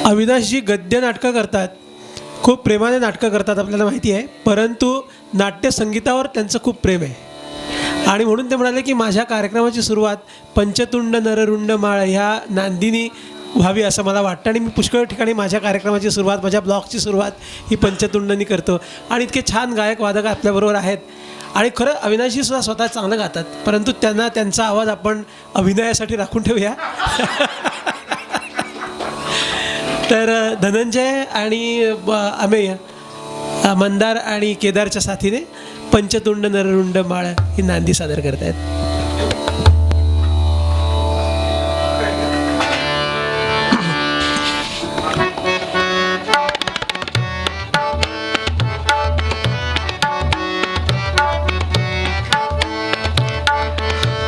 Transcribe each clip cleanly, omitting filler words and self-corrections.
अविनाशजी गद्य नाटकं करतात, खूप प्रेमाने नाटकं करतात आपल्याला माहिती आहे, परंतु नाट्यसंगीतावर त्यांचं खूप प्रेम आहे आणि म्हणून ते म्हणाले की माझ्या कार्यक्रमाची सुरुवात पंचतुंड नररुंड माळ ह्या नांदीनी व्हावी असं मला वाटतं आणि मी पुष्कळ ठिकाणी माझ्या कार्यक्रमाची सुरुवात, माझ्या ब्लॉगची सुरुवात ही पंचतुंडनी करतो आणि इतके छान गायक वादक आपल्याबरोबर आहेत. आणि खरं अविनाशजीसुद्धा स्वतः चांगलं गातात, परंतु त्यांना त्यांचा आवाज आपण अभिनयासाठी राखून ठेवूया. तर धनंजय आणि अमेय, मंदार आणि केदारच्या साथीने पंचतुंड नररुंड माळ ही नांदी सादर करत आहेत.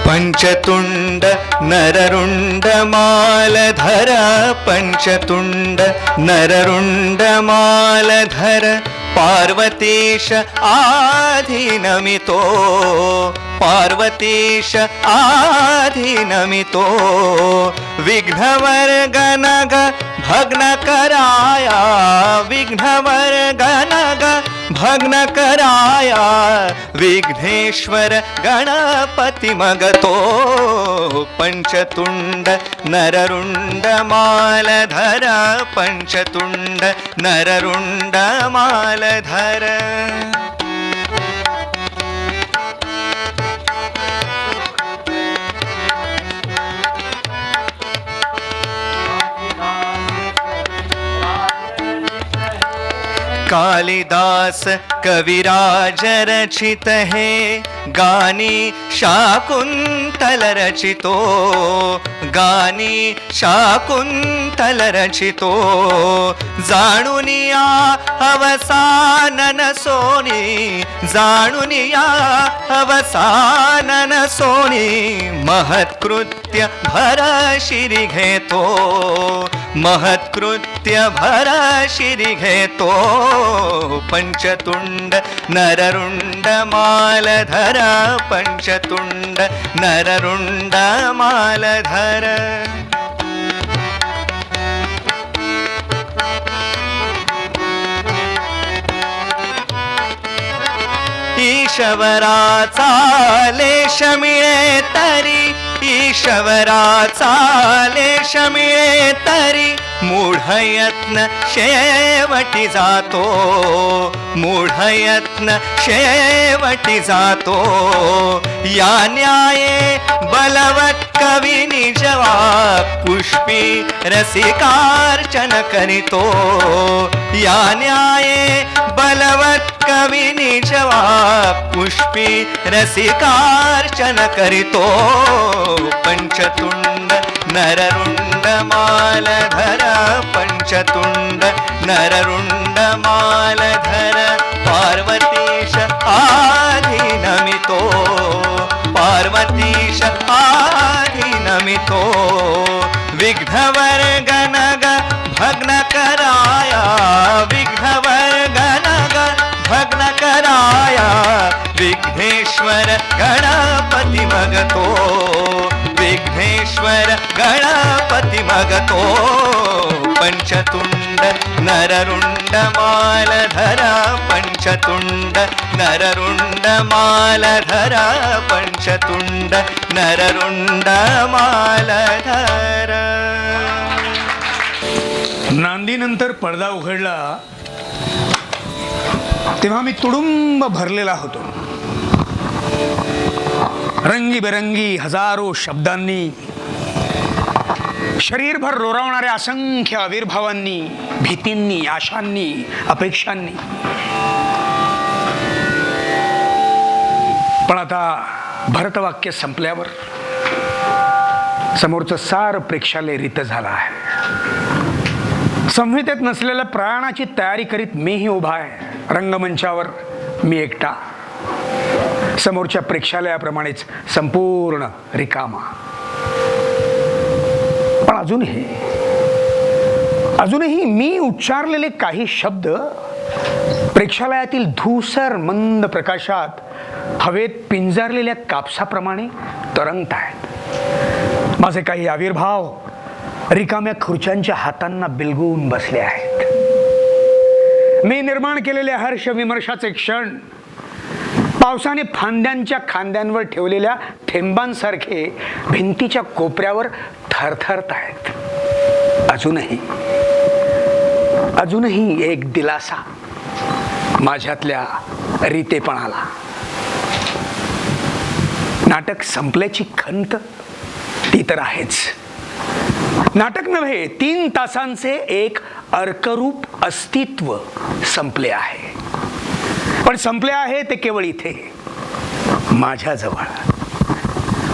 पंचतुंड नररुंड मालधर, पंचतुंड नररुंड मालधर, पार्वतीश आधीनमितो, पार्वतीश आधीनमितो, विघ्नवर्गनग भग्न कराया, विघ्नवर्गनग भग्न कराया, विघ्नेश्वर गणपति मगतो, पंचतुंड नररुंड मालधर, पंचतुंड नररुंड मालधर. कालिदास कविराज रचित है, गानी शाकुंतल रचितो, गानी शाकुंतल रचितो, जाणुनिया अवसानन सोनी, जाणुनिया अवसानन सोनी, महत्कृत्य भर शिरी घेतो, महत्कृत्य भर शिरी घेतो, पंचतुंड नररुंड मालधर, पंचतुंड नररुंड मालधर. ईश्वराचा लेश मिळे तरी, ईश्वराचा लेश मिळे तरी, मूढयत्न शेवटी जातो, मूढयत्न शेवटी जातो, या न्याये बलवत कवी निजवा, पुष्पी रसिकार्चन करितो, या न्याये बलवत कवी निजवा, पुष्पी रसिकार्चन करितो, पंचतुंड नररुंड मालधर, पंचतुंड नररुंड मालधर, पार्वतीश आधीनमितो, पार्वतीश आधीनमितो, विघ्नवर्गनग भग्न कराया, विघ्नवर्गनग भग्न कराया, विघ्नेश्वर गणपति मगतो, विघ्नेश्वर गणपति मगतो, पंचतुंड नररुंड मालधर, पंचतुंड नररुंड मालधर, पंचतुंड नररुंड मालधर. नांदीनंतर पडदा उघडला तेव्हा मी तुडुंब भरलेला होतो. रंगीबेरंगी हजारो शब्दांनी, शरीरभर रोरावणाऱ्या असंख्य आविर्भावांनी, भीतींनी, आशांनी, अपेक्षांनी. पण आता भरतवाक्य संपल्यावर समोरचं सार प्रेक्षालय रित झालं आहे. संहितेत नसलेल्या प्रयाणाची तयारी करीत मीही उभा आहे रंगमंचावर, मी एकटा, समोरच्या प्रेक्षालयाप्रमाणेच संपूर्ण रिकामा. पण अजूनही मी उच्चारलेले काही शब्द प्रेक्षालयातील धूसर मंद प्रकाशात हवेत पिंजारलेल्या कापसाप्रमाणे तरंगत आहेत. माझे काही आविर्भाव रिकाम्या खुर्च्यांच्या हातांना बिलगून बसले आहेत. मी निर्माण केलेले हर्ष विमर्शाचे क्षण पावसाने फांद्यांच्या खांद्यांवर ठेवलेल्या थेंबांसारखे भिंतीच्या कोपऱ्यावर थरथरत आहेत. अजूनही एक दिलासा माझ्यातल्या रीतेपणाला. नाटक संपल्याची खंत ती तर आहेच. नाटक नव्हे, 3 तासांचे एक अर्करूप अस्तित्व संपले आहे. पण संपले आहे ते केवळ इथे माझ्याजवळ.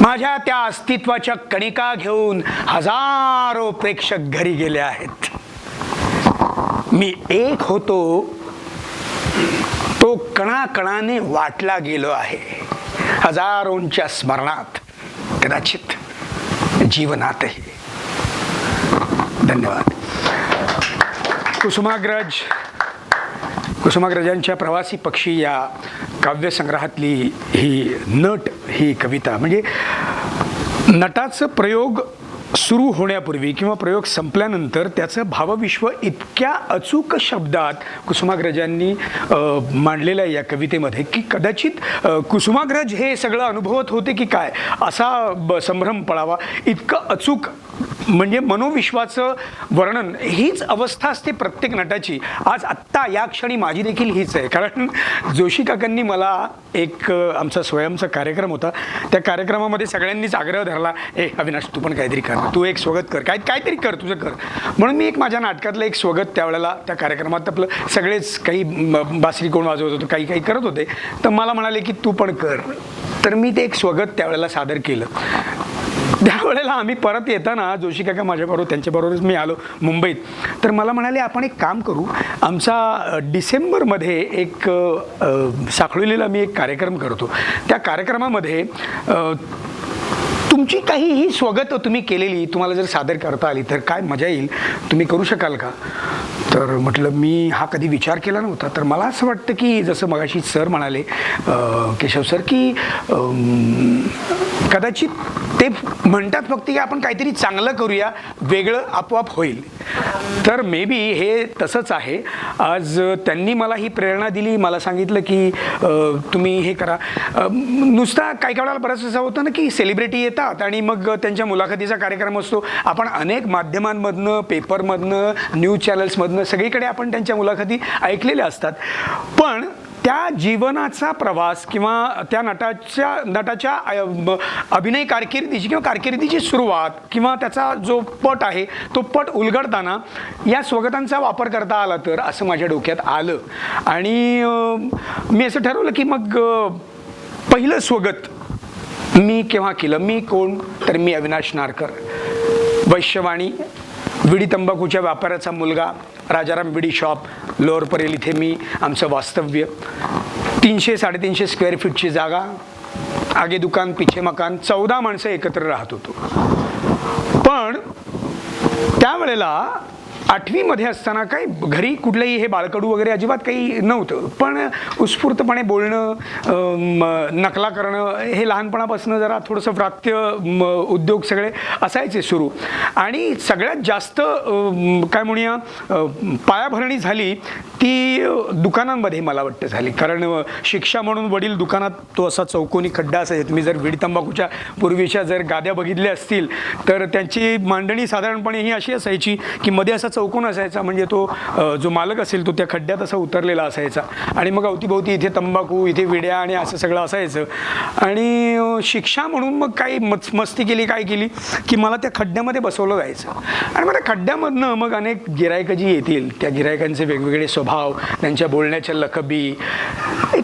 माझ्या त्या अस्तित्वाच्या कणिका घेऊन हजारो प्रेक्षक घरी गेले आहेत. मी एक होतो तो कणाकणाने वाटला गेलो आहे. हजारोंच्या स्मरणात, कदाचित जीवनातही. धन्यवाद. कुसुमाग्रजांच्या प्रवासी पक्षी या काव्यसंग्रहातली ही नट ही कविता, म्हणजे नटाचं प्रयोग सुरू होण्यापूर्वी किंवा प्रयोग संपल्यानंतर त्याचं भावविश्व इतक्या अचूक शब्दात कुसुमाग्रजांनी मांडलेलं आहे या कवितेमध्ये की कदाचित कुसुमाग्रज हे सगळं अनुभवत होते की काय असा संभ्रम पळावा. इतकं अचूक म्हणजे मनोविश्वाचं वर्णन. हीच अवस्था असते प्रत्येक नटाची. आज आत्ता या क्षणी माझी देखील हीच आहे. कारण जोशी काकांनी मला एक आमचा स्वयंचा कार्यक्रम होता, त्या कार्यक्रमामध्ये सगळ्यांनीच आग्रह धरला, अविनाश तू पण काहीतरी कर, तू एक स्वगत कर, काहीतरी कर, तुझं कर. म्हणून मी एक माझ्या नाटकातलं एक स्वगत त्यावेळेला त्या कार्यक्रमात आपलं सगळेच काही बासरी कोण वाजवत होतो, काही करत होते, तर मला म्हणाले की तू पण कर. तर मी ते एक स्वगत त्यावेळेला सादर केलं. त्यावेळेला आम्ही परत येताना जोशी काका माझ्याबरोबर, त्यांच्याबरोबरच मी आलो मुंबईत. तर मला म्हणाले आपण एक काम करू, आमचा डिसेंबरमध्ये एक साखळीला मी एक कार्यक्रम करतो, त्या कार्यक्रमामध्ये तुमची काही ही स्वगत तुम्ही केलेली तुम्हाला जर सादर करता आली तर काय मजा येईल, तुम्ही करू शकाल का? तर म्हटलं मी हा कधी विचार केला नव्हता. तर मला असं वाटतं की जसं मगाशी सर म्हणाले, केशव सर, की कदाचित ते म्हणतात फक्त की आपण काहीतरी चांगलं करूया, वेगळं आपोआप होईल. तर मे बी हे तसंच आहे. आज त्यांनी मला ही प्रेरणा दिली, मला सांगितलं की तुम्ही हे करा. नुसता काही वेळाला बरंच असं होतं ना की सेलिब्रिटी येतात आणि मग त्यांच्या मुलाखतीचा कार्यक्रम असतो. आपण अनेक माध्यमांमधनं, पेपरमधनं, न्यूज चॅनल्समधनं सगळीकडे आपण त्यांच्या मुलाखती ऐकलेल्या असतात. पण त्या जीवनाचा प्रवास किंवा त्या नटाच्या अभिनय कारकिर्दीची किंवा कारकिर्दीची सुरुवात किंवा त्याचा जो पट आहे तो पट उलगडताना या स्वगतांचा वापर करता आला तर असं माझ्या डोक्यात आलं. आणि मी असं ठरवलं की मग पहिलं स्वगत मी केव्हा केलं. मी कोण, तर मी अविनाश नारकर, वैश्यवाणी, विडी तंबाखूच्या व्यापाराचा मुलगा, राजाराम विडी शॉप, लोअर परेल इथे मी आमचं वास्तव्य. 300-350 स्क्वेअर फीटची जागा, आगे दुकान पिछे मकान, 14 माणसं एकत्र राहत होतो. पण त्यावेळेला 8वीमध्ये असताना काही घरी कुठलंही हे बाळकडू वगैरे अजिबात काही नव्हतं. पण उत्स्फूर्तपणे बोलणं, नकला करणं हे लहानपणापासून जरा थोडंसं व्रात्य उद्योग सगळे असायचे सुरू. आणि सगळ्यात जास्त काय म्हणूया पायाभरणी झाली ती दुकानांमध्ये मला वाटतं झाली. कारण शिक्षा म्हणून वडील दुकानात तो असा चौकोनी खड्डा असायचा. तुम्ही जर विडी तंबाखूच्या पूर्वीच्या जर गाद्या बघितल्या असतील तर त्यांची मांडणी साधारणपणे ही अशी असायची की मध्ये असा चौकोन असायचा, म्हणजे तो जो मालक असेल तो त्या खड्ड्यात असा उतरलेला असायचा. आणि मग अवतीभोवती इथे तंबाखू, इथे विड्या आणि असं सगळं असायचं. आणि शिक्षा म्हणून मग काही मस्ती केली, काय केली की मला त्या खड्ड्यामध्ये बसवलं जायचं. आणि मग त्या खड्ड्यामधनं मग अनेक गिरायकं जी येतील, त्या गिरायकांचे वेगवेगळे स्वभाव, त्यांच्या बोलण्याच्या लकबी,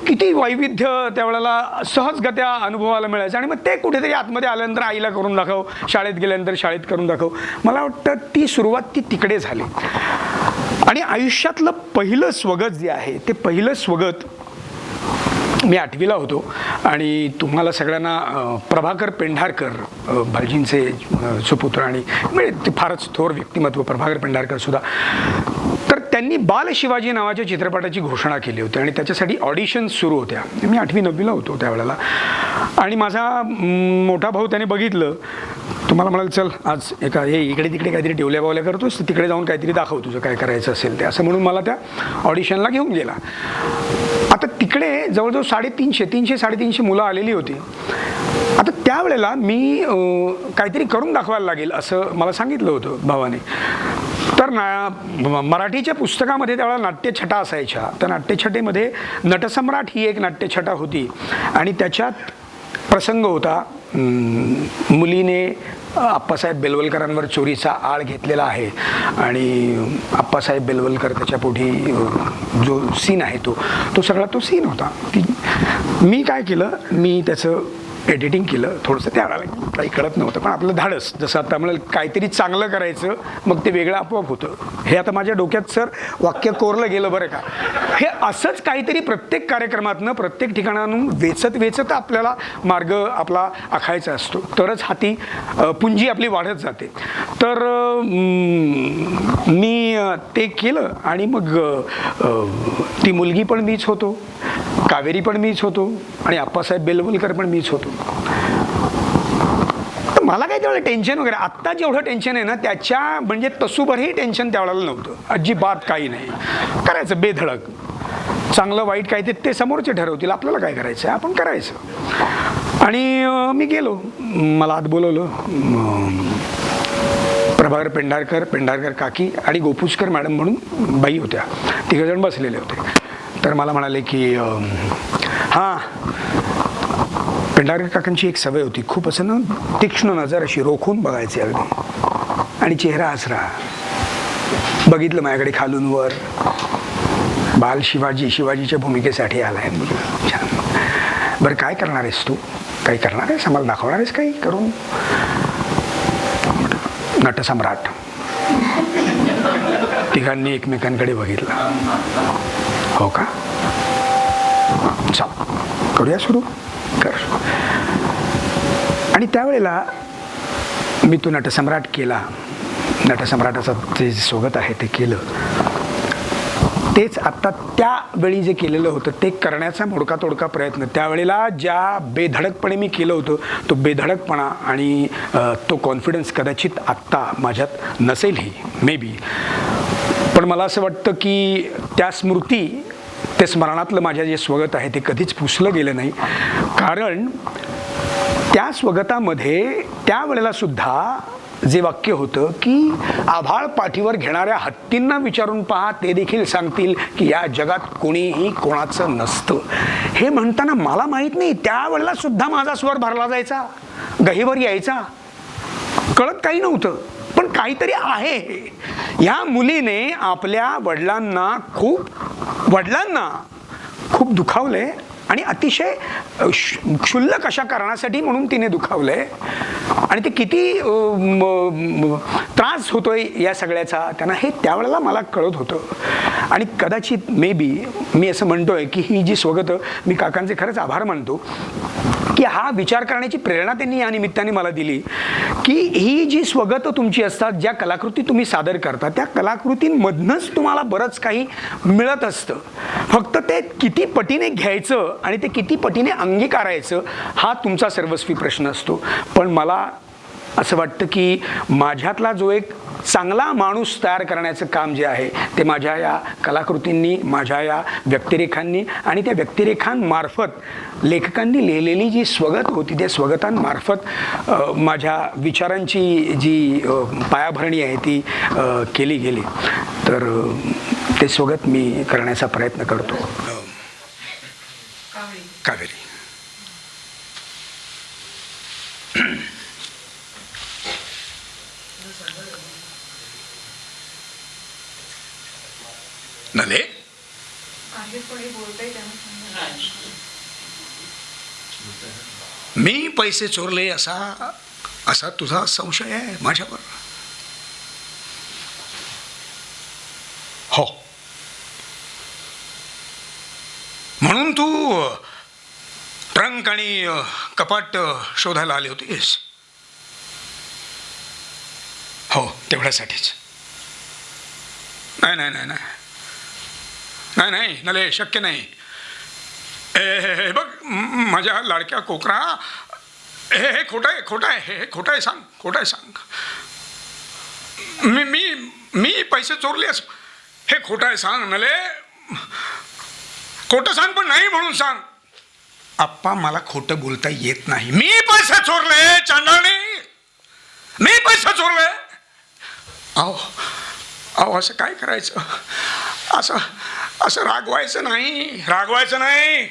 किती वैविध्य त्यावेळेला सहजगत्या अनुभवाला मिळायचं. आणि मग ते कुठेतरी आतमध्ये आल्यानंतर आईला करून दाखव, शाळेत गेल्यानंतर शाळेत करून दाखव. मला वाटतं ती सुरुवात ती तिकडे झाली. आणि आयुष्यातलं पहिलं स्वगत जे आहे ते पहिलं स्वगत मी 8वीला होतो. आणि तुम्हाला सगळ्यांना प्रभाकर पेंढारकर, भालजींचे सुपुत्र आणि म्हणजे ते फारच थोर व्यक्तिमत्व प्रभाकर पेंढारकर सुद्धा, तर त्यांनी बाल शिवाजी नावाच्या चित्रपटाची घोषणा केली होती आणि त्याच्यासाठी ऑडिशन्स सुरू होत्या. मी 8वी-9वीला होतो त्यावेळेला. आणि माझा मोठा भाऊ त्याने बघितलं तुम्हाला म्हणाल चल आज हे इकडे तिकडे काहीतरी ठेवल्या बावल्या करतोस, तिकडे जाऊन काहीतरी दाखव तुझं काय करायचं असेल ते, असं म्हणून मला त्या ऑडिशनला घेऊन गेला. आता तिकडे जवळजवळ 350 मुलं आलेली होती. आता त्यावेळेला मी काहीतरी करून दाखवायला लागेल असं मला सांगितलं होतं भावाने. तर मराठीच्या पुस्तकामध्ये त्यावेळेला नाट्यछटा असायच्या. त्या नाट्यछटेमध्ये नटसम्राट ही एक नाट्यछटा होती आणि त्याच्यात प्रसंग होता, मुलीने आप्पासाहेब बेलवलकरांवर चोरीचा आळ घेतलेला आहे आणि आप्पासाहेब बेलवलकर त्याच्या पुढे जो सीन आहे तो सगळा तो सीन होता. मी काय केलं, मी त्याचं एडिटिंग केलं थोडंसं. त्यावेळेला काही कळत नव्हतं, पण आपलं धाडस जसं आता मला काहीतरी चांगलं करायचं, मग ते वेगळं आपोआप होतं. हे आता माझ्या डोक्यात सर वाक्य कोरलं गेलं बरं का. हे असंच काहीतरी प्रत्येक कार्यक्रमातनं प्रत्येक ठिकाणाहून वेचत आपल्याला मार्ग आपला आखायचा असतो, तरच हाती पुंजी आपली वाढत जाते. तर मी ते केलं आणि मग ती मुलगी पण मीच होतो, कावेरी पण मीच होतो आणि आप्पासाहेब बेलवलकर पण मीच होतो. मला काही त्यावेळेला टेन्शन वगैरे आत्ता जेवढं टेन्शन आहे ना त्याच्या म्हणजे तसूभरही टेन्शन त्यावेळेला नव्हतं, अजिबात काही नाही. करायचं बेधडक, चांगलं वाईट काय ते समोरचे ठरवतील, आपल्याला काय करायचं आपण करायचं. आणि मी गेलो, मला आत बोलवलं. प्रभाकर पेंढारकर काकी आणि गोपुष्कर मॅडम म्हणून बाई होत्या, तिघजण बसलेले होते. तर मला म्हणाले की हां, पेंढारकर काकांची एक सवय होती, खूप असं ना तीक्ष्ण नजर अशी रोखून बघायची अगदी, आणि चेहरा हसरा. बघितलं माझ्याकडे खालून वर, बाल शिवाजीच्या भूमिकेसाठी आलाय. छान, बरं काय करणार आहेस तू, काही करणार आहेस, आम्हाला दाखवणार आहेस काही करून? नटसम्राट. तिघांनी एकमेकांकडे बघितलं. हो का, चल करूया सुरू कर. आणि त्यावेळेला मी तो नटसम्राट केला. नटसम्राटाचं जे स्वागत आहे ते केलं. तेच आत्ता त्यावेळी जे केलेलं होतं ते करण्याचा मोडका प्रयत्न त्यावेळेला ज्या बेधडकपणे मी केलं होतं, तो बेधडकपणा आणि तो कॉन्फिडन्स कदाचित आत्ता माझ्यात नसेलही, मे बी. पण मला असं वाटतं की त्या स्मृती, ते स्मरणातलं माझ्या जे स्वगत आहे ते कधीच पुसलं गेलं नाही. कारण त्या स्वगतामध्ये त्यावेळेला सुद्धा जे वाक्य होतं की आभाळ पाठीवर घेणाऱ्या हत्तींना विचारून पहा, ते देखील सांगतील की या जगात कोणीही कोणाचं नसतं. हे म्हणताना मला माहीत नाही त्यावेळेला सुद्धा माझा स्वर भरला जायचा, गहिवर यायचा, कळत काही नव्हतं, पण काहीतरी आहे. ह्या मुलीने आपल्या वडिलांना खूप दुखावले आणि अतिशय क्षुल्लक अशा कारणासाठी म्हणून तिने दुखावलंय. आणि ते किती त्रास होतोय या सगळ्याचा त्यांना, हे त्यावेळेला मला कळत होतं. आणि कदाचित मे बी मी असं म्हणतोय की ही जी स्वगतं, मी काकांचे खरंच आभार मानतो की हा विचार करण्याची प्रेरणा त्यांनी या निमित्ताने मला दिली की ही जी स्वगतं तुमची असतात, ज्या कलाकृती तुम्ही सादर करता, त्या कलाकृतींमधनंच तुम्हाला बरंच काही मिळत असतं. फक्त ते किती पटीने घ्यायचं आणि ते किती पटीने अंगीकारायचं हा तुमचा सर्वस्वी प्रश्न असतो. पण मला असं वाटतं की माझ्यातला जो एक चांगला माणूस तयार करण्याचं काम जे आहे ते माझ्या या कलाकृतींनी, माझ्या या व्यक्तिरेखांनी आणि त्या व्यक्तिरेखांमार्फत लेखकांनी लिहिलेली जी स्वगत होती, त्या स्वगतांमार्फत माझ्या विचारांची जी पायाभरणी आहे ती केली गेली. तर ते स्वगत मी करण्याचा प्रयत्न करतो. कावेरी. नले मी पैसे चोरले असा तुझा संशय आहे माझ्यावर? हो, म्हणून तू ट्रंक आणि कपाट शोधायला आली होतीस? हो, तेवढ्यासाठीच. नाही नले, शक्य नाही. हे बघ माझ्या लाडक्या कोकरा, हे खोटं आहे, खोटं आहे, हे खोटं आहे, सांग, खोटं आहे, सांग. मी मी मी पैसे चोरले हे खोटं आहे, सांग नले. खोटं सांग, पण नाही म्हणून सांग. आप्पा, मला खोटं बोलता येत नाही. मी पैसे चोरले चांडाळी, मी पैसे चोरले. अहो अहो, असं काय करायचं? असं असं रागवायचं नाही, रागवायचं नाही.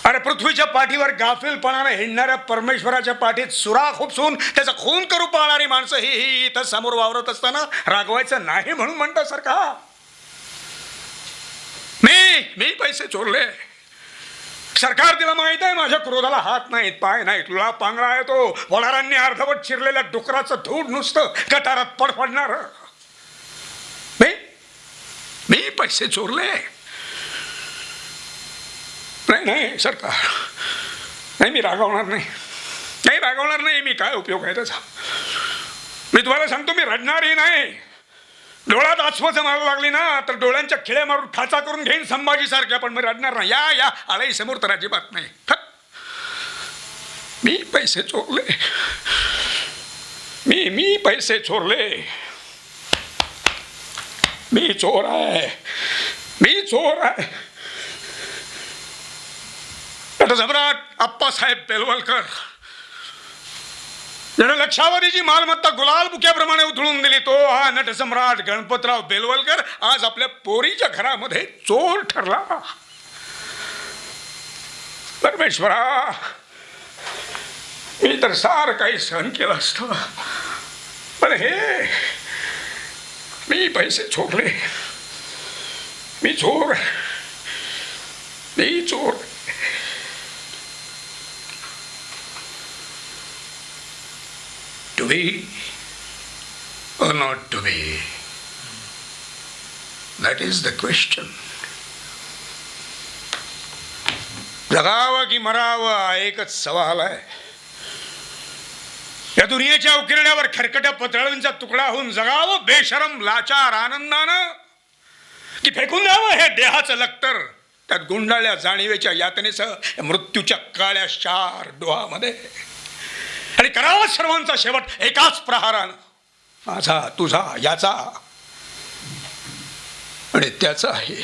अरे, पृथ्वीच्या पाठीवर गाफीलपणाने हिंडणाऱ्या परमेश्वराच्या पाठीत सुराख उपसून त्याचा खून करू पाहणारी माणसं ही इथं समोर वावरत असताना रागवायचं नाही म्हणून म्हणता सारखा. मी पैसे चोरले. सरकार तिला माहित आहे माझ्या क्रोधाला हात नाहीत, पाय नाहीत, तुला पांगळा आहे तो. वडारांनी अर्धवट चिरलेल्या डुकराचं धूड नुसतं गटारात पडपडणार. मी पैसे चोरले. नाही नाही सरकार, नाही, मी रागवणार नाही, नाही रागवणार नाही. मी काय उपयोग आहे त्याचा? मी तुम्हाला सांगतो, मी रडणारही नाही. डोळ्यात आश्वासन मारायला लागली ना तर डोळ्यांच्या खिळे मारून खाचा करून घेईन संभाजी सारख्या, पण मी रडणार नाही. या आलाही समोर तर अजिबात नाही. मी पैसे चोरले. मी पैसे चोरले. मी चोर आहे, मी चोर आहे. नटसम्राट अप्पासाहेब बेलवलकर ज्याने लक्षावधीची मालमत्ता गुलाल बुक्याप्रमाणे उधळून दिली, तो हा नटसम्राट गणपतराव बेलवलकर आज आपल्या पोरीच्या घरामध्ये चोर ठरला. परमेश्वरा, मी तर सारं काही सहन केलं असतं, पण हे मी पैसे चोरले. मी चोर, मी चोर. To be or not to be? That is the question. जगावं की मरावं हा एकच सवाल आहे. या दुनियेच्या उकिरड्यावर खरकट्या पतळांचा तुकडा होऊन जगावं बेशरम लाचार आनंदानं, की फेकून द्यावं हे देहाचं लक्तर त्यात गुंडाळल्या जाणीवेच्या यातनेसह मृत्यूच्या काळ्या शार डोहामध्ये, आणि करावा सर्वांचा शेवट एकाच प्रहारानं, माझा, तुझा, याचा आणि त्याचा आहे.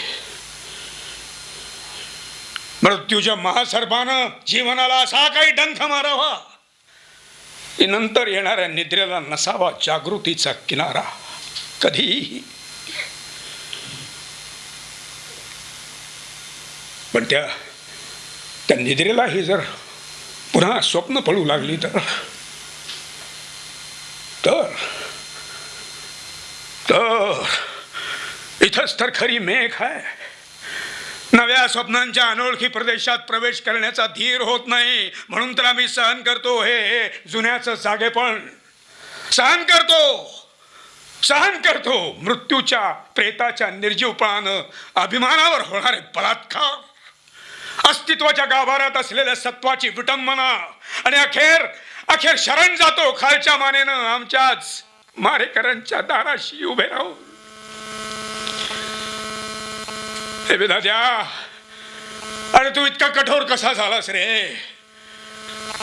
मृत्यूच्या महासर्पानं जीवनाला असा काही डंख मारावा की नंतर येणाऱ्या निद्रेला नसावा जागृतीचा किनारा कधीही. पण त्या निद्रेलाही जर पुन्हा स्वप्न पडू लागली तर इथंच तर खरी मेघ आहे. नव्या स्वप्नांच्या अनोळखी प्रदेशात प्रवेश करण्याचा धीर होत नाही, म्हणून तर आम्ही सहन करतो हे जुन्याचं जागेपण. सहन करतो मृत्यूच्या प्रेताच्या निर्जीवपणानं अभिमानावर होणारे बलात्कार, अस्तित्वाच्या गाभाऱ्यात असलेल्या सत्वाची विटंबना, आणि अखेर शरण जातो खालच्या मानेनं आमच्याच मारेकरांच्या दाराशी उभे राहून. हे विधात्या, अरे तू इतका कठोर कसा झालास रे?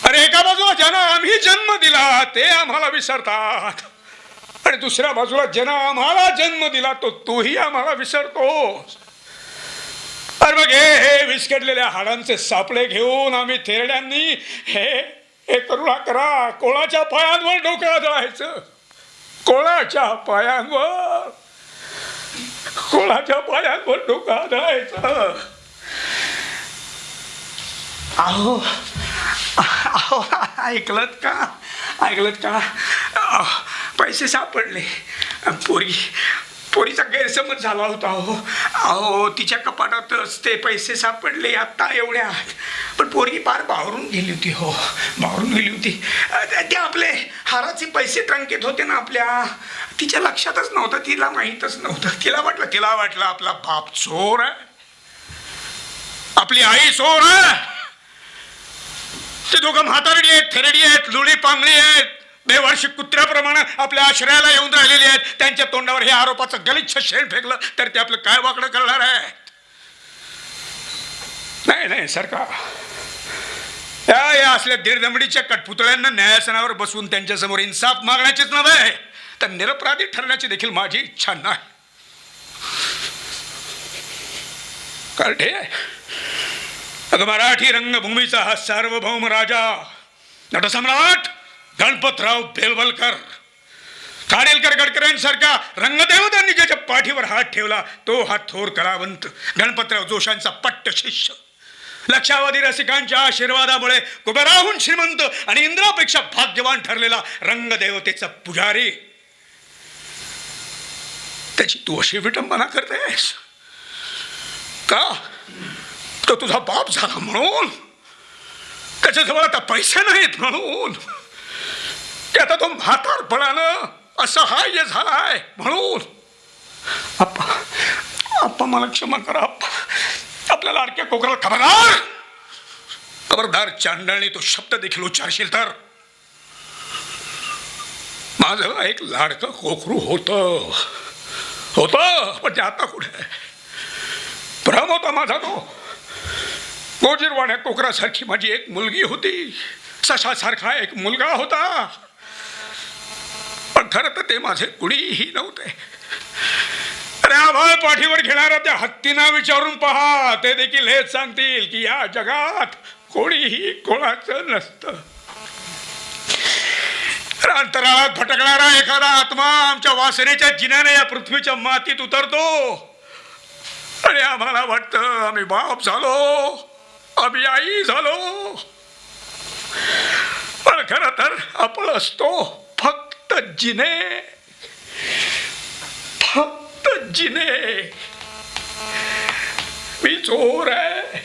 अरे एका बाजूला ज्यांना आम्ही जन्म दिला ते आम्हाला विसरतात, आणि दुसऱ्या बाजूला ज्यांना आम्हाला जन्म दिला तो तूही आम्हाला विसरतोस. अरे मग हे विस्कटलेल्या हाडांचे सापळे घेऊन आम्ही थेरड्यांनी हे करुणा करा, कोळाच्या पायांवर डोकं आदळायचं. कोळाच्या पायांवर डोकं आदळायचं. अहो ऐकलत का? पैसे सापडले. पोरीचा गैरसमज झाला होता. अहो तिच्या कपाटातच ते पैसे सापडले आता एवढ्यात. पण पोरगी पार बाहेरून गेली होती. ते आपले हाराचे पैसे ट्रंकेत होते ना आपल्या, तिच्या लक्षातच नव्हतं, तिला माहीतच नव्हतं. तिला वाटलं आपला बाप चोर आहे, आपली आई चोर आहे. ते दोघं म्हातारडी आहेत, थेरडी आहेत, लुळी पांगळी आहेत, बेवर्षी कुत्र्याप्रमाणे आपल्या आश्रयाला येऊन राहिलेले आहेत. त्यांच्या तोंडावर हे आरोपाचं गलिच्छ शेण फेकलं तर ते आपलं काय वाकडं करणार आहे? नाही सरकार, या असल्या दीडदमडीच्या कठपुतळ्यांना न्यायासनावर बसून त्यांच्यासमोर इन्साफ मागण्याचीच नव्हे तर निरपराधी ठरण्याची देखील माझी इच्छा नाही. कार्टे, अगं मराठी रंगभूमीचा हा सार्वभौम राजा नटसम्राट गणपतराव बेलवलकर, खाडीलकर गडकऱ्यांसारख्या रंगदेवतांनी ज्याच्या पाठीवर हात ठेवला तो हा थोर कलावंत गणपतराव जोशांचा पट्ट शिष्य, लक्षावधी रसिकांच्या आशीर्वादामुळे कुबेराहून श्रीमंत आणि इंद्रापेक्षा भाग्यवान ठरलेला रंगदेवतेचा पुजारी. त्याची तू अशी विटंबना करतेस का? तो तुझा बाप झाला म्हणून, त्याच्याजवळ आता पैसे नाहीत म्हणून, की आता तो म्हातारपणानं असहाय्य झालाय म्हणून. आप्पा मला क्षमा करा. आपल्या लाडक्या कोकराला खबरदार खबरदार चांडळणी तो शब्द देखील उच्चारशील तर. माझं एक लाडकं कोकरू होतं पण ते आता कुठे? भ्रम होता माझा तो. गोजीरवाण्या कोकरासारखी माझी एक मुलगी होती, सशासारखा एक मुलगा होता, पण खरं तर ते माझे कुणीही नव्हते. अरे आभाळ पाठीवर घेणाऱ्या त्या हत्तींना विचारून पहा, ते देखील हेच सांगतील की या जगात कोणीही कोणाचं नसतं. अंतराळात भटकणारा एखादा आत्मा आमच्या वासनेच्या जिन्याने या पृथ्वीच्या मातीत उतरतो आणि आम्हाला वाटतं आम्ही बाप झालो, आम्ही आई झालो, पण खरं तर आपण असतो फक्त जिने, फक्त जिने. मी चोर आहे,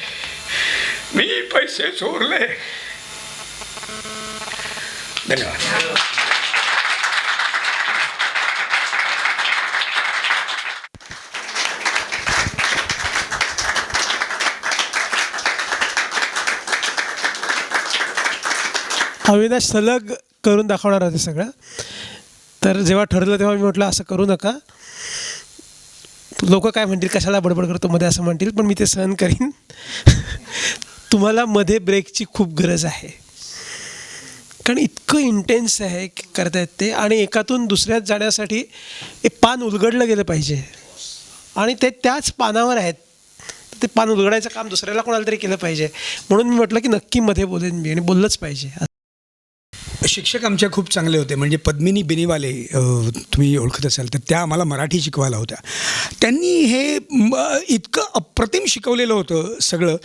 मी पैसे चोरले. धन्यवाद. अविनाश सलग करून दाखवणार होते सगळं. तर जेव्हा ठरलं तेव्हा मी म्हटलं असं करू नका, लोक काय म्हणतील, कशाला बडबड करतो मध्ये असं म्हणतील, पण मी ते सहन करीन. तुम्हाला मध्ये ब्रेकची खूप गरज आहे, कारण इतकं इंटेन्स आहे की करतायत ते, आणि एकातून दुसऱ्यात जाण्यासाठी एक पान उलगडलं गेलं पाहिजे आणि ते त्याच पानावर आहेत. ते पान उलगडायचं काम दुसऱ्याला कोणाला तरी केलं पाहिजे. म्हणून मी म्हटलं की नक्की मध्ये बोलेन मी आणि बोललंच पाहिजे. शिक्षक आमच्या खूप चांगले होते, म्हणजे पद्मिनी बेनीवाले तुम्ही ओळखत असाल तर त्या आम्हाला मराठी शिकवायला होत्या. त्यांनी हे इतकं अप्रतिम शिकवलेलं होतं सगळं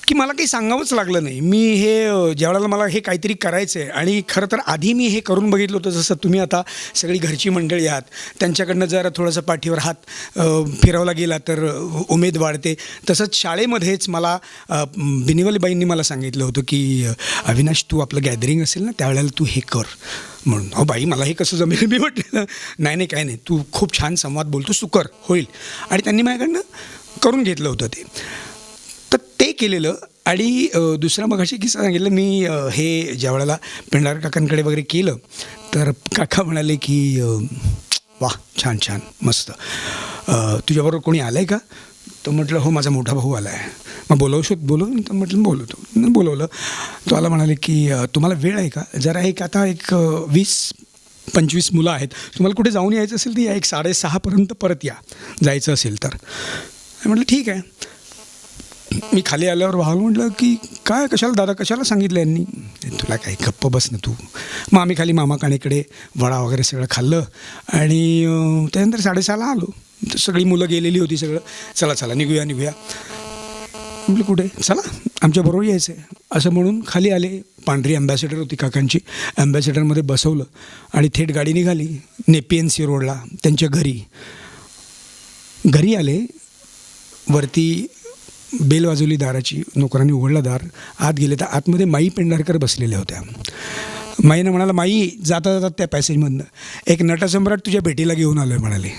की मला काही सांगावंच लागलं नाही. मी हे ज्यावेळेला मला हे काहीतरी करायचं आहे, आणि खरं तर आधी मी हे करून बघितलं होतं, जसं तुम्ही आता सगळी घरची मंडळी आहात त्यांच्याकडनं जरा थोडंसं पाठीवर हात फिरवला गेला तर उमेद वाढते. तसंच शाळेमध्येच मला बिनिवलीबाईंनी मला सांगितलं होतं की अविनाश तू आपलं गॅदरिंग असेल ना त्यावेळेला तू हे कर म्हणून. हो बाई मला हे कसं जमेल? मी म्हटलं नाही काय नाही, तू खूप छान संवाद बोलतोस, तू कर, होईल. आणि त्यांनी माझ्याकडनं करून घेतलं होतं ते. तर ते केलेलं. आणि दुसरा मगाशी किस्सा सांगितलं मी, हे ज्या वेळेला पेंढार काकांकडे वगैरे केलं तर काका म्हणाले की वा छान छान मस्त, तुझ्याबरोबर कोणी आलं आहे का? तर म्हटलं हो माझा मोठा भाऊ आला आहे. मग बोलवून तर म्हटलं बोलवलं. तो आला, म्हणाले की तुम्हाला वेळ आहे का? जरा आता एक 20-25 मुलं आहेत, तुम्हाला कुठे जाऊन यायचं असेल तर या, 6:30पर्यंत परत या जायचं असेल तर. म्हटलं ठीक आहे. मी खाली आल्यावर भाऊ म्हटलं की काय कशाला दादा कशाला सांगितलं यांनी? तुला काही गप्प बस ना तू. मग आम्ही खाली मामा काणेकडे वडा वगैरे सगळं खाल्लं आणि त्यानंतर 6:30ला आलो. सगळी मुलं गेलेली होती, सगळं चला निघूया. म्हटलं कुठे? चला आमच्याबरोबर यायचं आहे असं म्हणून खाली आले. पांढरी ॲम्बॅसेडर होती काकांची, ॲम्बॅसेडरमध्ये बसवलं आणि थेट गाडी निघाली नेपिएनसी रोडला त्यांच्या घरी आले. वरती बेल वाजवली दाराची, नोकरांनी उघडला दार, आत गेले तर आतमध्ये माई पेंढारकर बसलेल्या होत्या. माईनं म्हणाला, माई जाता जातात त्या पॅसेजमधनं एक नटसम्राट तुझ्या भेटीला घेऊन आलो आहे म्हणाले.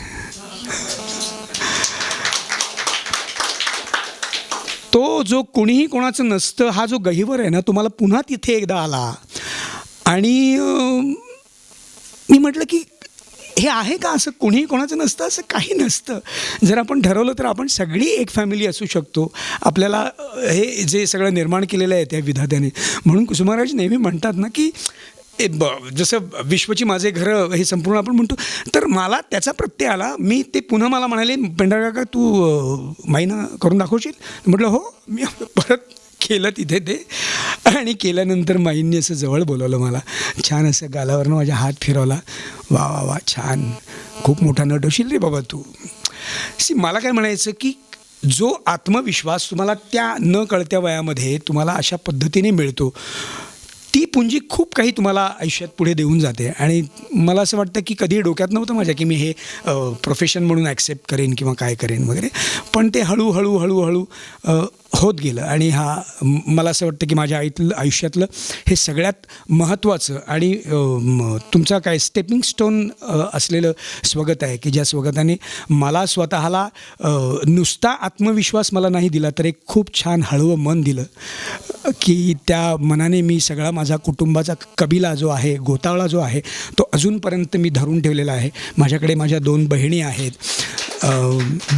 तो जो कोणीही कोणाचं नसतं हा जो गहिवर आहे ना, तुम्हाला पुन्हा तिथे एकदा आला. आणि मी म्हटलं की हे आहे का असं कोणीही कोणाचं नसतं असं काही नसतं. जर आपण ठरवलं तर आपण सगळी एक फॅमिली असू शकतो. आपल्याला हे जे सगळं निर्माण केलेलं आहे त्या विधात्याने. म्हणून कुसुमाराज नेहमी म्हणतात ना की जसं विश्वची माझे घरं हे संपूर्ण आपण म्हणतो, तर मला त्याचा प्रत्यय आला. मी ते पुन्हा मला म्हणाले, पेंढारकर काका तू माईना करून दाखवशील? म्हटलं हो. मी परत केलं तिथे ते, आणि केल्यानंतर माईंनी असं जवळ बोलवलं मला. छान असं गालावरनं माझ्या हात फिरवला. वा वा वा, छान, खूप मोठा नट होशील रे बाबा तू. मला काय म्हणायचं की जो आत्मविश्वास तुम्हाला त्या न कळत्या वयामध्ये तुम्हाला अशा पद्धतीने मिळतो, ती पुंजी खूप काही तुम्हाला आयुष्यात पुढे देऊन जाते. आणि मला असं वाटतं की कधी डोक्यात नव्हतं माझ्या की मी हे प्रोफेशन म्हणून ॲक्सेप्ट करेन किंवा काय करेन वगैरे, पण ते हळूहळू होत गेलं. आणि मला असं वाटतं की माझ्या आयुष्यातलं हे सगळ्यात महत्त्वाचं आणि तुमचा काय स्टेपिंग स्टोन असलेलं स्वगत आहे, की ज्या स्वगताने मला स्वतःला नुसता आत्मविश्वास मला नाही दिला, तर एक खूप छान हळवं मन दिलं, की त्या मनाने मी सगळा माझा कुटुंबाचा कबिला जो आहे, गोतावळा जो आहे, तो अजूनपर्यंत मी धरून ठेवलेला आहे. माझ्याकडे माझ्या 2 बहिणी आहेत,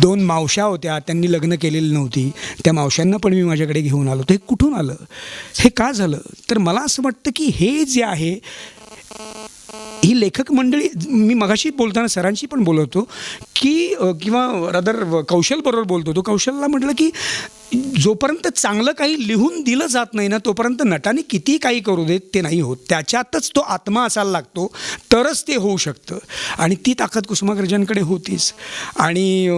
2 मावश्या होत्या, त्यांनी लग्न केलेली नव्हती, त्या मावश्यांना पण मी माझ्याकडे घेऊन आलो. तर हे कुठून आलं, हे का झालं? तर मला असं वाटतं की हे जे आहे, ही लेखक मंडळी, मी मगाशी बोलताना सरांशी पण बोलवतो की किंवा रादर कौशलबरोबर बोलतो, तो कौशलला म्हटलं की जोपर्यंत चांगलं काही लिहून दिलं जात नाही ना, तोपर्यंत नटाने किती काही करू देत ते नाही होत. त्याच्यातच तो आत्मा असायला लागतो, तरच ते होऊ शकतं. आणि ती ताकद कुसुमाग्रजांकडे होतीच. आणि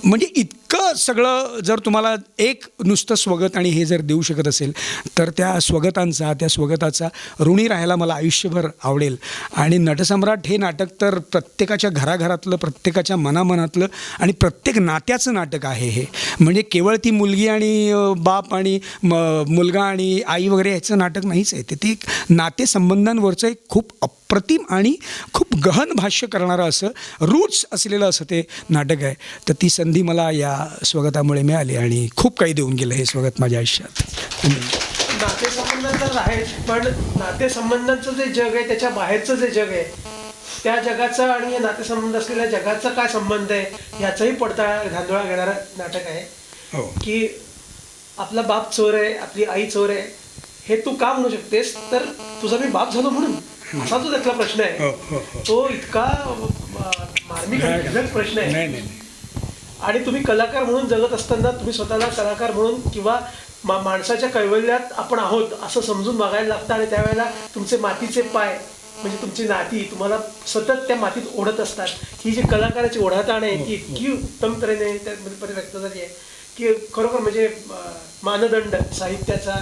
म्हणजे इतकं सगळं जर तुम्हाला एक नुसतं स्वगत आणि हे जर देऊ शकत असेल, तर त्या स्वगताचा ऋणी राहायला मला आयुष्यभर आवडेल. आणि नटसम्राट हे नाटक तर प्रत्येकाच्या घराघरातलं, प्रत्येकाच्या मनामनातलं आणि प्रत्येक नात्याचं नाटक आहे हे. म्हणजे केवळ ती मुलगी आणि बाप आणि मुलगा आणि आई वगैरे ह्याचं नाटक नाहीच आहे. ते एक नातेसंबंधांवरचं एक खूप अप्रतिम आणि खूप गहन भाष्य करणारं असं रूट्स असलेलं असं ते नाटक आहे. तर ती संधी मला या स्वगतामुळे मिळाली आणि खूप काही देऊन गेलं हे स्वगत माझ्या आयुष्यात. नातेसंबंध तर आहेच, पण नातेसंबंधांचं जे जग आहे, त्याच्या बाहेरचं जे जग आहे, त्या जगाचा आणि नातेसंबंध असलेल्या जगाचा काय संबंध आहे याचाही पडताळा धांदोळा घेणारं नाटक आहे. की आपला बाप चोर आहे, आपली आई चोर आहे, हे तू का म्हणू शकतेस? तर तुझा मी बाप झालो म्हणून, असा जो त्यातला प्रश्न आहे, तो इतका मार्मिक आणि घातक प्रश्न आहे. आणि तुम्ही कलाकार म्हणून जगत असताना तुम्ही स्वतःला कलाकार म्हणून किंवा माणसाच्या कैवल्यात आपण आहोत असं समजून बघायला लागतं. आणि त्यावेळेला तुमचे मातीचे पाय म्हणजे तुमची नाती तुम्हाला सतत त्या मातीत ओढत असतात. ही जी कलाकाराची ओढाताण आहे ती इतकी उत्तम तऱ्हेने त्यामध्ये व्यक्त झाली आहे की खरोखर म्हणजे मानदंड साहित्याचा,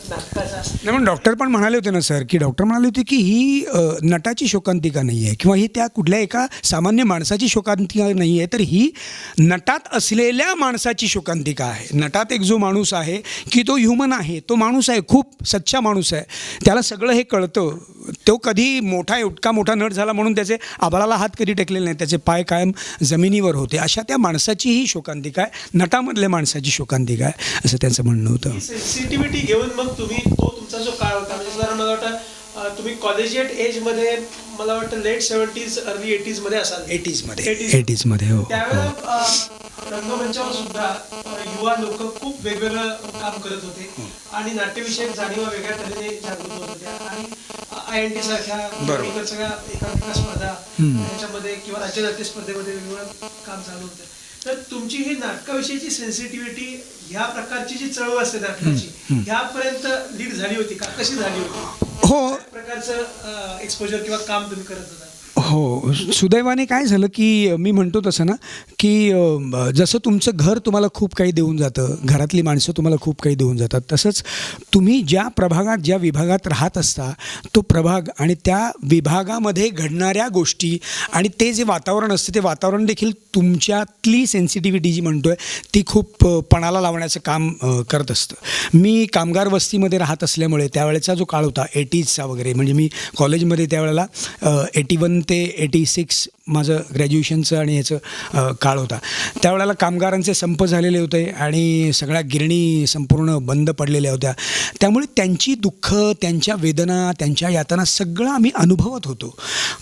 नाटकाचा. नाही, पण डॉक्टर पण म्हणाले होते ना सर, की डॉक्टर म्हणाले होते की ही नटाची शोकांतिका नाही आहे किंवा ही त्या कुठल्या एका सामान्य माणसाची शोकांतिका नाही आहे, तर ही नटात असलेल्या माणसाची शोकांतिका आहे. नटात एक जो माणूस आहे की तो ह्युमन आहे, तो माणूस आहे, खूप सच्चा माणूस आहे, त्याला सगळं हे कळतं. तो कधी इतका मोठा नट झाला म्हणून त्याचे आभाळाला हात कधी टेकलेले नाही, त्याचे पाय कायम जमिनीवर होते. अशा त्या माणसाची ही शोकांतिका आहे, नटामधल्या माणसाची शोकांतिका आहे, असं त्यांचं म्हणणं होतं. सेन्सिटिव्हिटी घेऊन मग तुम्ही तो तुमचा जो काळ होता, म्हणजे साधारण मला वाटतं तुम्ही कॉलेजिएट एजमध्ये, मला वाटतं लेट 70s अर्ली 80s मध्ये असाल. 80s मध्ये हो. त्यावेळेला रंगमंचावर सुद्धा युवा लोक खूप वेगवेगळं काम करत होते आणि नाट्यविषयक जाणीवा वेगळ्या तऱ्हेने जागृत होत होत्या. आणि INT सारख्या सगळ्या एकांकिका स्पर्धा त्याच्यामध्ये किंवा राज्य नाट्य स्पर्धेमध्ये वेगवेगळं काम चालू होतं. तर तुमची ही नाटकाविषयीची सेन्सिटिव्हिटी ह्या प्रकारची जी चळवळ असते नाटकाची, ह्यापर्यंत लीड झाली होती का? कशी झाली होती? हो, प्रकारचं एक्सपोजर किंवा काम तुम्ही करत होता? हो, सुदैवाने काय झालं की मी म्हणतो तसं ना की जसं तुमचं घर तुम्हाला खूप काही देऊन जातं, घरातली माणसं तुम्हाला खूप काही देऊन जातात, तसंच तुम्ही ज्या प्रभागात, ज्या विभागात राहत असता, तो प्रभाग आणि त्या विभागामध्ये घडणाऱ्या गोष्टी आणि ते जे वातावरण असतं, ते वातावरण देखील तुमच्यातली सेन्सिटिव्हिटी जी म्हणतो आहे ती खूप पणाला लावण्याचं काम करत असतं. मी कामगार वस्तीमध्ये राहत असल्यामुळे त्यावेळेचा जो काळ होता 80sचा वगैरे, म्हणजे मी कॉलेजमध्ये त्यावेळेला 81 ते 86 माझं ग्रॅज्युएशनचं आणि याचं काळ होता. त्यावेळेला कामगारांचे संप झालेले होते आणि सगळ्या गिरणी संपूर्ण बंद पडलेल्या होत्या. त्यामुळे त्यांची दुःख, त्यांच्या वेदना, त्यांच्या यातना सगळं आम्ही अनुभवत होतो.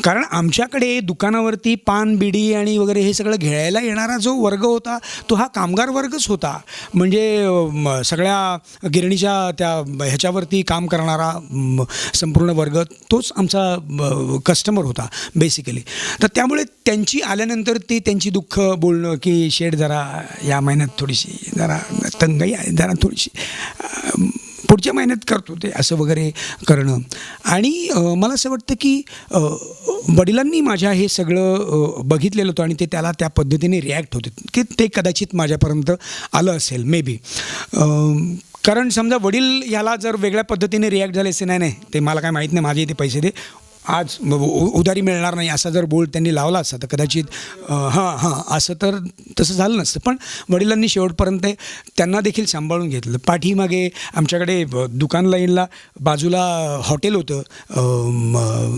कारण आमच्याकडे दुकानावरती पान, बिडी आणि वगैरे हे सगळं घ्यायला येणारा जो वर्ग होता तो हा कामगार वर्गच होता. म्हणजे सगळ्या गिरणीच्या त्या ह्याच्यावरती काम करणारा संपूर्ण वर्ग तोच आमचा कस्टमर होता बेसिकली. तर त्यामुळे त्यांची आल्यानंतर ती त्यांची दुःख बोलणं की शेठ जरा या महिन्यात थोडीशी जरा तंगाई आहे, जरा थोडीशी पुढच्या महिन्यात करतो ते असं वगैरे करणं. आणि मला असं वाटतं की वडिलांनी माझ्या हे सगळं बघितलेलं होतं आणि ते त्याला त्या पद्धतीने रिॲक्ट होते की ते कदाचित माझ्यापर्यंत आलं असेल मे बी. कारण समजा वडील याला जर वेगळ्या पद्धतीने रिॲक्ट झाले असे, नाही ते मला काय माहीत नाही, माझे इथे पैसे दे, आज उधारी मिळणार नाही, असा जर बोर्ड त्यांनी लावला असता तर कदाचित असं तर तसं झालं नसतं. पण वडिलांनी शेवटपर्यंत त्यांना देखील सांभाळून घेतलं. पाठीमागे आमच्याकडे दुकान लाईनला बाजूला हॉटेल होतं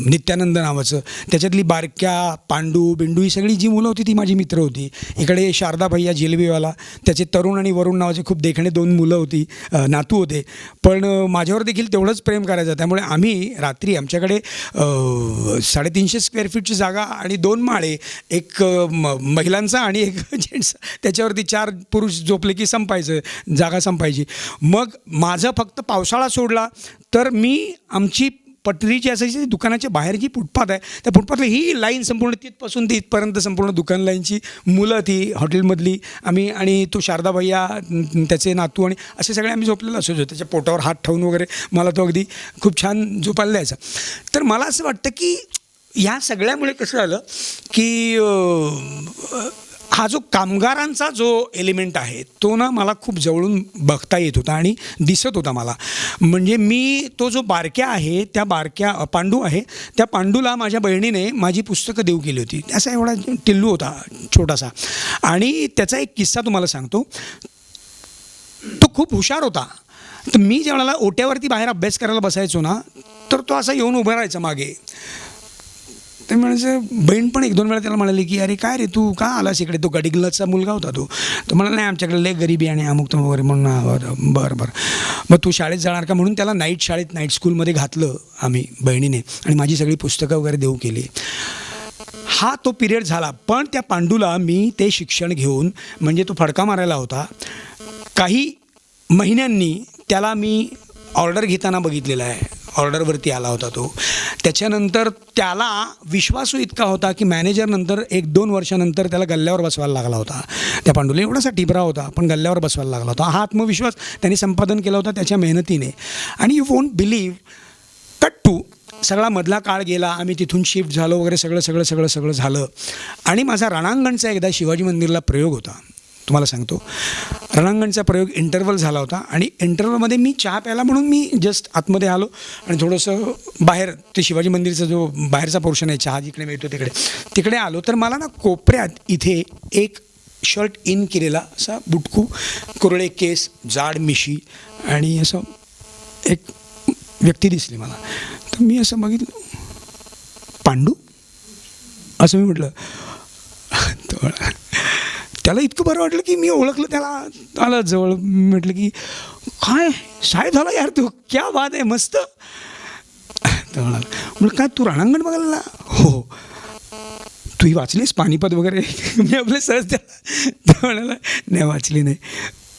नित्यानंद नावाचं. त्याच्यातली बारक्या, पांडू, बिंडू ही सगळी जी मुलं होती ती माझी मित्र होती. इकडे शारदा भैया जिलेबीवाला, त्याचे तरुण आणि वरुण नावाचे खूप देखणे 2 मुलं होती, नातू होते. पण माझ्यावर देखील तेवढंच प्रेम करायचं. त्यामुळे आम्ही रात्री आमच्याकडे 350 स्क्वेअर फीटची जागा आणि 2 माळे, एक महिलांचा आणि एक जेंट्स, त्याच्यावरती 4 पुरुष झोपले की संपायचं, जागा संपायची. मग माझं फक्त पावसाळा सोडला तर मी आमची पटरी जी असायची दुकानाच्या बाहेर जी फुटपाथ आहे त्या फुटपाथला ही लाईन संपूर्ण तिथपासून ते इथपर्यंत संपूर्ण दुकान लाईनची मुलं ती हॉटेलमधली आम्ही आणि तो शारदा भैया, त्याचे नातू आणि असे सगळे आम्ही झोपलेलो असायचो. त्याच्या पोटावर हात ठेवून वगैरे मला तो अगदी खूप छान झोपायला द्यायचा. तर मला असं वाटतं की ह्या सगळ्यामुळे कसं झालं की हा जो कामगारांचा जो एलिमेंट आहे तो ना मला खूप जवळून बघता येत होता आणि दिसत होता मला. म्हणजे मी तो जो बारक्या आहे त्या बारक्या पांडू आहे त्या पांडूला माझ्या बहिणीने माझी पुस्तकं देऊ केली होती. असा एवढा टिल्लू होता छोटासा. आणि त्याचा एक किस्सा तुम्हाला सांगतो. तो खूप हुशार होता. तर मी ज्यावेळेला ओट्यावरती बाहेर अभ्यास करायला बसायचो ना तर तो असा येऊन उभा राहायचा मागे. ते म्हणायचं, बहीण पण 1-2 वेळा त्याला म्हणाली की अरे काय रे तू का आलास इकडे, तो गडिंग्लजचा मुलगा होता तो. तो म्हणाला नाही आमच्याकडे लय गरिबी आणि अमुक तमुक वगैरे म्हणून. बरं मग तू शाळेत जाणार का म्हणून त्याला नाईट स्कूलमध्ये घातलं आम्ही बहिणीने आणि माझी सगळी पुस्तकं वगैरे देऊ केली. हा तो पिरियड झाला. पण त्या पांडूला मी ते शिक्षण घेऊन, म्हणजे तो फडका मारायला होता, काही महिन्यांनी त्याला मी ऑर्डर घेताना बघितलेला आहे. ऑर्डरवरती आला होता तो. त्याच्यानंतर त्याला विश्वासू इतका होता की मॅनेजर नंतर 1-2 वर्षानंतर त्याला गल्ल्यावर बसवायला लागला होता. त्या पांडूला एवढासा टिपरा होता पण गल्ल्यावर बसवायला लागला होता. हा आत्मविश्वास त्यांनी संपादन केला होता त्याच्या मेहनतीने. आणि you won't believe, cut to सगळा मधला काळ गेला. आम्ही तिथून शिफ्ट झालो वगैरे सगळं झालं. आणि माझा रणांगणचा एकदा शिवाजी मंदिरला प्रयोग होता. तुम्हाला सांगतो, रणांगणचा प्रयोग इंटरवल झाला होता आणि इंटरवलमध्ये मी चहा प्यायला म्हणून मी जस्ट आतमध्ये आलो आणि थोडंसं बाहेर ते शिवाजी मंदिरचा जो बाहेरचा पोर्शन आहे चहा जिकडे मिळतो तिकडे आलो. तर मला ना कोपऱ्यात इथे एक शर्ट इन केलेला असा बुटकू, कुरळे केस, जाड मिशी आणि असं एक व्यक्ती दिसली मला. तर मी असं बघितलं, पांडू असं मी म्हटलं. त्याला इतकं बरं वाटलं की मी ओळखलं त्याला. आलं जवळ, म्हटलं की काय साहेब झाला यार तू, क्या बात आहे, मस्त. तर म्हटलं काय तू रणांगण बघायला? हो. तूही वाचलीस पानिपत वगैरे? मी आपले सहज त्याला म्हणाला नाही वाचली नाही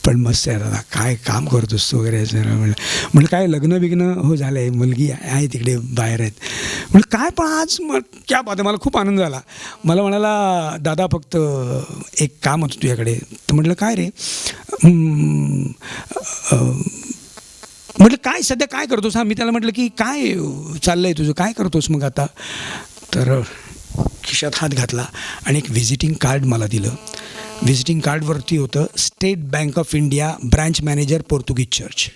पण मस्त आहे दादा, काय काम करतोस तू वगैरे असं म्हटलं. काय लग्न बिग्न हो झालं आहे, मुलगी आहे तिकडे बाहेर आहेत. म्हटलं काय पण आज क्या बात आहे. मला खूप आनंद झाला. मला म्हणाला दादा फक्त एक काम होतं तुझ्याकडे. तर म्हटलं काय रे? म्हटलं काय सध्या काय करतोस? मी त्याला म्हटलं की काय चाललं आहे तुझं, काय करतोस मग आता? तर खिशात हात घातला आणि एक व्हिजिटिंग कार्ड मला दिलं. व्हिजिटिंग कार्डवरती होतं state bank of India branch manager Portuguese church.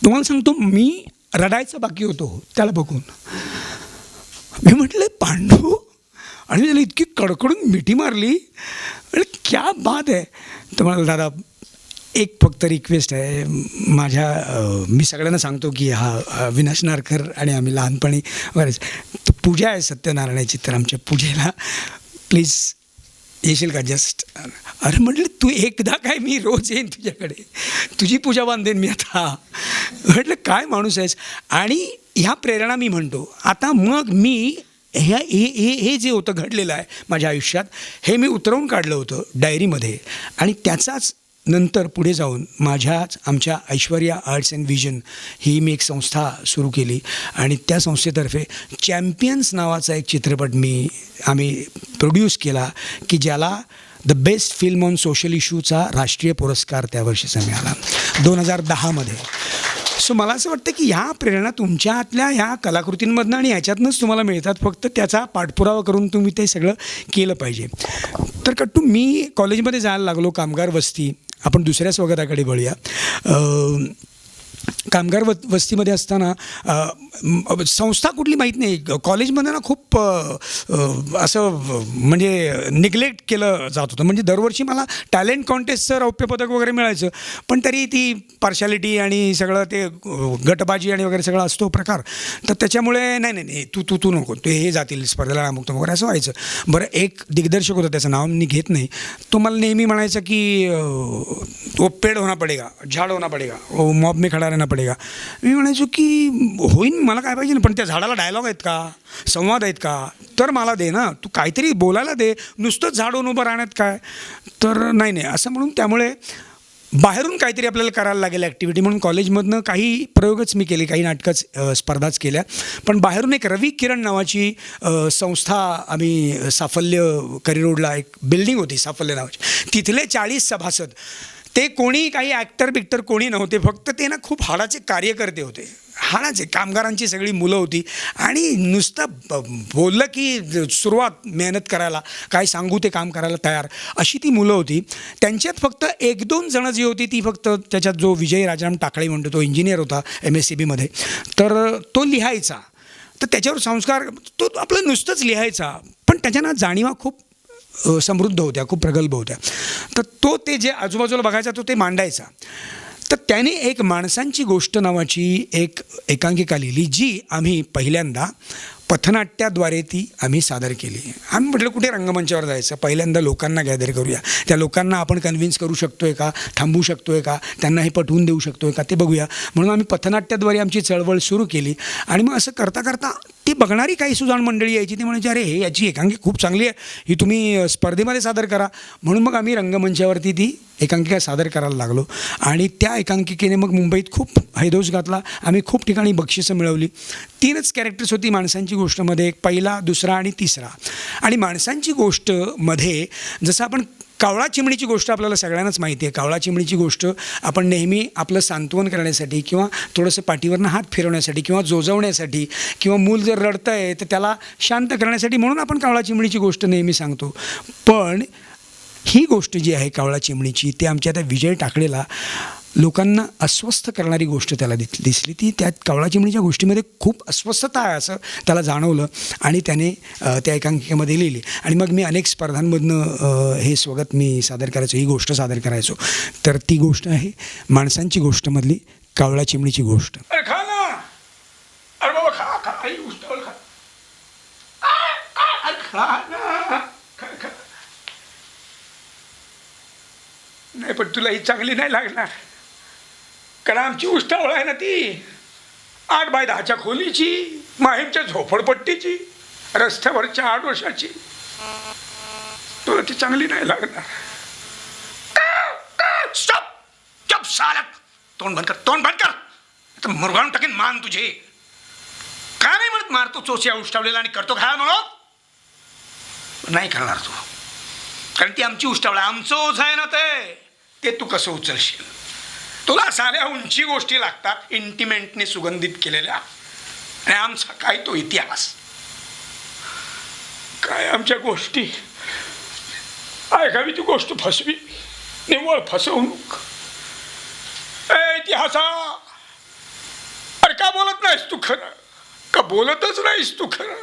तुम्हाला सांगतो मी रडायचं बाकी होतो त्याला बघून. मी म्हटलं पांडू, आणि त्याला इतकी कडकडून मिठी मारली, क्या बात आहे. तर म्हणाला दादा एक फक्त रिक्वेस्ट आहे माझ्या, मी सगळ्यांना सांगतो की हा अविनाश नारकर आणि आम्ही लहानपणी बरेच, तर पूजा आहे सत्यनारायणाची, तर आमच्या पूजेला प्लीज येशील का जस्ट. अरे म्हटलं तू एकदा काय, मी रोज येईन तुझ्याकडे, तुझी पूजा बांधेन मी आता. म्हटलं काय माणूस आहेस. आणि ह्या प्रेरणा मी म्हणतो आता, मग मी हे जे होतं घडलेलं आहे माझ्या आयुष्यात, हे मी उतरवून काढलं होतं डायरीमध्ये. आणि त्याचाच नंतर पुढे जाऊन आमच्या ऐश्वर्या आर्ट्स अँड व्हिजन ही मी एक संस्था सुरू केली आणि त्या संस्थेतर्फे चॅम्पियन्स नावाचा एक चित्रपट आम्ही प्रोड्यूस केला की ज्याला the best film on social इश्यूचा राष्ट्रीय पुरस्कार त्या वर्षीचा मिळाला 2010मध्ये. सो मला असं वाटतं की ह्या प्रेरणा तुमच्यातल्या ह्या कलाकृतींमधनं आणि ह्याच्यातनंच तुम्हाला मिळतात, फक्त त्याचा पाठपुरावा करून तुम्ही ते सगळं केलं पाहिजे. तर कट्टू, मी कॉलेजमध्ये जायला लागलो, कामगार वस्ती, आपण दुसऱ्या स्वागताकडे वळूया. कामगार वस्तीमध्ये असताना संस्था कुठली माहीत नाही, कॉलेजमध्ये ना खूप असं म्हणजे निग्लेक्ट केलं जात होतं. म्हणजे दरवर्षी मला टॅलेंट कॉन्टेस्टचं रौप्य पदक वगैरे मिळायचं, पण तरी ती पार्शालिटी आणि सगळं ते गटबाजी आणि वगैरे सगळं असतो प्रकार, तर त्याच्यामुळे नाही तू नको, ते हे जातील स्पर्धेला अमुक वगैरे असं व्हायचं. बरं, एक दिग्दर्शक होता, त्याचं नाव मी घेत नाही, तो मला नेहमी म्हणायचा की वो पेड़ होना पडेगा, झाड होना पडेगा, वो मॉब में खडा रहना पडेगा. मी म्हणायचो की होईन, मला काय पाहिजे ना, पण त्या झाडाला डायलॉग आहेत का, संवाद आहेत का, तर मला दे ना, तू काहीतरी बोलायला दे, नुसतंच झाडून उभं राहण्यात काय. तर नाही असं म्हणून, त्यामुळे बाहेरून काहीतरी आपल्याला करायला लागेल ॲक्टिव्हिटी म्हणून कॉलेजमधनं काही प्रयोगच मी केले, काही नाटकं स्पर्धाच केल्या. पण बाहेरून एक रवी किरण नावाची संस्था, आम्ही साफल्य करी रोडला एक बिल्डिंग होती साफल्य नावाची, तिथले 40 सभासद, ते कोणी काही ॲक्टर बिक्टर कोणी नव्हते, फक्त ते ना खूप हाडाचे कार्यकर्ते होते, हाडाचे कामगारांची सगळी मुलं होती. आणि नुसतं बोललं की सुरुवात मेहनत करायला, काय सांगू ते काम करायला तयार, अशी ती मुलं होती. त्यांच्यात फक्त 1-2 जणं जी होती ती फक्त, त्याच्यात जो विजय राजाराम टाकळे म्हणतो, तो इंजिनियर होता MSCBमध्ये, तर तो लिहायचा, तर त्याच्यावर संस्कार, तो आपलं नुसतंच लिहायचा, पण त्याच्यानं जाणीवा खूप समृद्ध होत्या, खूप प्रगल्भ होत्या. तर तो ते जे आजूबाजूला बघायचा तो ते मांडायचा. तर त्याने एक माणसांची गोष्ट नावाची एक एकांकिका लिहिली, जी आम्ही पहिल्यांदा पथनाट्याद्वारे ती आम्ही सादर केली. आम्ही म्हटलं कुठे रंगमंचावर जायचं, पहिल्यांदा लोकांना गॅदर करूया, त्या लोकांना आपण कन्व्हिन्स करू शकतो आहे का, थांबवू शकतो आहे का, त्यांना हे पटवून देऊ शकतो आहे का, ते बघूया. म्हणून आम्ही पथनाट्याद्वारे आमची चळवळ सुरू केली. आणि मग असं करता करता ती बघणारी काही सुजाण मंडळी यायची, ती म्हणायची अरे याची एकांकी खूप चांगली आहे, ही तुम्ही स्पर्धेमध्ये सादर करा. म्हणून मग आम्ही रंगमंचावरती ती एकांकिका सादर करायला लागलो. आणि त्या एकांकिकेने मग मुंबईत खूप हैदोस घातला. आम्ही खूप ठिकाणी बक्षिसं मिळवली. 3च कॅरेक्टर्स होती माणसांची गोष्टमध्ये, एक पहिला, दुसरा आणि तिसरा. आणि माणसांची गोष्टमध्ये जसं आपण कावळा चिमणीची गोष्ट आपल्याला सगळ्यांनाच माहिती आहे, कावळा चिमणीची गोष्ट आपण नेहमी आपलं सांत्वन करण्यासाठी किंवा थोडंसं पाठीवरनं हात फिरवण्यासाठी किंवा जोजवण्यासाठी किंवा मूल जर रडतं आहे तर त्याला शांत करण्यासाठी म्हणून आपण कावळा चिमणीची गोष्ट नेहमी सांगतो. पण ही गोष्ट जी आहे कावळा चिमणीची, ती आमच्या त्या विजय टाकळेला लोकांना अस्वस्थ करणारी गोष्ट त्याला दिसली. ती त्या कावळा चिमणीच्या गोष्टीमध्ये खूप अस्वस्थता आहे असं त्याला जाणवलं आणि त्याने त्या एकांकिकेमध्ये लिहिली. आणि मग मी अनेक स्पर्धांमधनं हे स्वगत मी सादर करायचो, ही गोष्ट सादर करायचो. तर ती गोष्ट आहे माणसांची गोष्टमधली कावळा चिमणीची गोष्ट. अरे खा ना, अरे बाबा खा खा, आई उष्टावळ खा, खा ना, खा. नाही पण तुला ही चांगली नाही लागणार, कारण आमची उष्टावळ आहे ना ती 8x10च्या खोलीची, माहीमच्या झोपडपट्टीची, रस्त्यावरच्या 8 वर्षाची, तुला ती चांगली नाही लागणार. चप सालक, तोंड बंद कर, आता मुरगाळून टाकेन मान तुझे. काय नाही म्हणत मारतो चोच्या उष्टावलेला आणि करतो काय म्हणून, नाही करणार तू, कारण ती आमची उष्टावळ, आमचं ओझ आहे ना ते तू कसं उचलशील. तुला साऱ्या उंची गोष्टी लागतात इंटिमेंटने सुगंधित केलेल्या, आणि आमचा काय तो इतिहास, काय आमच्या गोष्टी ऐकावी ती गोष्ट फसवी, निव्वळ फसवणूक. इतिहासा, अरे का बोलत नाहीस तू खरं, का बोलतच नाहीस तू खरं.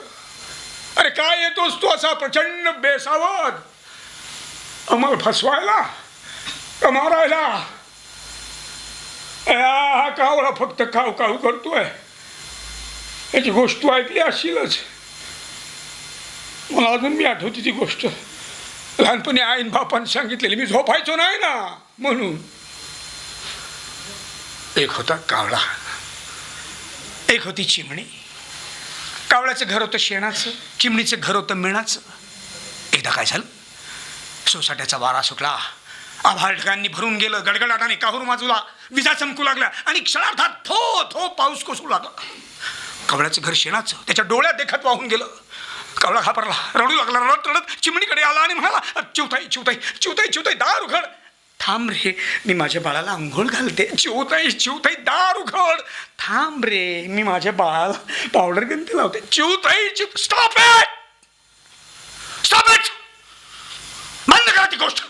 अरे काय येतोस तू असा प्रचंड बेसावध आम्हाला फसवायला, मारायला, हा कावळा फक्त काव काव करतोय. याची गोष्ट तू ऐकली असशीलच. मला अजून मी आठवते ती गोष्ट. लहानपणी आईन बापाने सांगितलेली, मी झोपायचो नाही ना म्हणून. एक होता कावळा, एक होती चिमणी. कावळ्याचं घर होतं शेणाचं, चिमणीचं घर होतं मेणाचं. एकदा काय झालं, सोसाट्याचा वारा सुटला, आभाळ ढगांनी भरून गेलं, गडगडाटाने काहूर माजूला, विजा चमकू लागल्या आणि क्षणार्धात थो थो पाऊस कोसळू लागला. कावळ्याचं घर शेणाचं त्याच्या डोळ्यात देखत वाहून गेलं. कावळा घाबरला, रडू लागला. रडत रडत चिमणीकडे आला आणि म्हणाला, चिवताई चिवताई चिवताई चिवताई दार उघड. थांब रे, मी माझ्या बाळाला आंघोळ घालते. चिवताई चिवताई दार उघड. थांब रे, मी माझ्या बाळाला पावडर गंती लावते. चिवताई चिव. Stop it, stop it. बंद करा ती गोष्ट,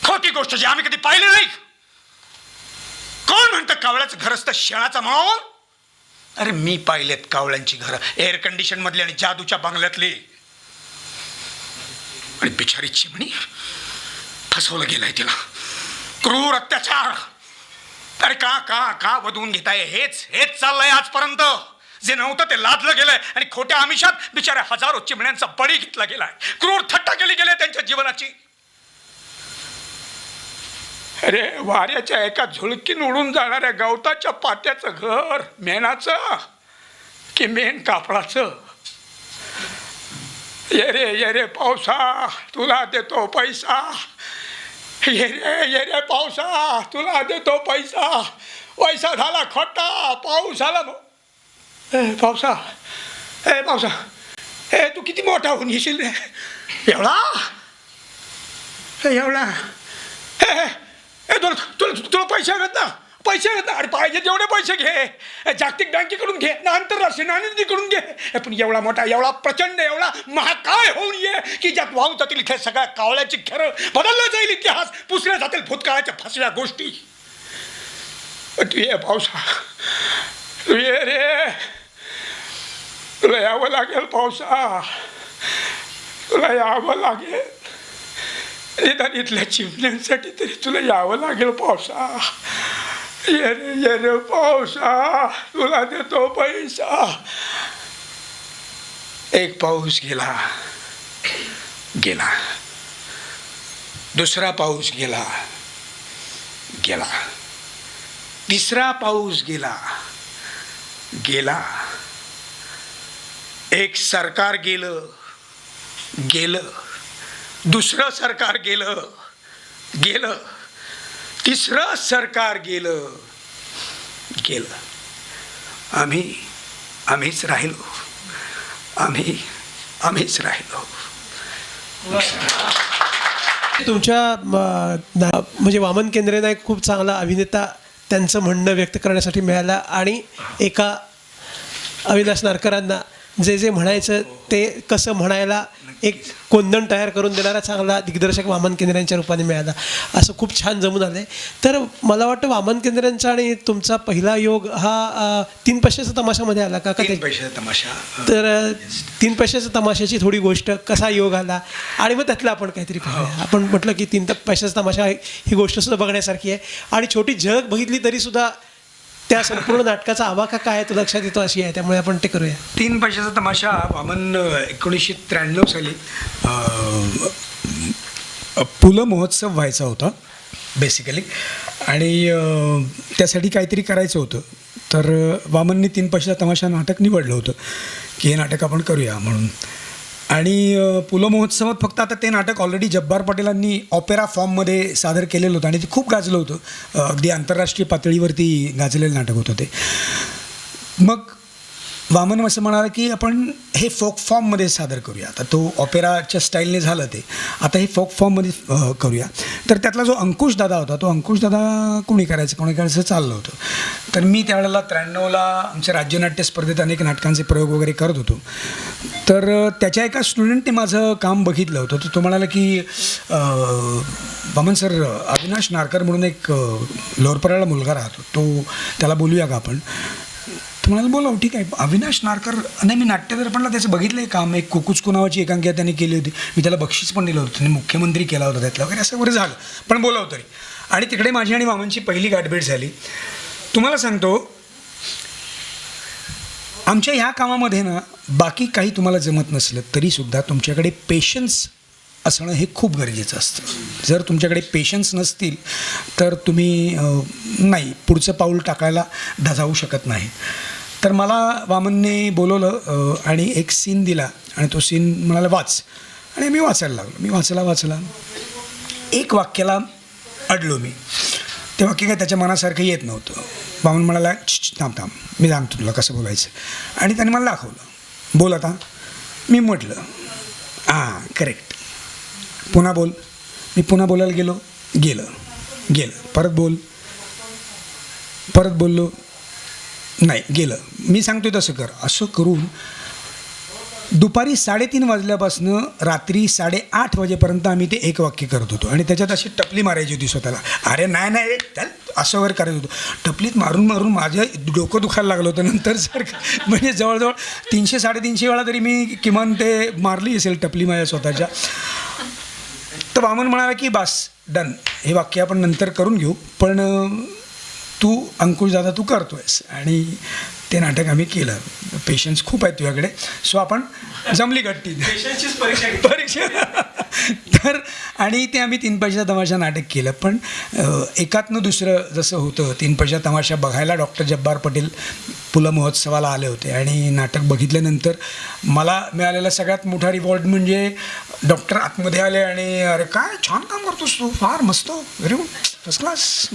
खोटी गोष्ट जी आम्ही कधी पाहिली नाही. कोण म्हणतं कावळ्याचं घर असतं शेणाचं म्हणून? अरे मी पाहिलेत कावळ्यांची घरं, एअर कंडिशन मधली आणि जादूच्या बंगल्यातली. आणि बिचारी चिमणी, फसवलं गेलंय तिला. क्रूर अत्याचार. अरे का का का वधवून घेताय? हेच हेच चाललंय आजपर्यंत. जे नव्हतं ते लादलं गेलंय आणि खोट्या आमिषात बिचाऱ्या हजारो चिमण्यांचा बळी घेतला गेलाय. क्रूर थट्टा केली गेली त्यांच्या जीवनाची. अरे वाऱ्याच्या एका झुळकीन उडून जाणाऱ्या गवताच्या पात्याचं घर मेणाचं की मेन कापडाचं? ये रे पावसा, तुला देतो पैसा. ये रे पावसा, तुला देतो पैसा. पैसा झाला खोटा, पाऊस झाला. पावसा, पावसा, तू किती मोठा होऊन येशील रे? एवढा एवढा. तुला पैसे हवेत ना? पैसे हवेत ना? अरे पाहिजे तेवढे पैसे घे, जागतिक बँकेकडून घे ना, आंतरराष्ट्रीय नाणेनिधीकडून घे. पण एवढा मोठा, एवढा प्रचंड, एवढा महाकाय होऊन ये की ज्यात वाहून जातील इथे सगळ्या कावळ्याची खेळं, बदलला जाईल इतिहास, पुसल्या जातील भूतकाळाच्या फसव्या गोष्टी. तू ये पावसा, तू ये रे. तुला यावं लागेल पावसा, तुला यावं लागेल. निदान इथल्या चिमण्यांसाठी तरी तुला यावं लागेल पावसा. ये रे पावसा, तुला देतो पैसा. एक पाऊस गेला गेला, दुसरा पाऊस गेला गेला, तिसरा पाऊस गेला गेला. एक सरकार गेलं गेलं, दुसरं सरकार गेलं गेलं, तिसरं सरकार गेलं गेलं. आम्हीच राहिलो, आम्हीच राहिलो. तुमच्या म्हणजे वामन केंद्रेंना एक खूप चांगला अभिनेता त्यांचं म्हणणं व्यक्त करण्यासाठी मिळालं आणि एका अविनाश नारकरांना जे जे म्हणायचं ते कसं म्हणायला एक कोंदण तयार करून देणारा चांगला दिग्दर्शक वामन केंद्रेंच्या रूपाने मिळाला. असं खूप छान जमून आलं आहे. तर मला वाटतं वामन केंद्रेंचा आणि तुमचा पहिला योग हा 3 पैशाचा तमाशामध्ये आला का? 3 पैशाचा तमाशा. तर 3 पैशाचा तमाशाची थोडी गोष्ट, कसा योग आला आणि मग त्यातलं आपण काहीतरी पाहूया. आपण म्हटलं की 3 पैशाचा तमाशा ही गोष्टसुद्धा बघण्यासारखी आहे आणि छोटी झलक बघितली तरीसुद्धा त्या संपूर्ण नाटकाचा आवाका काय तो लक्षात येतो अशी आहे. त्यामुळे आपण ते करूया. 3 पैशाचा तमाशा वामन 1993 साली पुलं महोत्सव व्हायचा होता बेसिकली आणि त्यासाठी काहीतरी करायचं होतं. तर वामनने 3 पैशाचा तमाशा नाटक निवडलं होतं की हे नाटक आपण करूया म्हणून. आणि पुलं महोत्सवात फक्त आता ते नाटक ऑलरेडी जब्बार पटेलांनी ऑपेरा फॉर्ममध्ये सादर केलेलं होतं आणि ते खूप गाजलं होतं. अगदी आंतरराष्ट्रीय पातळीवरती गाजलेलं नाटक होतं ते. मग वामन असं म्हणाला की आपण हे फोक फॉर्ममध्ये सादर करूया. आता तो ऑपेराच्या स्टाईलने झालं ते, आता हे फोक फॉर्ममध्ये करूया. तर त्यातला जो अंकुशदादा होता तो अंकुशदादा कोणी करायचं चाललं होतं. तर मी त्यावेळेला 93ला आमच्या राज्यनाट्य स्पर्धेत अनेक नाटकांचे प्रयोग वगैरे करत होतो. तर त्याच्या एका स्टुडंटने माझं काम बघितलं होतं. तर तो म्हणाला की वामन सर, अविनाश नारकर म्हणून एक लोअरपराला मुलगा राहतो, तो त्याला बोलूया का आपण? तर म्हणाला बोलावं, ठीक आहे. अविनाश नारकर, नाही मी नाट्यदर्पणला त्याचं बघितलं आहे काम. एक कुकुचकू नावाची एकांकिका त्यांनी केली होती, मी त्याला बक्षीस पण दिलं होतं, त्यांनी मुख्यमंत्री केला होता त्यातला वगैरे, असं वगैरे झालं. पण बोलावं तरी. आणि तिकडे माझी आणि वामनची पहिली गाठभेट झाली. तुम्हाला सांगतो, आमच्या ह्या कामामध्ये ना बाकी काही तुम्हाला जमत नसलं तरीसुद्धा तुमच्याकडे पेशन्स असणं हे खूप गरजेचं असतं. जर तुमच्याकडे पेशन्स नसतील तर तुम्ही नाही पुढचं पाऊल टाकायला धजावू शकत नाही. तर मला वामनने बोलवलं आणि एक सीन दिला आणि तो सीन म्हणाला वाच, आणि मी वाचायला लागलो. मी वाचला एक वाक्याला अडलो मी. ते वाक्य काय त्याच्या मनासारखं येत नव्हतं. वामन म्हणाला थांब मी सांगतो तुला कसं बोलायचं, आणि त्याने मला दाखवलं. बोल आता. मी म्हटलं करेक्ट, पुन्हा बोल. मी पुन्हा बोलायला गेलं परत बोललो, नाही गेलं. मी सांगतोय तसं कर. असं करून दुपारी 3:30 वाजल्यापासून रात्री 8:30 वाजेपर्यंत आम्ही ते एक वाक्य करत होतो. आणि त्याच्यात अशी टपली मारायची होती स्वतःला. अरे नाही त्याला असं वगैरे करायचं होतं. टपलीत मारून माझं डोकं दुखायला लागलं होतं. नंतर सर म्हणजे जवळजवळ 300-350 वेळा तरी मी किमान ते मारली असेल टपली माझ्या स्वतःच्या. तर वामन म्हणाला की बस डन, हे वाक्य आपण नंतर करून घेऊ, पण तू अंकुश दादा तू करतोयस. आणि ते नाटक आम्ही केलं. पेशन्स खूप आहेत तुझ्याकडे, सो आपण जमली गट्टी परीक्षा तर. आणि ते आम्ही 3 पैसा तमाशा नाटक केलं. पण एकातनं दुसरं जसं होतं, 3 पैसा तमाशा बघायला डॉक्टर जब्बार पटेल पुलं महोत्सवाला आले होते, आणि नाटक बघितल्यानंतर मला मिळालेला सगळ्यात मोठा रिवॉर्ड म्हणजे डॉक्टर आतमध्ये आले आणि अरे काय छान काम करतोस तू, फार मस्त, व्हेरी गुड, फर्स्ट क्लास.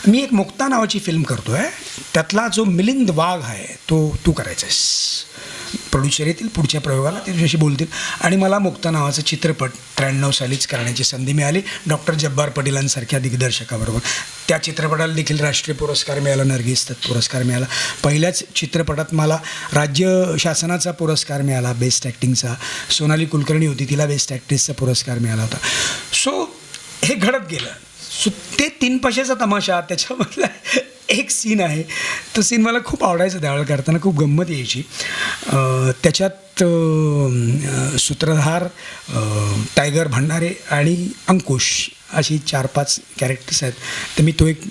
मी एक मुक्ता नावाची फिल्म करतो आहे, त्यातला जो मिलिंद वाघ आहे तो तू करायचा आहेस. प्रोड्युसर येतील पुढच्या प्रयोगाला, ते तुझ्याशी बोलतील. आणि मला मुक्ता नावाचा चित्रपट 93 सालीच करण्याची संधी मिळाली डॉक्टर जब्बार पटेलांसारख्या दिग्दर्शकाबरोबर. त्या चित्रपटाला देखील राष्ट्रीय पुरस्कार मिळाला, नर्गिस दत्त पुरस्कार मिळाला. पहिल्याच चित्रपटात मला राज्य शासनाचा पुरस्कार मिळाला बेस्ट ॲक्टिंगचा. सोनाली कुलकर्णी होती, तिला बेस्ट ॲक्ट्रेसचा पुरस्कार मिळाला होता. सो हे घडत गेलं. सो ते 3 पैशाचा तमाशा, त्याच्यामधला एक सीन आहे, तो सीन मला खूप आवडायचा त्यावेळेला करताना, खूप गंमत यायची. त्याच्यात सूत्रधार, टायगर भंडारे आणि अंकुश अशी 4-5 कॅरेक्टर्स आहेत. तर मी तो एक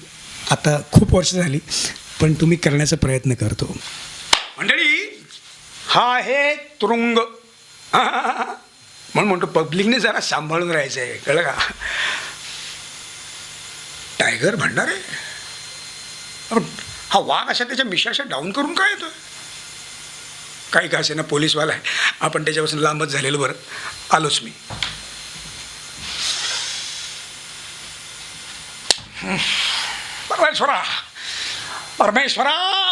आता खूप वर्ष झाली पण तुम्ही करण्याचा प्रयत्न करतो. मंडळी, हा आहे तुरुंग. म्हणून म्हणतो पब्लिकने जरा सांभाळून राहायचं आहे, कळलं का. टायगर भंडारे, हा वाघ अशा त्याच्या मिशाशा डाऊन करून काय येतो. काही का असे ना पोलीसवाला आहे, आपण त्याच्यापासून लांबच झालेलं बरं. आलोच मी. परमेश्वरा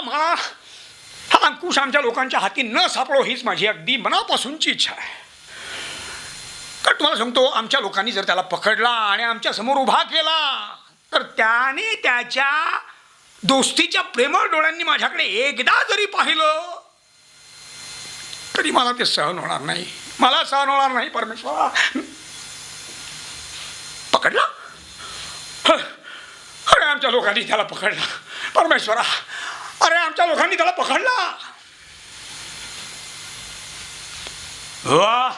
मला हा अंकुश आमच्या लोकांच्या हाती न सापडो, हीच माझी अगदी मनापासूनची इच्छा आहे. कारण तुम्हाला सांगतो, आमच्या लोकांनी जर त्याला पकडला आणि आमच्या समोर उभा केला तर त्याने त्याच्या दोस्तीच्या प्रेमळ डोळ्यांनी माझ्याकडे एकदा जरी पाहिलं तरी मला ते सहन होणार नाही. मला सहन होणार नाही. परमेश्वरा, पकडला, अरे आमच्या लोकांनी त्याला पकडला. परमेश्वरा, अरे आमच्या लोकांनी त्याला पकडला. वा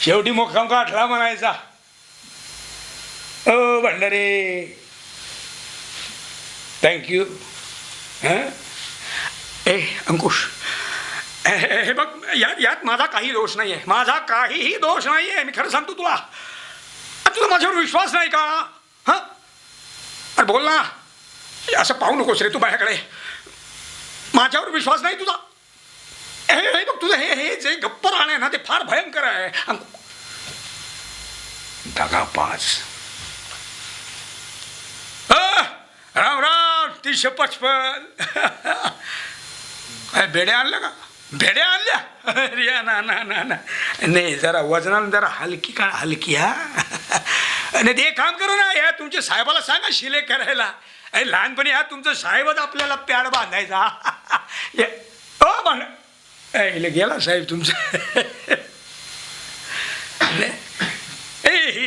शेवटी मुक्काम गाठला म्हणायचा. ओ भंडारे, थँक्यू. ए अंकुश, हे बघ, यात माझा काही दोष नाही आहे, माझा काहीही दोष नाही आहे. मी खरं सांगतो तुला, तुला माझ्यावर विश्वास नाही का? हां, अरे बोल ना, असं पाहू नकोस रे तू माझ्याकडे. माझ्यावर विश्वास नाही तुझा. हे बघ, तुझं हे जे गप्प राहणं आहे ना, ते फार भयंकर आहे. दगाबाज. राम राम. 355. काय बेड्या आणल्या का? भेड्या आणल्या? अरे ना ना ना ना नाही, जरा वजनानं जरा हलकी का हलकी. हा आणि ते काम करू ना, या तुमच्या साहेबाला सांगा शिले करायला. अरे लहानपणी हा तुमचं साहेबच आपल्याला पॅड बांधायचा. हो बांध गेला साहेब तुमचं.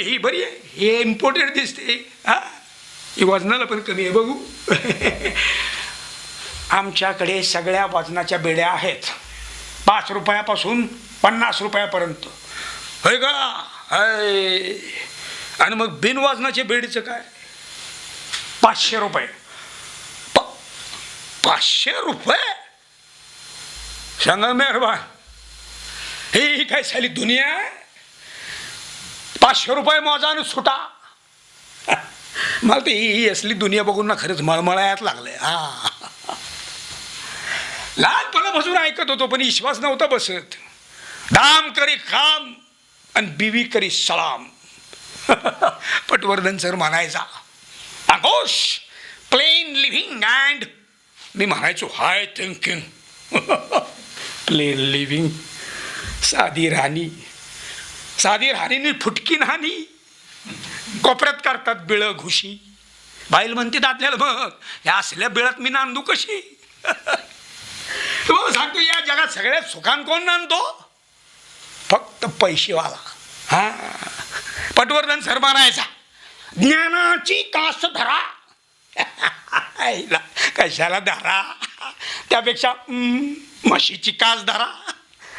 ही बरी आहे, हे इम्पोर्टेड दिसते. हा, ही वजनाला पण कमी आहे. बघू. आमच्याकडे सगळ्या वजनाच्या बेड्या आहेत, 5 रुपयापासून 50 रुपयापर्यंत. होय का? आणि मग बिनवाजनाचे बेडीचं काय? 500 रुपये 500 रुपये सांगा मेहरबान, ही काय साली दुनिया आहे? 500 रुपये मोजा आणि सुटा. मला ते ही असली दुनिया बघून ना खरंच मळमळायला लागलंय. लहानपणापासून ऐकत होतो पण विश्वास नव्हता बसत. दाम करी काम आणि बीवी करी सलाम. पटवर्धन सर म्हणायचा आगोश प्लेन लिव्हिंग अँड मी म्हणायचो हाय थिंकिंग. प्लेन लिव्हिंग, साधी राणीने फुटकी नाणी कोपऱ्यात करतात बिळं घुशी. बाईल म्हणते आपल्याला बघ या असल्या बिळात मी नांदू कशी. तुम्हाला सांगतो या जगात सगळ्यात सुखान कोण नांदतो? फक्त पैसेवाला. हा, पटवर्धन सर म्हणायचा ज्ञानाची कास धरा. कशाला धरा, त्यापेक्षा म्हशीची कास धरा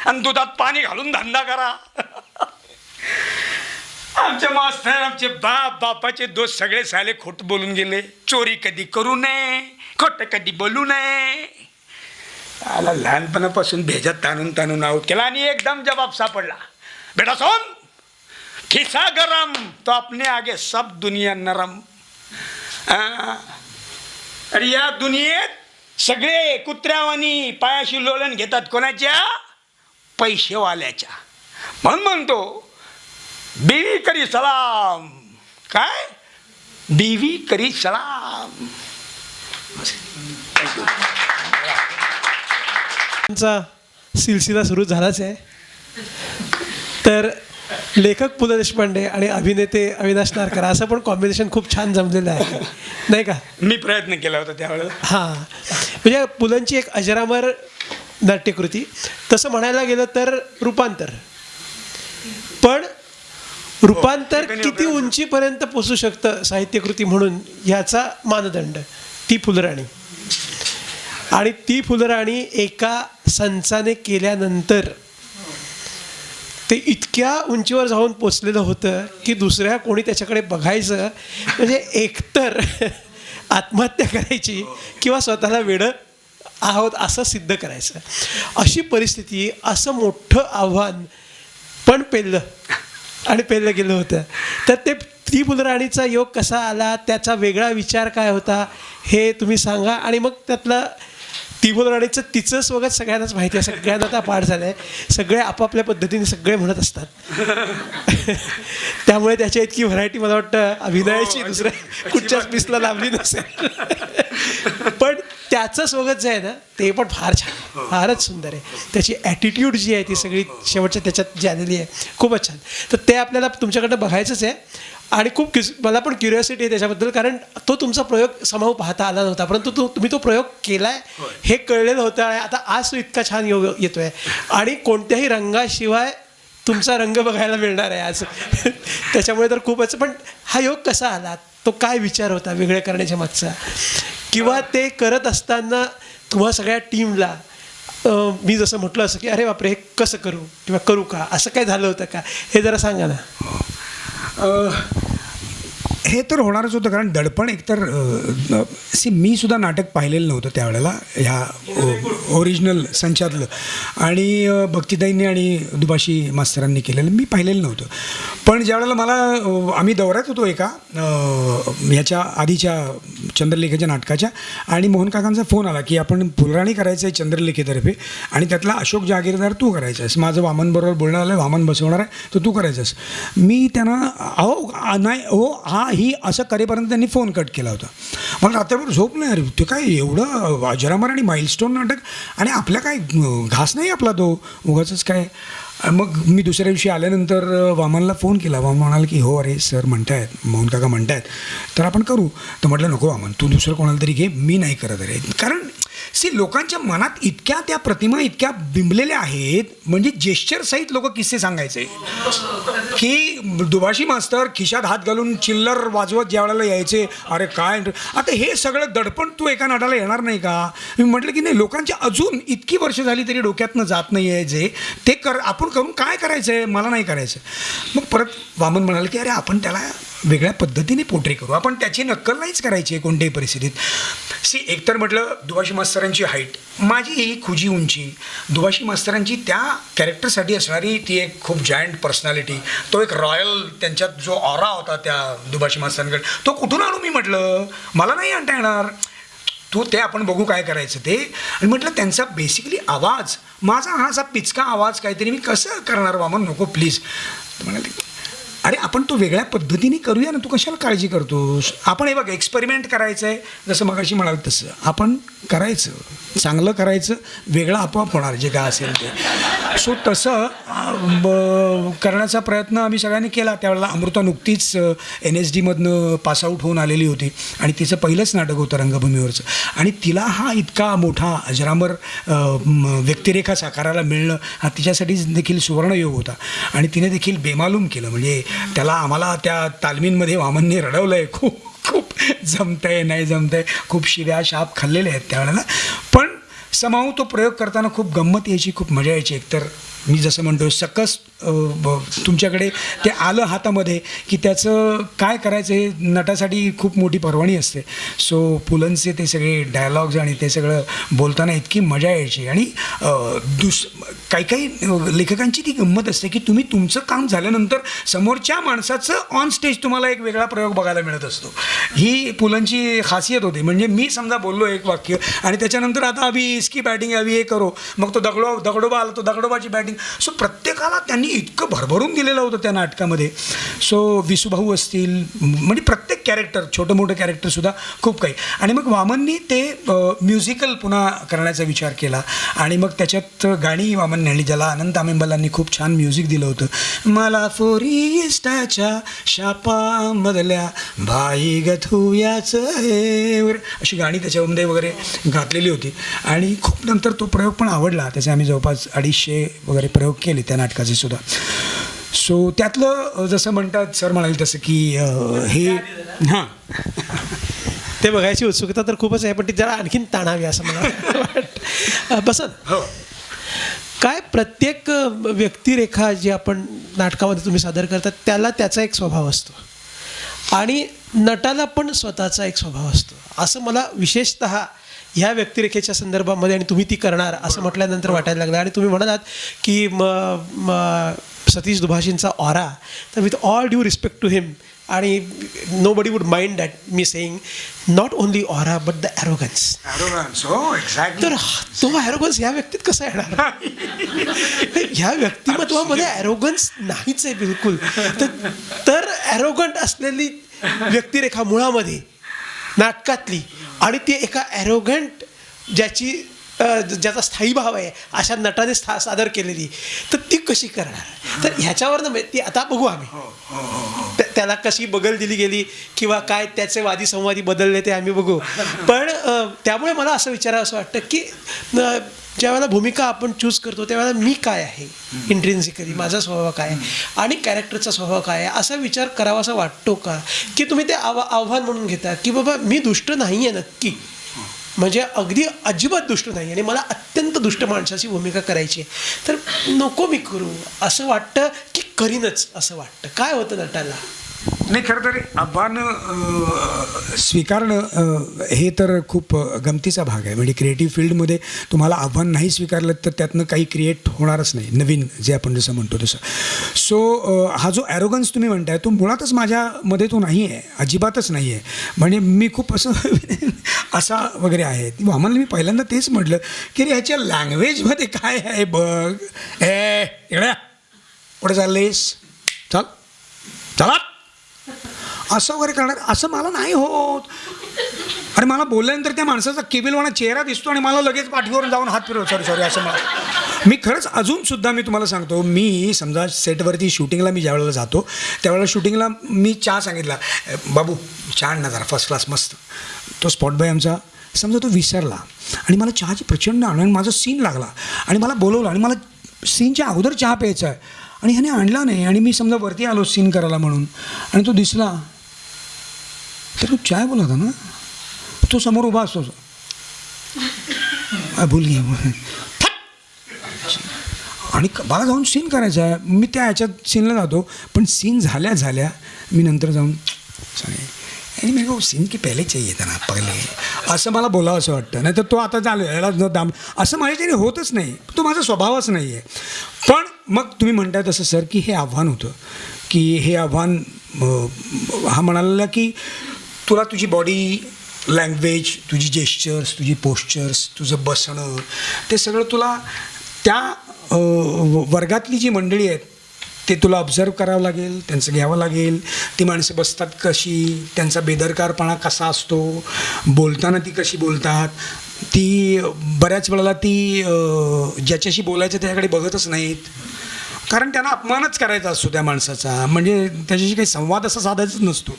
आणि दुधात पाणी घालून धंदा करा. आमचे मास्तर, आमचे बापाचे दोस्त सगळे साले खोट बोलून गेले. चोरी कधी करू नये, खोट कधी बोलू नये. आला लहानपणापासून भेजात ताणून आऊट केला आणि एकदम जबाब सापडला. बेटा सोन, खिसा गरम तो अपने आगे सब दुनिया नरम. अरे या दुनियेत सगळे कुत्र्यावानी पायाशी लोलन घेतात. कोणाच्या? पैसेवाल्याच्या. म्हणून म्हणतो बीवी करी सलाम. काय? बीवी करी सलाम. सिलसिला सुरू झालाच आहे. तर लेखक पु ल देशपांडे आणि अभिनेते अविनाश नारकर असं पण कॉम्बिनेशन खूप छान जमलेलं आहे नाही का? मी प्रयत्न केला होता त्यावेळेला. हां, म्हणजे पुलंची एक अजरामर नाट्यकृती. तसं म्हणायला गेलं तर रूपांतर. पण रूपांतर किती उंचीपर्यंत पोचू शकतं साहित्यकृती म्हणून ह्याचा मानदंड ती फुलराणी. आणि ती फुलराणी एका संचाने केल्यानंतर ते इतक्या उंचीवर जाऊन पोचलेलं होतं की दुसऱ्या कोणी त्याच्याकडे बघायचं म्हणजे एकतर आत्महत्या करायची किंवा स्वतःला वेडं आहोत असं सिद्ध करायचं. अशी परिस्थिती, असं मोठं आव्हान पण पेललं गेलं होतं. तर ती फुलराणीचा योग कसा आला, त्याचा वेगळा विचार काय होता हे तुम्ही सांगा. आणि मग त्यातलं ती फुलराणीचं तिचं स्वगत सगळ्यांनाच माहिती आहे, सगळ्यांना आता पाठ झालं आहे. सगळे आपापल्या पद्धतीने सगळे म्हणत असतात. त्यामुळे त्याच्या इतकी व्हरायटी मला वाटतं अभिनयाची दुसऱ्या कुठच्याच पीसला लाभली नसेल. पण त्याचं स्वगत जे आहे ना ते पण फार छान, फारच सुंदर आहे. त्याची ॲटिट्यूड जी आहे ती सगळी शेवटच्या त्याच्यात जी आलेली आहे खूपच छान. तर ते आपल्याला तुमच्याकडनं बघायचंच आहे. आणि खूप मला पण क्युरिओसिटी आहे त्याच्याबद्दल, कारण तो तुमचा प्रयोग समाव पाहता आला नव्हता, परंतु तुम्ही तो प्रयोग केला आहे हे कळलेलं होतं. आणि आता आज तो इतका छान योग येतो आहे आणि कोणत्याही रंगाशिवाय तुमचा रंग बघायला मिळणार आहे आज. त्याच्यामुळे तर खूपच. पण हा योग कसा आला, तो काय विचार होता वेगळे करण्याच्या मागचा, किंवा ते करत असताना तुम्हा सगळ्या टीमला मी जसं म्हटलं असं की अरे बापरे हे कसं करू किंवा करू का, असं काय झालं होतं का, हे जरा सांगा ना. हे तर होणारच होतं, कारण दडपण एकतर मी सुद्धा नाटक पाहिलेलं नव्हतं त्यावेळेला ह्या ओरिजिनल संचातलं. आणि भक्तिताईंनी आणि दुभाषी मास्तरांनी केलेलं मी पाहिलेलं नव्हतं. पण ज्यावेळेला मला आम्ही दौऱ्यात होतो एका ह्याच्या आधीच्या चंद्रलेखेच्या नाटकाच्या, आणि मोहन काकांचा फोन आला की आपण फुलराणी करायचं आहे चंद्रलेखेतर्फे आणि त्यातला अशोक जहागीरदार तू करायचा आहेस. माझं वामनबरोबर बोलणं आलं, वामन बसवणार आहे तर तू करायचंस. मी त्यांना नाही हा ही असं करेपर्यंत त्यांनी फोन कट केला होता. मला रात्रभर झोप नाही. अरे ते काय एवढं अजरामर आणि माइलस्टोन नाटक आणि आपल्या काय घास नाही आपला तो उगाचच काय. मग मी दुसऱ्या दिवशी आल्यानंतर वामनला फोन केला. वामन म्हणाला की हो अरे सर म्हणतायत, मोहन काका म्हणतायत तर आपण करू. तर म्हटलं नको वामन, तू दुसरं कोणाला तरी घे, मी नाही करत अरे. कारण लोकांच्या मनात इतक्या त्या प्रतिमा इतक्या बिंबलेल्या आहेत, म्हणजे जेस्चर सहित लोक किस्से सांगायचे की दुभाषी मास्तर खिशात हात घालून चिल्लर वाजवत ज्या वेळेला यायचे. अरे काय आता हे सगळं दडपण तू एका नाटाला येणार नाही का. मी म्हटलं की नाही, लोकांच्या अजून इतकी वर्ष झाली तरी डोक्यातनं जात नाही आहे जे ते आपण करून काय करायचं आहे, मला नाही करायचं. मग परत वामन म्हणाले की अरे आपण त्याला वेगळ्या पद्धतीने पोट्रे करू, आपण त्याची नक्कल नाहीच करायची आहे कोणत्याही परिस्थितीत. एकतर म्हटलं दुभाषी मास्तरांची हाईट, माझी ही खुजी उंची, दुभाषी मास्तरांची त्या कॅरेक्टरसाठी असणारी ती एक खूप जायंट पर्सनॅलिटी, तो एक रॉयल त्यांच्यात जो ऑरा होता त्या दुभाषी मास्तरांकडे, तो कुठून आणू मी म्हटलं, मला नाही आणता येणार. ते आपण बघू काय करायचं ते. आणि म्हटलं त्यांचा बेसिकली आवाज, माझा हा असा पिचका आवाज काहीतरी मी कसं करणार वामन, नको प्लीज. म्हणाले अरे आपण तो वेगळ्या पद्धतीने करूया ना, तू कशाला काळजी करतोस, आपण हे बघ एक्सपेरिमेंट करायचं आहे, जसं मगाशी म्हणाल तसं आपण करायचं, चांगलं करायचं, वेगळं आपोआप होणार जे काय असेल ते. सो तसं करण्याचा प्रयत्न आम्ही सगळ्यांनी केला. त्यावेळेला अमृता नुकतीच NSDमधनं पासआउट होऊन आलेली होती आणि तिचं पहिलंच नाटक होतं रंगभूमीवरचं, आणि तिला हा इतका मोठा अजरामर व्यक्तिरेखा साकारायला मिळणं हा तिच्यासाठी देखील सुवर्णयोग होता. आणि तिने देखील बेमालूम केलं, म्हणजे त्याला आम्हाला त्या तालमींमध्ये वामनने रडवलं आहे, खूप खूप जमतंय नाही जमतंय, खूप शिव्या शाप खाल्लेले आहेत त्यावेळेला. पण समाऊ तो प्रयोग करताना खूप गंमत यायची, खूप मजा यायची. एकतर मी जसं म्हणतो सकस तुमच्याकडे ते आलं हातामध्ये की त्याचं काय करायचं हे नटासाठी खूप मोठी पर्वणी असते. सो पुलंचे ते सगळे डायलॉग्स आणि ते सगळं बोलताना इतकी मजा यायची. आणि काही काही लेखकांची ती गंमत असते की तुम्ही तुमचं काम झाल्यानंतर समोरच्या माणसाचं ऑन स्टेज तुम्हाला एक वेगळा प्रयोग बघायला मिळत असतो. ही पुलंची खासियत होती. म्हणजे मी समजा बोललो एक वाक्य आणि त्याच्यानंतर आता अभि इसकी बॅटिंग अभि हे करो, मग तो दगडोबा आला, तो दगडोबाची बॅटिंग. सो प्रत्येकाला त्यांनी इतकं भरभरून दिलेलं होतं त्या नाटकामध्ये. सो विसूभाऊ असतील, म्हणजे प्रत्येक कॅरेक्टर, छोटं मोठं कॅरेक्टरसुद्धा खूप काही. आणि मग वामननी ते म्युझिकल पुन्हा करण्याचा विचार केला आणि मग त्याच्यात गाणी वामन नेली, ज्याला अनंत आमेंबलांनी खूप छान म्युझिक दिलं होतं. मला फोरिस्टाच्या शापामधल्या भाई गथुयाच हे, अशी गाणी त्याच्यामध्ये वगैरे घातलेली होती. आणि खूप नंतर तो प्रयोग पण आवडला. त्याचे आम्ही जवळपास 250 वगैरे प्रयोग केले त्या नाटकाचे सुद्धा. सो त्यातलं जसं म्हणतात सर म्हणाले तसं की हे हां ते बघायची उत्सुकता तर खूपच आहे, पण ती जरा आणखीन ताणावी असं मला वाटतं. बसंत, हो, काय प्रत्येक व्यक्तिरेखा जी आपण नाटकामध्ये तुम्ही सादर करतात त्याला त्याचा एक स्वभाव असतो आणि नटाला पण स्वतःचा एक स्वभाव असतो, असं मला विशेषतः ह्या व्यक्तिरेखेच्या संदर्भामध्ये आणि तुम्ही ती करणार असं म्हटल्यानंतर वाटायला लागलं. आणि तुम्ही म्हणालात की सतीश दुभाषींचा ऑरा, तर with all due respect to him, आणि nobody would mind that me saying not only aura but the arrogance. हो एक्झॅक्टली. तर तो ॲरोगन्स ह्या व्यक्तीत कसा येणार? ह्या व्यक्तिमत्वामध्ये ॲरोगन्स नाहीच आहे बिलकुल. तर ॲरोगंट असलेली व्यक्तिरेखा मुळामध्ये नाटकातली, आणि ती एका ॲरोगंट ज्याचा स्थायी भाव आहे अशा नटाने सादर केलेली, तर ती कशी करणार? तर ह्याच्यावरनं ती आता बघू आम्ही त्याला कशी बगल दिली गेली किंवा काय त्याचे वादी संवादी बदलले ते आम्ही बघू. पण त्यामुळे मला असं विचारावं असं वाटतं की ज्यावेळेला भूमिका आपण चूज करतो त्यावेळेला मी काय आहे इंट्रिन्सिकली, माझा स्वभाव काय आहे आणि कॅरेक्टरचा स्वभाव काय आहे, असा विचार करावा असं वाटतो का? की तुम्ही ते आव्हान म्हणून घेता की बाबा मी दुष्ट नाही आहे नक्की, म्हणजे अगदी अजिबात दुष्ट नाही आणि मला अत्यंत दुष्ट माणसाची भूमिका करायची आहे, तर नको मी करू असं वाटतं की करीनच असं वाटतं? काय होतं नटाला? नाही, खरं तर आव्हान स्वीकारणं हे तर खूप गमतीचा भाग आहे. म्हणजे क्रिएटिव्ह फील्डमध्ये तुम्हाला आव्हान नाही स्वीकारलं तर त्यातनं काही क्रिएट होणारच नाही नवीन, जे आपण जसं म्हणतो तसं. सो हा जो ॲरोगन्स तुम्ही म्हणताय तो मुळातच माझ्यामध्ये तो नाही आहे, अजिबातच नाही आहे. म्हणजे मी खूप असं असा वगैरे आहे. आम्हाला मी पहिल्यांदा तेच म्हटलं की ह्याच्या लँग्वेजमध्ये काय आहे बघ, इकडे पुढे चाललेस, चला असं वगैरे करणार, असं मला नाही होत. अरे मला बोलल्यानंतर त्या माणसाचा केबिलवाणा चेहरा दिसतो आणि मला लगेच पाठीवरून जाऊन हात फिरव, सॉरी असं मला. मी खरंच अजूनसुद्धा मी तुम्हाला सांगतो, मी समजा सेटवरती शूटिंगला मी ज्या वेळेला जातो त्यावेळेला शूटिंगला मी चहा सांगितला, बाबू चहा ना जरा फर्स्ट क्लास मस्त. तो स्पॉट बॉय आमचा समजा तो विसरला आणि मला चहाची प्रचंड आणि माझा सीन लागला आणि मला बोलवलं आणि मला सीनच्या अगोदर चहा प्यायचा आहे आणि ह्याने आणला नाही आणि मी समजा वरती आलो सीन करायला म्हणून आणि तो दिसला तर तो चाय बोलत होता ना, तो समोर उभा असतो, भूल घे आणि मला जाऊन सीन करायचा आहे. मी त्या ह्याच्यात सीनला जातो, पण सीन झाल्या मी नंतर जाऊन सांगे आणि मी सीन की पहिले चाहिए था ना पहिले, असं मला बोलावं असं वाटतं. नाही तर तो आता झालं याला न दाम असं माझ्याच्याने होतच नाही, तो माझा स्वभावच नाही आहे. पण मग तुम्ही म्हणताय तसं सर की हे आव्हान होतं, की हे आव्हान हा म्हणाला की तुला तुझी बॉडी लँग्वेज, तुझी जेस्चर्स, तुझी पोश्चर्स, तुझं बसणं, ते सगळं तुला त्या वर्गातली जी मंडळी आहेत ते तुला ऑब्झर्व करावं लागेल, त्यांचं घ्यावं लागेल. ती माणसं बसतात कशी, त्यांचा बेदरकारपणा कसा असतो, बोलताना ती कशी बोलतात, ती बऱ्याच वेळेला ती ज्याच्याशी बोलायचं त्याच्याकडे बघतच नाहीत, कारण त्यांना अपमानच करायचा असतो त्या माणसाचा, म्हणजे त्याच्याशी काही संवाद असा साधायचाच नसतो.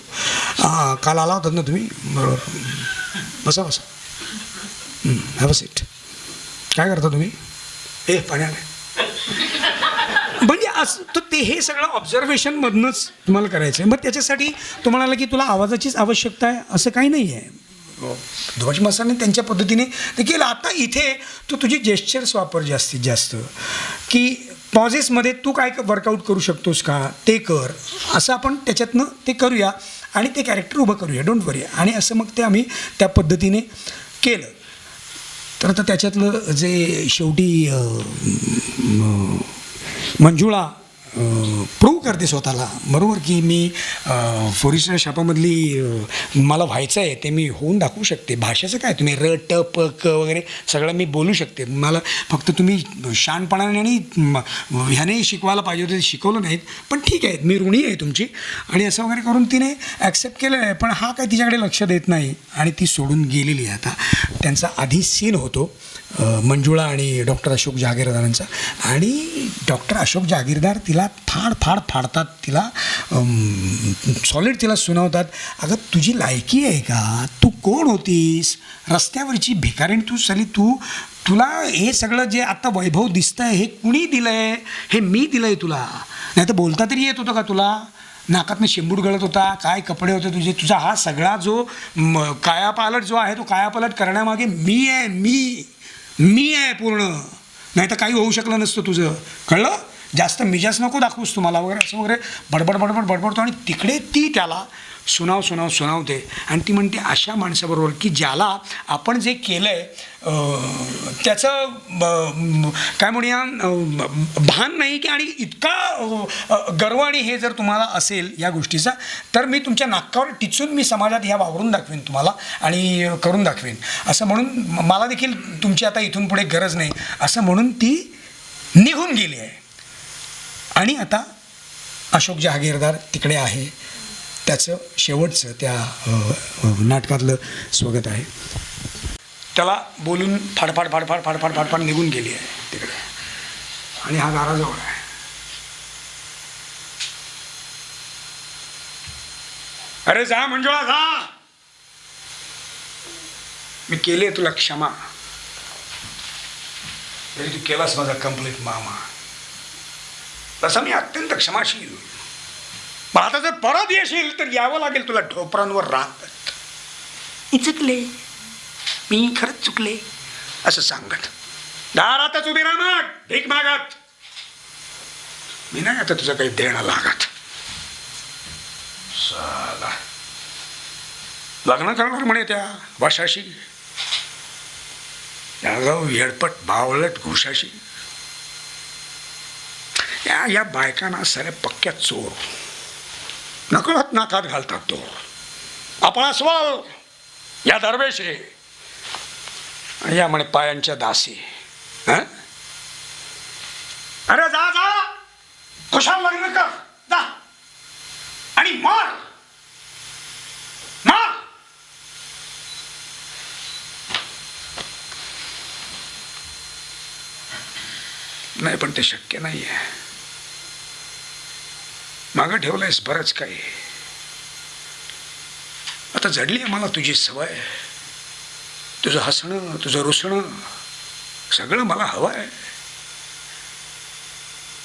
काल आला होतात ना तुम्ही, बरोबर, बसा हॅव अ सीट. काय करता तुम्ही? पाण्याला म्हणजे असं तर ते हे सगळं ऑब्झर्वेशनमधनंच तुम्हाला करायचं आहे. मग त्याच्यासाठी तो म्हणाला की तुला आवाजाचीच आवश्यकता आहे असं काही नाही आहे. ध्वज मसाने त्यांच्या पद्धतीने ते केलं. आता इथे तू तुझी जेस्चर्स वापर जास्तीत जास्त, की पॉझेसमध्ये तू काय वर्कआउट करू शकतोस का ते कर, असं आपण त्याच्यातनं ते करूया आणि ते कॅरेक्टर उभं करूया, डोंट वरी. आणि असं मग ते आम्ही त्या पद्धतीने केलं. तर आता त्याच्यातलं जे शेवटी मंजुळा प्रूव्ह करते स्वतःला, बरोबर, की मी फोरीच्या शापामधली मला व्हायचं आहे ते मी होऊन दाखवू शकते. भाषेचं काय, तुम्ही र ट प क वगैरे सगळं मी बोलू शकते. मला फक्त तुम्ही शानपणाने आणि ह्याने शिकवायला पाहिजे होतं, ते शिकवलं नाहीत. पण ठीक आहे, मी ऋणी आहे तुमची, आणि असं वगैरे करून तिने ॲक्सेप्ट केलेलं आहे. पण हा काय तिच्याकडे लक्ष देत नाही आणि ती सोडून गेलेली आहे. आता त्यांचा आधी सीन होतो मंजुळा आणि डॉक्टर अशोक जहागीरदारांचा, आणि डॉक्टर अशोक जहागीरदार तिला फाडतात, तिला सॉलिड तिला सुनावतात, अगं तुझी लायकी आहे का, तू कोण होतीस, रस्त्यावरची भिकारीण तू साली, तुला हे सगळं जे आता वैभव दिसतं आहे हे कुणी दिलं आहे, हे मी दिलं आहे तुला, नाही तर बोलता तरी येत होतं का तुला, नाकातनं शेंबूड गळत होता, काय कपडे होते तुझे, तुझा हा सगळा जो कायापालट जो आहे तो कायापालट करण्यामागे मी आहे पूर्ण, नाही तर काही होऊ शकलं नसतं तुझं, कळलं, जास्त मिजाज नको दाखवूस तुम्हाला वगैरे, असं वगैरे बडबडतो. आणि तिकडे ती त्याला सुनावते आणि ती म्हणते अशा माणसाबरोबर की ज्याला आपण जे केलं आहे त्याचं काय म्हणूया भान नाही की, आणि इतका गर्व आणि हे जर तुम्हाला असेल या गोष्टीचा, तर मी तुमच्या नाकावर टिचून मी समाजात ह्या वावरून दाखवेन तुम्हाला आणि करून दाखवेन, असं म्हणून मला देखील तुमची आता इथून पुढे गरज नाही, असं म्हणून ती निघून गेली आहे. आणि आता अशोक जहागीरदार तिकडे आहे, त्याचं शेवटचं त्या नाटकातलं स्वागत आहे. त्याला बोलून फाडफाड निघून गेली आहे तिकडे, आणि हा दाराजवळ आहे. अरे जा मंजुळा जा, मी केली तुला क्षमा, तरी तू केलास माझा कंप्लीट मामा, तसा मी अत्यंत क्षमाशील. पण आता जर परत येशील तर यावं लागेल तुला ढोपरांवर राहत. मी चुकले, मी खरंच चुकले असं सांगत दारातच उभी राहा, मग भीक मागत, मी नाही आता तुझं काही देणं लागत. साला लग्न करणार म्हणे त्या वशाशी, यागाव येडपट बावळट घोषाशी. या बायकांना साऱ्या पक्क्या चोर नकळत नाकात घालतात. तो आपण अस्वल, या दरवेशे, या म्हणे पायांच्या दासी. अरे जा जा, खुशाल लग्न कर जा, आणि मार. नाही, पण ते शक्य नाही आहे. मागं ठेवलंयस बरंच काही, आता जडली आहे मला तुझी सवय, तुझं हसणं, तुझं रुसणं, सगळं मला हवं आहे.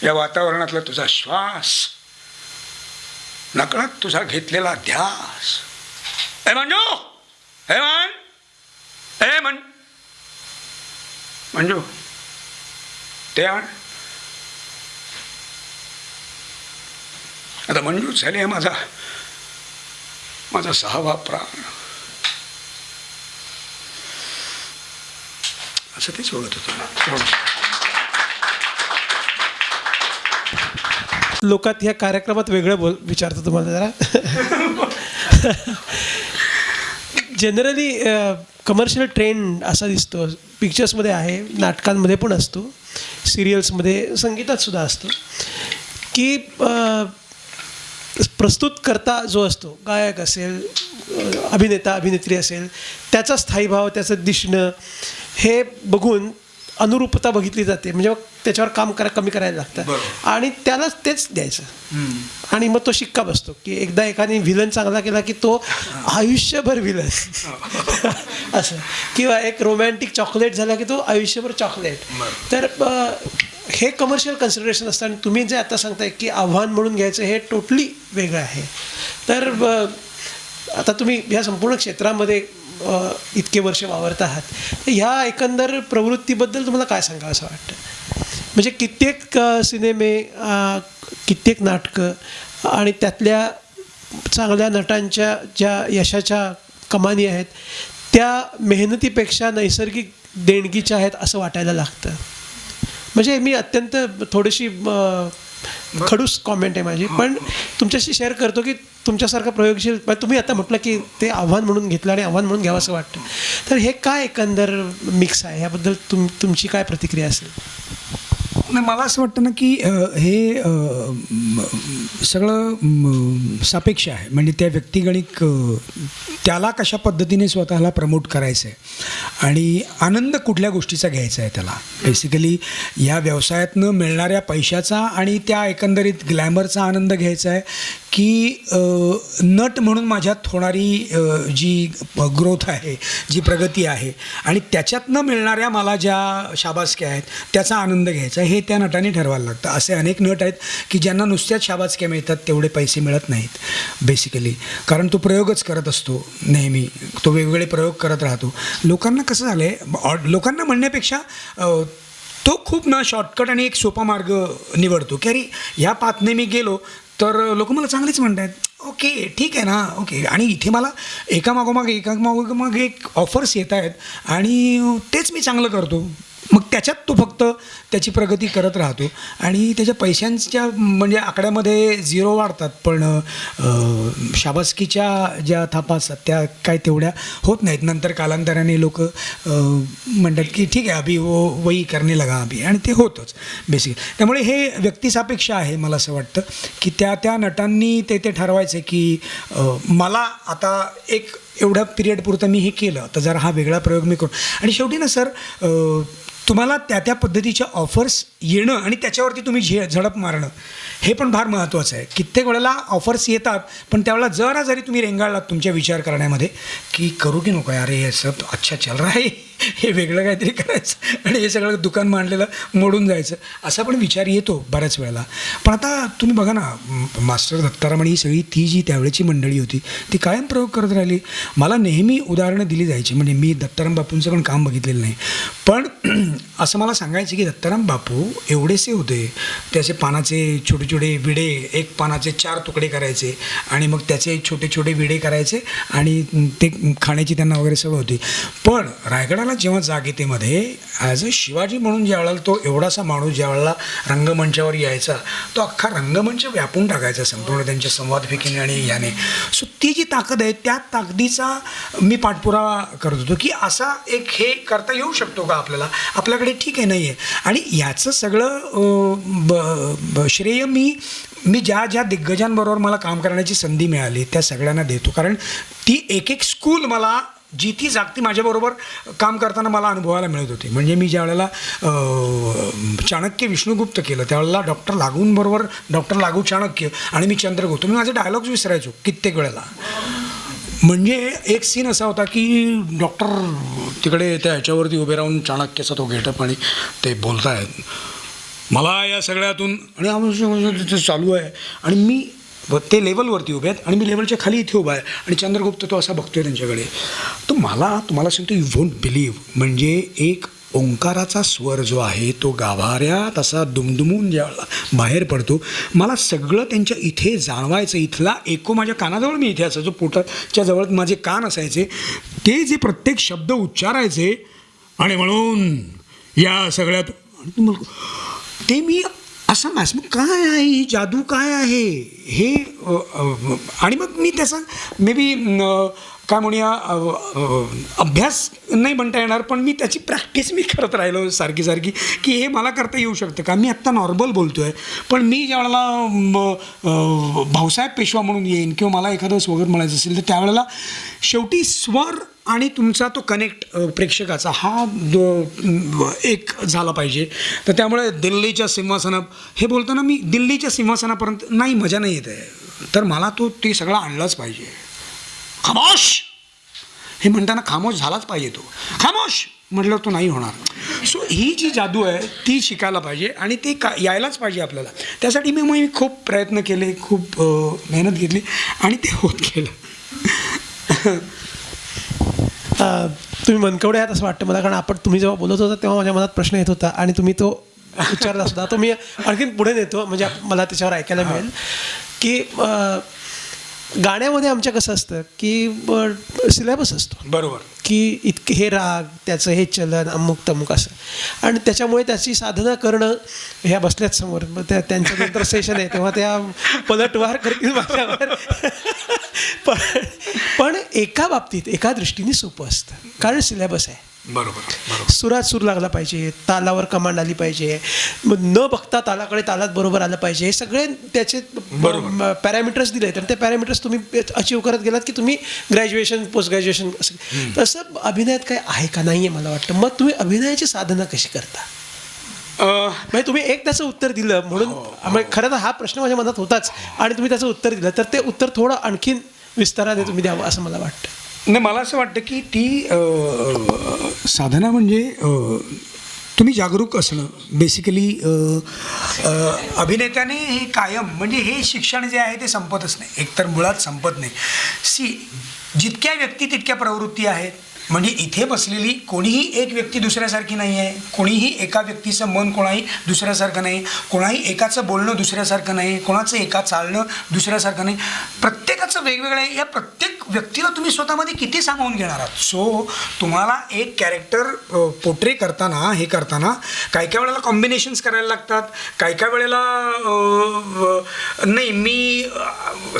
या वातावरणातला तुझा श्वास, नकळत तुझा घेतलेला ध्यास. ए मंजू, हे मंजू, ते आण आता मंजूर झाले माझा 6वा प्राण. असं तेच बघत होतो. लोकात ह्या कार्यक्रमात वेगळं विचारतो तुम्हाला जरा. जनरली कमर्शियल ट्रेंड असा दिसतो, पिक्चर्समध्ये आहे, नाटकांमध्ये पण असतो, सिरियल्समध्ये, संगीतात सुद्धा असतो, की प्रस्तुतकर्ता जो असतो, गायक असेल, अभिनेता अभिनेत्री असेल, त्याचा स्थायीभाव, त्याचं दिसणं हे बघून अनुरूपता बघितली जाते. म्हणजे मग त्याच्यावर काम कमी करायला लागतं आणि त्यालाच तेच द्यायचं आणि मग तो शिक्का बसतो की एकदा एकाने व्हिलन चांगला केला की तो आयुष्यभर व्हिलन असं, किंवा एक रोमॅन्टिक चॉकलेट झाला की तो आयुष्यभर चॉकलेट. तर हे कमर्शियल कन्सिडरेशन असतं आणि तुम्ही जे आता सांगताय की आव्हान म्हणून घ्यायचं हे टोटली वेगळं आहे. तर आता तुम्ही ह्या संपूर्ण क्षेत्रामध्ये इतके वर्ष वावरत आहात, ह्या एकंदर प्रवृत्तीबद्दल तुम्हाला काय सांगावं असं वाटतं? म्हणजे कित्येक सिनेमे, कित्येक नाटकं आणि त्यातल्या चांगल्या नटांच्या ज्या यशाच्या कमानी आहेत त्या मेहनतीपेक्षा नैसर्गिक देणगीच्या आहेत असं वाटायला लागतं. म्हणजे मी अत्यंत थोडीशी खडूस कॉमेंट आहे माझी, पण तुमच्याशी शेअर करतो की तुमच्यासारखं प्रयोगशील, तुम्ही आता म्हटलं की ते आव्हान म्हणून घेतलं आणि आव्हान म्हणून घ्यावं असं वाटतं. तर हे काय एकंदर मिक्स आहे, याबद्दल तुमची काय प्रतिक्रिया असेल? नाही, मला असं वाटतं ना की हे सगळं सापेक्ष आहे. म्हणजे त्या व्यक्तिगणिक त्याला कशा पद्धतीने स्वतःला प्रमोट करायचं आहे आणि आनंद कुठल्या गोष्टीचा घ्यायचा आहे त्याला. बेसिकली या व्यवसायातनं मिळणाऱ्या पैशाचा आणि त्या एकंदरीत ग्लॅमरचा आनंद घ्यायचा आहे की नट म्हणून माझ्यात होणारी जी ग्रोथ आहे, जी प्रगती आहे आणि त्याच्यातनं मिळणाऱ्या मला ज्या शाबासक्या आहेत त्याचा आनंद घ्यायचा हे त्या नटाने ठरवायला लागतं. असे अनेक नट आहेत की ज्यांना नुसत्याच शाबासक्या मिळतात, तेवढे पैसे मिळत नाहीत बेसिकली, कारण तो प्रयोगच करत असतो नेहमी, तो वेगवेगळे प्रयोग करत राहतो. लोकांना कसं झालं आहे, लोकांना म्हणण्यापेक्षा तो खूप ना शॉर्टकट आणि एक सोपा मार्ग निवडतो की अरे ह्या पाथने मी गेलो तर लोक मला चांगलेच म्हणत आहेत, ओके ठीक आहे ना, ओके. आणि इथे मला एकामागोमाग एक ऑफर्स येत आहेत आणि तेच मी चांगलं करतो. मग त्याच्यात तो फक्त त्याची प्रगती करत राहतो आणि त्याच्या पैशांच्या म्हणजे आकड्यामध्ये झिरो वाढतात, पण शाबासकीच्या ज्या थापा असतात त्या काय तेवढ्या होत नाहीत. नंतर कालांतराने लोक म्हणतात की ठीक आहे, अभि वो वही करणे लगा अभि, आणि ते होतंच बेसिकली. त्यामुळे हे व्यक्तिसापेक्ष आहे. मला असं वाटतं की त्या नटांनी ते ठरवायचं की मला आता एक एवढ्या पिरियडपुरतं मी हे केलं, तर जरा हा वेगळा प्रयोग मी करू. आणि शेवटी ना सर, तुम्हाला त्या पद्धतीच्या ऑफर्स येणं आणि त्याच्यावरती तुम्ही झडप मारणं हे पण फार महत्त्वाचं आहे. कित्येक वेळेला ऑफर्स येतात, पण त्यावेळेला जरा जरी तुम्ही रेंगाळलात तुमच्या विचार करण्यामध्ये की करू की नको, अरे हे सब अच्छा चल रहा आहे, हे वेगळं काहीतरी करायचं आणि हे सगळं दुकान मांडलेलं मोडून जायचं, असा पण विचार येतो बऱ्याच वेळेला. पण आता तुम्ही बघा ना, मास्टर दत्ताराम आणि ही सगळी ती जी त्यावेळेची मंडळी होती ती कायम प्रयोग करत राहिली. मला नेहमी उदाहरणं दिली जायची, म्हणजे मी दत्ताराम बापूंचं पण काम बघितलेलं नाही, पण असं मला सांगायचं की दत्ताराम बापू एवढेसे होते, त्याचे पानाचे छोटे छोटे विडे, एक पानाचे 4 तुकडे करायचे आणि मग त्याचे छोटे छोटे विडे करायचे आणि ते खाण्याची त्यांना वगैरे सवय होती. पण रायगडाला जेव्हा जाग येते मध्ये ॲज अ शिवाजी म्हणून ज्यावेळेला तो एवढासा माणूस ज्यावेळेला रंगमंचावर यायचा, तो अख्खा रंगमंच व्यापून टाकायचा संपूर्ण त्यांच्या संवादफेकीने आणि याने. सो ती जी ताकद आहे त्या ताकदीचा मी पाठपुरावा करत होतो की असा एक हे करता येऊ शकतो का आपल्याकडे, ठीक आहे नाही आहे. आणि याचं सगळं श्रेय मी ज्या दिग्गजांबरोबर मला काम करण्याची संधी मिळाली त्या सगळ्यांना देतो, कारण ती एक स्कूल मला जी ती जागती माझ्याबरोबर काम करताना मला अनुभवायला मिळत होती. म्हणजे मी ज्या वेळेला चाणक्य विष्णुगुप्त केलं त्यावेळेला डॉक्टर लागूंबरोबर डॉक्टर लागू चाणक्य आणि मी चंद्रगुप्त, मी माझे डायलॉग्स विसरायचो कित्येक वेळेला. म्हणजे एक सीन असा होता की डॉक्टर तिकडे त्या ह्याच्यावरती उभे राहून चाणक्याचा तो गेटअप आणि ते बोलत आहेत मला या सगळ्यातून, आणि तिथे चालू आहे आणि मी ते लेवलवरती उभे आहेत आणि मी लेवलच्या खाली इथे उभा आहे आणि चंद्रगुप्त तो असा बघतोय त्यांच्याकडे. तो मला तुम्हाला सांगतो, यू वोंट बिलीव्ह, म्हणजे एक ओंकाराचा स्वर जो आहे तो गाभाऱ्यात असा दुमदुमून ज्यावेळेला बाहेर पडतो, मला सगळं त्यांच्या इथे जाणवायचं. इथला एको माझ्या कानाजवळ मी इथे असायचो, पोटाच्या जवळ माझे कान असायचे, ते जे प्रत्येक शब्द उच्चारायचे आणि म्हणून या सगळ्यात ते मी असं मग काय आहे ही जादू, काय आहे हे. आणि मग मी त्याचा मे बी काय म्हणूया अभ्यास नाही म्हणता येणार, पण मी त्याची प्रॅक्टिस मी करत राहिलो सारखी सारखी, की हे मला करता येऊ शकतं का. मी आत्ता नॉर्मल बोलतो आहे, पण मी ज्यावेळेला भाऊसाहेब पेशवा म्हणून येईन किंवा मला एखादं स्वगत म्हणायचं असेल तर त्यावेळेला शेवटी स्वर आणि तुमचा तो कनेक्ट प्रेक्षकाचा हा एक झाला पाहिजे. तर त्यामुळे दिल्लीच्या सिंहासना हे बोलताना मी दिल्लीच्या सिंहासनापर्यंत नाही, मजा नाही येत आहे, तर मला तो ते सगळं आणलाच पाहिजे. खामोश हे म्हणताना खामोश झालाच पाहिजे, तो खामोश म्हटल्यावर तो नाही होणार. सो ही जी जादू आहे ती शिकायला पाहिजे आणि ते यायलाच पाहिजे आपल्याला. त्यासाठी मी खूप प्रयत्न केले, खूप मेहनत घेतली आणि ते होत गेलं. तुम्ही मनकवडे आहात असं वाटतं मला, कारण तुम्ही जेव्हा बोलत होता तेव्हा माझ्या मनात प्रश्न येत होता आणि तुम्ही तो उच्चारला सुद्धा. तो मी आणखीन पुढे नेतो, म्हणजे मला त्याच्यावर ऐकायला मिळेल की गाण्यामध्ये आमच्या कसं असतं की सिलेबस असतो, बरोबर, की इतके हे राग, त्याचं हे चलन, अमुक तमुक असं, आणि त्याच्यामुळे त्याची साधना करणं. ह्या बसल्यात समोर, त्यांचं नंतर सेशन आहे तेव्हा त्या पलटवार करतील माझ्यावर. पण एका बाबतीत एका दृष्टीने सोपं असतं, कारण सिलेबस आहे. बरोबर. सुरात सूर लागला पाहिजे, तालावर कमांड आली पाहिजे, मग न बघता तालाकडे तालात बरोबर आलं पाहिजे. हे सगळे त्याचे पॅरामीटर्स दिले, तर ते पॅरामीटर्स तुम्ही अचीव करत गेलात की तुम्ही ग्रॅज्युएशन, पोस्ट ग्रॅज्युएशन असं. तसं अभिनयात काय आहे का, नाही आहे मला वाटतं. मग तुम्ही अभिनयाची साधना कशी करता? म्हणजे तुम्ही एक त्याचं उत्तर दिलं म्हणून खरं तर हा प्रश्न माझ्या मनात होताच, आणि तुम्ही त्याचं उत्तर दिलं, तर ते उत्तर थोडं आणखीन विस्ताराने तुम्ही द्यावं असं मला वाटतं. नाही, मला असं वाटतं की ती साधना म्हणजे तुम्ही जागरूक असणं बेसिकली. अभिनेत्याने हे कायम म्हणजे हे शिक्षण जे आहे ते संपतच नाही, एकतर मुळात संपत नाही. जितक्या व्यक्ती तितक्या प्रवृत्ती आहेत. म्हणजे इथे बसलेली कोणीही एक व्यक्ती दुसऱ्यासारखी नाही आहे, कोणीही एका व्यक्तीचं मन कोणाही दुसऱ्यासारखं नाही, कोणाही एकाचं बोलणं दुसऱ्यासारखं नाही, कोणाचं एका चालणं दुसऱ्यासारखं नाही, प्रत्येकाचं वेगवेगळं आहे. या प्रत्येक व्यक्तीला तुम्ही स्वतःमध्ये किती सामावून घेणार आहात. सो तुम्हाला एक कॅरेक्टर पोर्ट्रे करताना हे करताना काही काही वेळेला कॉम्बिनेशन्स करायला लागतात, काही काही वेळेला नाही मी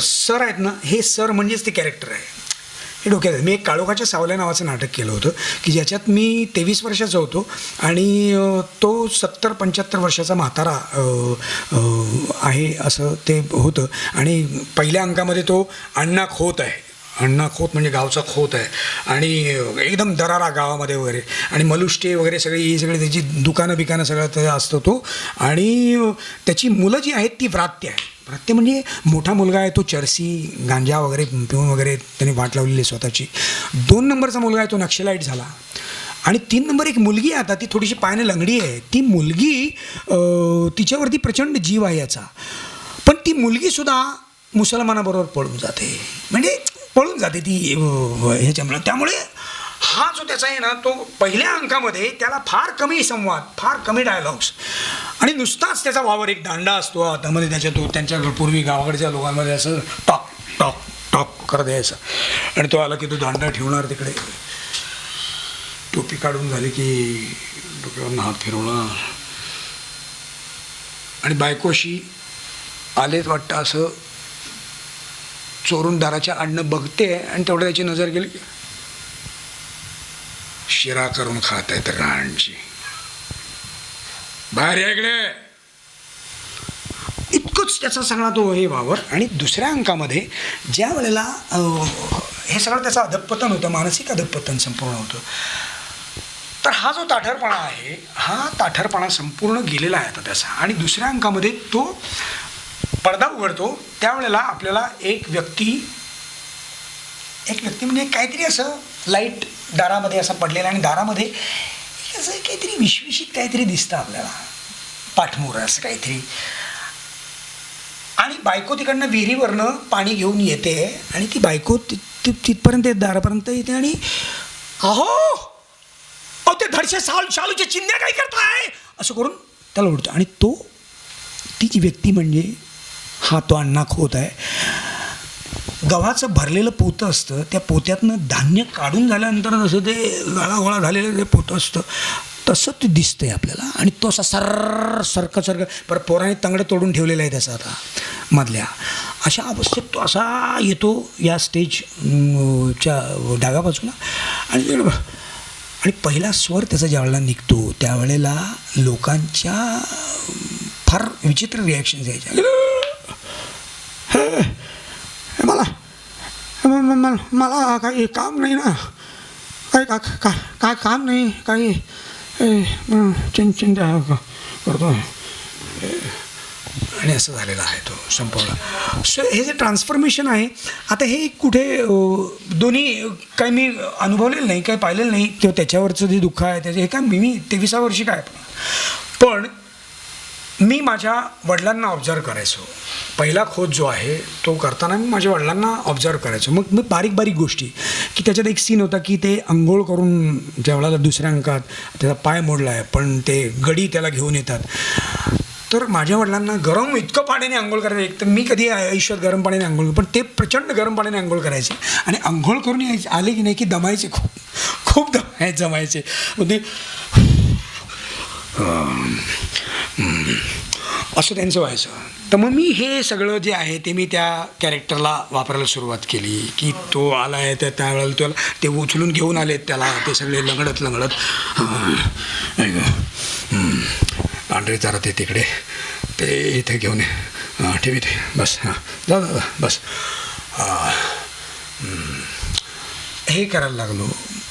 सर आहेत ना, हे सर म्हणजेच ते कॅरेक्टर आहे हे डोक्यात आहे. मी एक काळोखाच्या सावल्या नावाचं नाटक केलं होतं की ज्याच्यात मी 23 वर्षाचा होतो आणि तो 70-75 वर्षाचा म्हातारा आहे असं ते होतं. आणि पहिल्या अंकामध्ये तो अण्णा खोत आहे, अण्णा खोत म्हणजे गावचा खोत आहे, आणि एकदम दरारा गावामध्ये वगैरे, आणि मलुष्टे वगैरे सगळी त्याची दुकानं बिकानं सगळं ते असतो तो. आणि त्याची मुलं जी आहेत ती व्रात्य आहे. व्रात्य म्हणजे मोठा मुलगा आहे तो चरसी, गांजा वगैरे पिऊन वगैरे त्यांनी वाट लावलेली स्वतःची. 2 नंबरचा मुलगा आहे तो नक्षलाईट झाला. आणि 3 नंबर एक मुलगी आहे, आता ती थोडीशी पायाने लंगडी आहे. ती मुलगी तिच्यावरती प्रचंड जीव आहे याचा, पण ती मुलगीसुद्धा मुसलमानाबरोबर पळून जाते, म्हणजे पळून जाते ती ह्याच्यामुळे. त्यामुळे हा जो त्याचा आहे ना तो पहिल्या अंकामध्ये त्याला फार कमी संवाद, फार कमी डायलॉग्स, आणि नुसताच त्याचा वावर एक दांडा असतो हातामध्ये त्याच्या. तो त्यांच्या पूर्वी गावाकडच्या लोकांमध्ये असं टॉक टॉक टॉक करत यायचं, आणि तो आला की तो दांडा ठेवणार तिकडे, टोपी काढून झाली की डोक्यावरून हात फिरवणार, आणि बायकोशी आलेच वाटतं असं चोरून दाराच्या आडनं बघते, आणि तेवढं त्याची नजर गेली की शिरा करून खात आहेत राणची, बाहेर या इकडे. इतकंच त्याचा सगळा तो हे वावर. आणि दुसऱ्या अंकामध्ये ज्या वेळेला हे सगळं त्याचं अधःपतन होतं, मानसिक अधःपतन संपूर्ण होतं, तर हा जो ताठरपणा आहे हा ताठरपणा संपूर्ण गेलेला आहे आता त्याचा. आणि दुसऱ्या अंकामध्ये तो पडदा उघडतो त्यावेळेला आपल्याला एक व्यक्ती म्हणजे काहीतरी असं लाईट दारामध्ये असं पडलेलं, आणि दारामध्ये असं काहीतरी विश्विषित काहीतरी दिसतं आपल्याला, पाठमोर असं काहीतरी. आणि बायको तिकडनं विहिरीवरनं पाणी घेऊन येते, आणि ती बायको तिथपर्यंत दारापर्यंत येते, आणि अहो ते धडशे शालूचे चिंध्या काय करताय असं करून त्याला ओढतो. आणि ती जी व्यक्ती म्हणजे हा तो अण्णा खोत आहे. गव्हाचं भरलेलं पोतं असतं, त्या पोत्यातनं धान्य काढून झाल्यानंतर जसं ते गळागोळा झालेलं जे पोतं असतं तसं ते दिसतंय आपल्याला. आणि तो असा सरकं परत पोराने तंगडं तोडून ठेवलेलं आहे त्याचा आता मधल्या अशा अवस्थेत तो असा येतो या स्टेजच्या डाव्या बाजूला. आणि पहिला स्वर त्याचा ज्यावेळेला निघतो त्यावेळेला लोकांच्या फार विचित्र रिॲक्शन यायच्या. मला काही काम नाही ना, काय काम नाही, काही चिंता करतो. आणि असं झालेलं आहे तो संपूर्ण. सो हे जे ट्रान्सफॉर्मेशन आहे आता हे कुठे दोन्ही काही मी अनुभवलेलं नाही, काही पाहिलेलं नाही किंवा त्याच्यावरचं जे दुःख आहे त्याचे हे काय मी 23व्या वर्षी काय पण मी माझ्या वडिलांना ऑब्झर्व करायचो. पहिला खोत जो आहे तो करताना मी माझ्या वडिलांना ऑब्झर्व करायचो. मग मी बारीक गोष्टी की त्याच्यात एक सीन होता की ते अंघोळ करून ज्यावेळेला दुसऱ्या अंकात त्याचा पाय मोडला आहे पण ते गडी त्याला घेऊन येतात. तर माझ्या वडिलांना गरम इतकं पाण्याने आंघोळ करायचं. एक तर मी कधी आयुष्यात गरम पाण्याने आंघोळ पण ते प्रचंड गरम पाण्याने आंघोळ करायचे. आणि आंघोळ करून आले की नाही की दमायचे, खूप जमायचे. म्हणजे असं त्यांचं व्हायचं. तर मग मी हे सगळं जे आहे ते मी त्या कॅरेक्टरला वापरायला सुरुवात केली की तो आला आहे तर त्यावेळेला त्याला ते उचलून घेऊन आलेत त्याला, ते सगळे लंगडत पांढरे चारा ते तिकडे ते इथे घेऊन ठेवी ते बस हां जा बस हे करायला लागलो.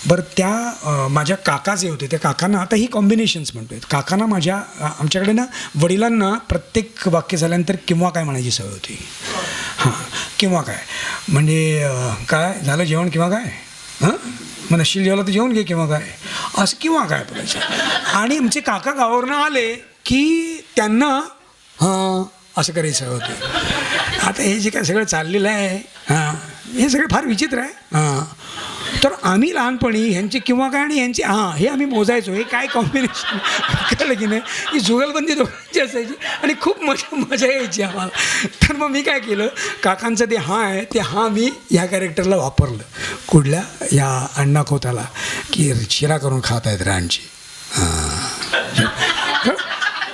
बरं त्या माझ्या काका जे होते त्या काकांना आता ही कॉम्बिनेशन्स म्हणतो आहेत. काकांना आमच्याकडे ना वडिलांना प्रत्येक वाक्य झाल्यानंतर किंवा काय म्हणायची सवय होती. हां किंवा काय म्हणजे काय झालं जेवण किंवा काय, हां मग नशील जेवलं तर जेवण घे किंवा काय असं किंवा काय बोलायचं. आणि आमचे काका गावावरनं आले की त्यांना हां असं करायचं होतं. आता हे जे काय सगळं चाललेलं आहे हां हे सगळं फार विचित्र आहे. हां तर आम्ही लहानपणी ह्यांचे किंवा काय आणि ह्यांचे हां हे आम्ही मोजायचो. हे काय कॉम्बिनेशन कळलं की नाही की जुगलबंदी दोघांची असायची आणि खूप मजा यायची आम्हाला. तर मग मी काय केलं काकांचं ते हां आहे ते हां मी ह्या कॅरेक्टरला वापरलं. कुठल्या या अण्णा खोताला की शिरा करून खात आहेत रानची.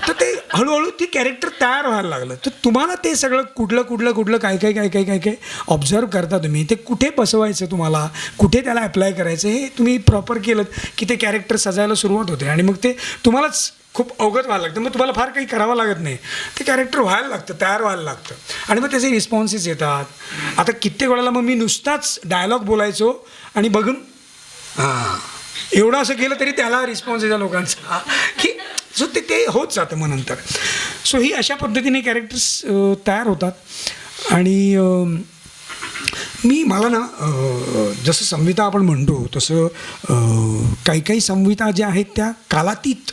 तर ते हळूहळू ती कॅरेक्टर तयार व्हायला लागलं. तर तुम्हाला ते सगळं कुठलं काय ऑब्झर्व करता तुम्ही ते कुठे बसवायचं, तुम्हाला कुठे त्याला अप्लाय करायचं हे तुम्ही प्रॉपर केलं की ते कॅरेक्टर सजायला सुरुवात होते. आणि मग ते तुम्हालाच खूप अवगत व्हायला लागतं. मग तुम्हाला फार काही करावं लागत नाही, ते कॅरेक्टर व्हायला लागतं, तयार व्हायला लागतं. आणि मग त्याचे रिस्पॉन्सेस येतात. आता कित्येक वेळेला मग मी नुसताच डायलॉग बोलायचो आणि बघून हां एवढं असं केलं तरी त्याला रिस्पॉन्स यायचा लोकांचा की सो ते होत जातं मग नंतर. सो ही अशा पद्धतीने कॅरेक्टर्स तयार होतात. आणि मला ना जसं संहिता आपण म्हणतो तसं काही संहिता ज्या आहेत त्या कालातीत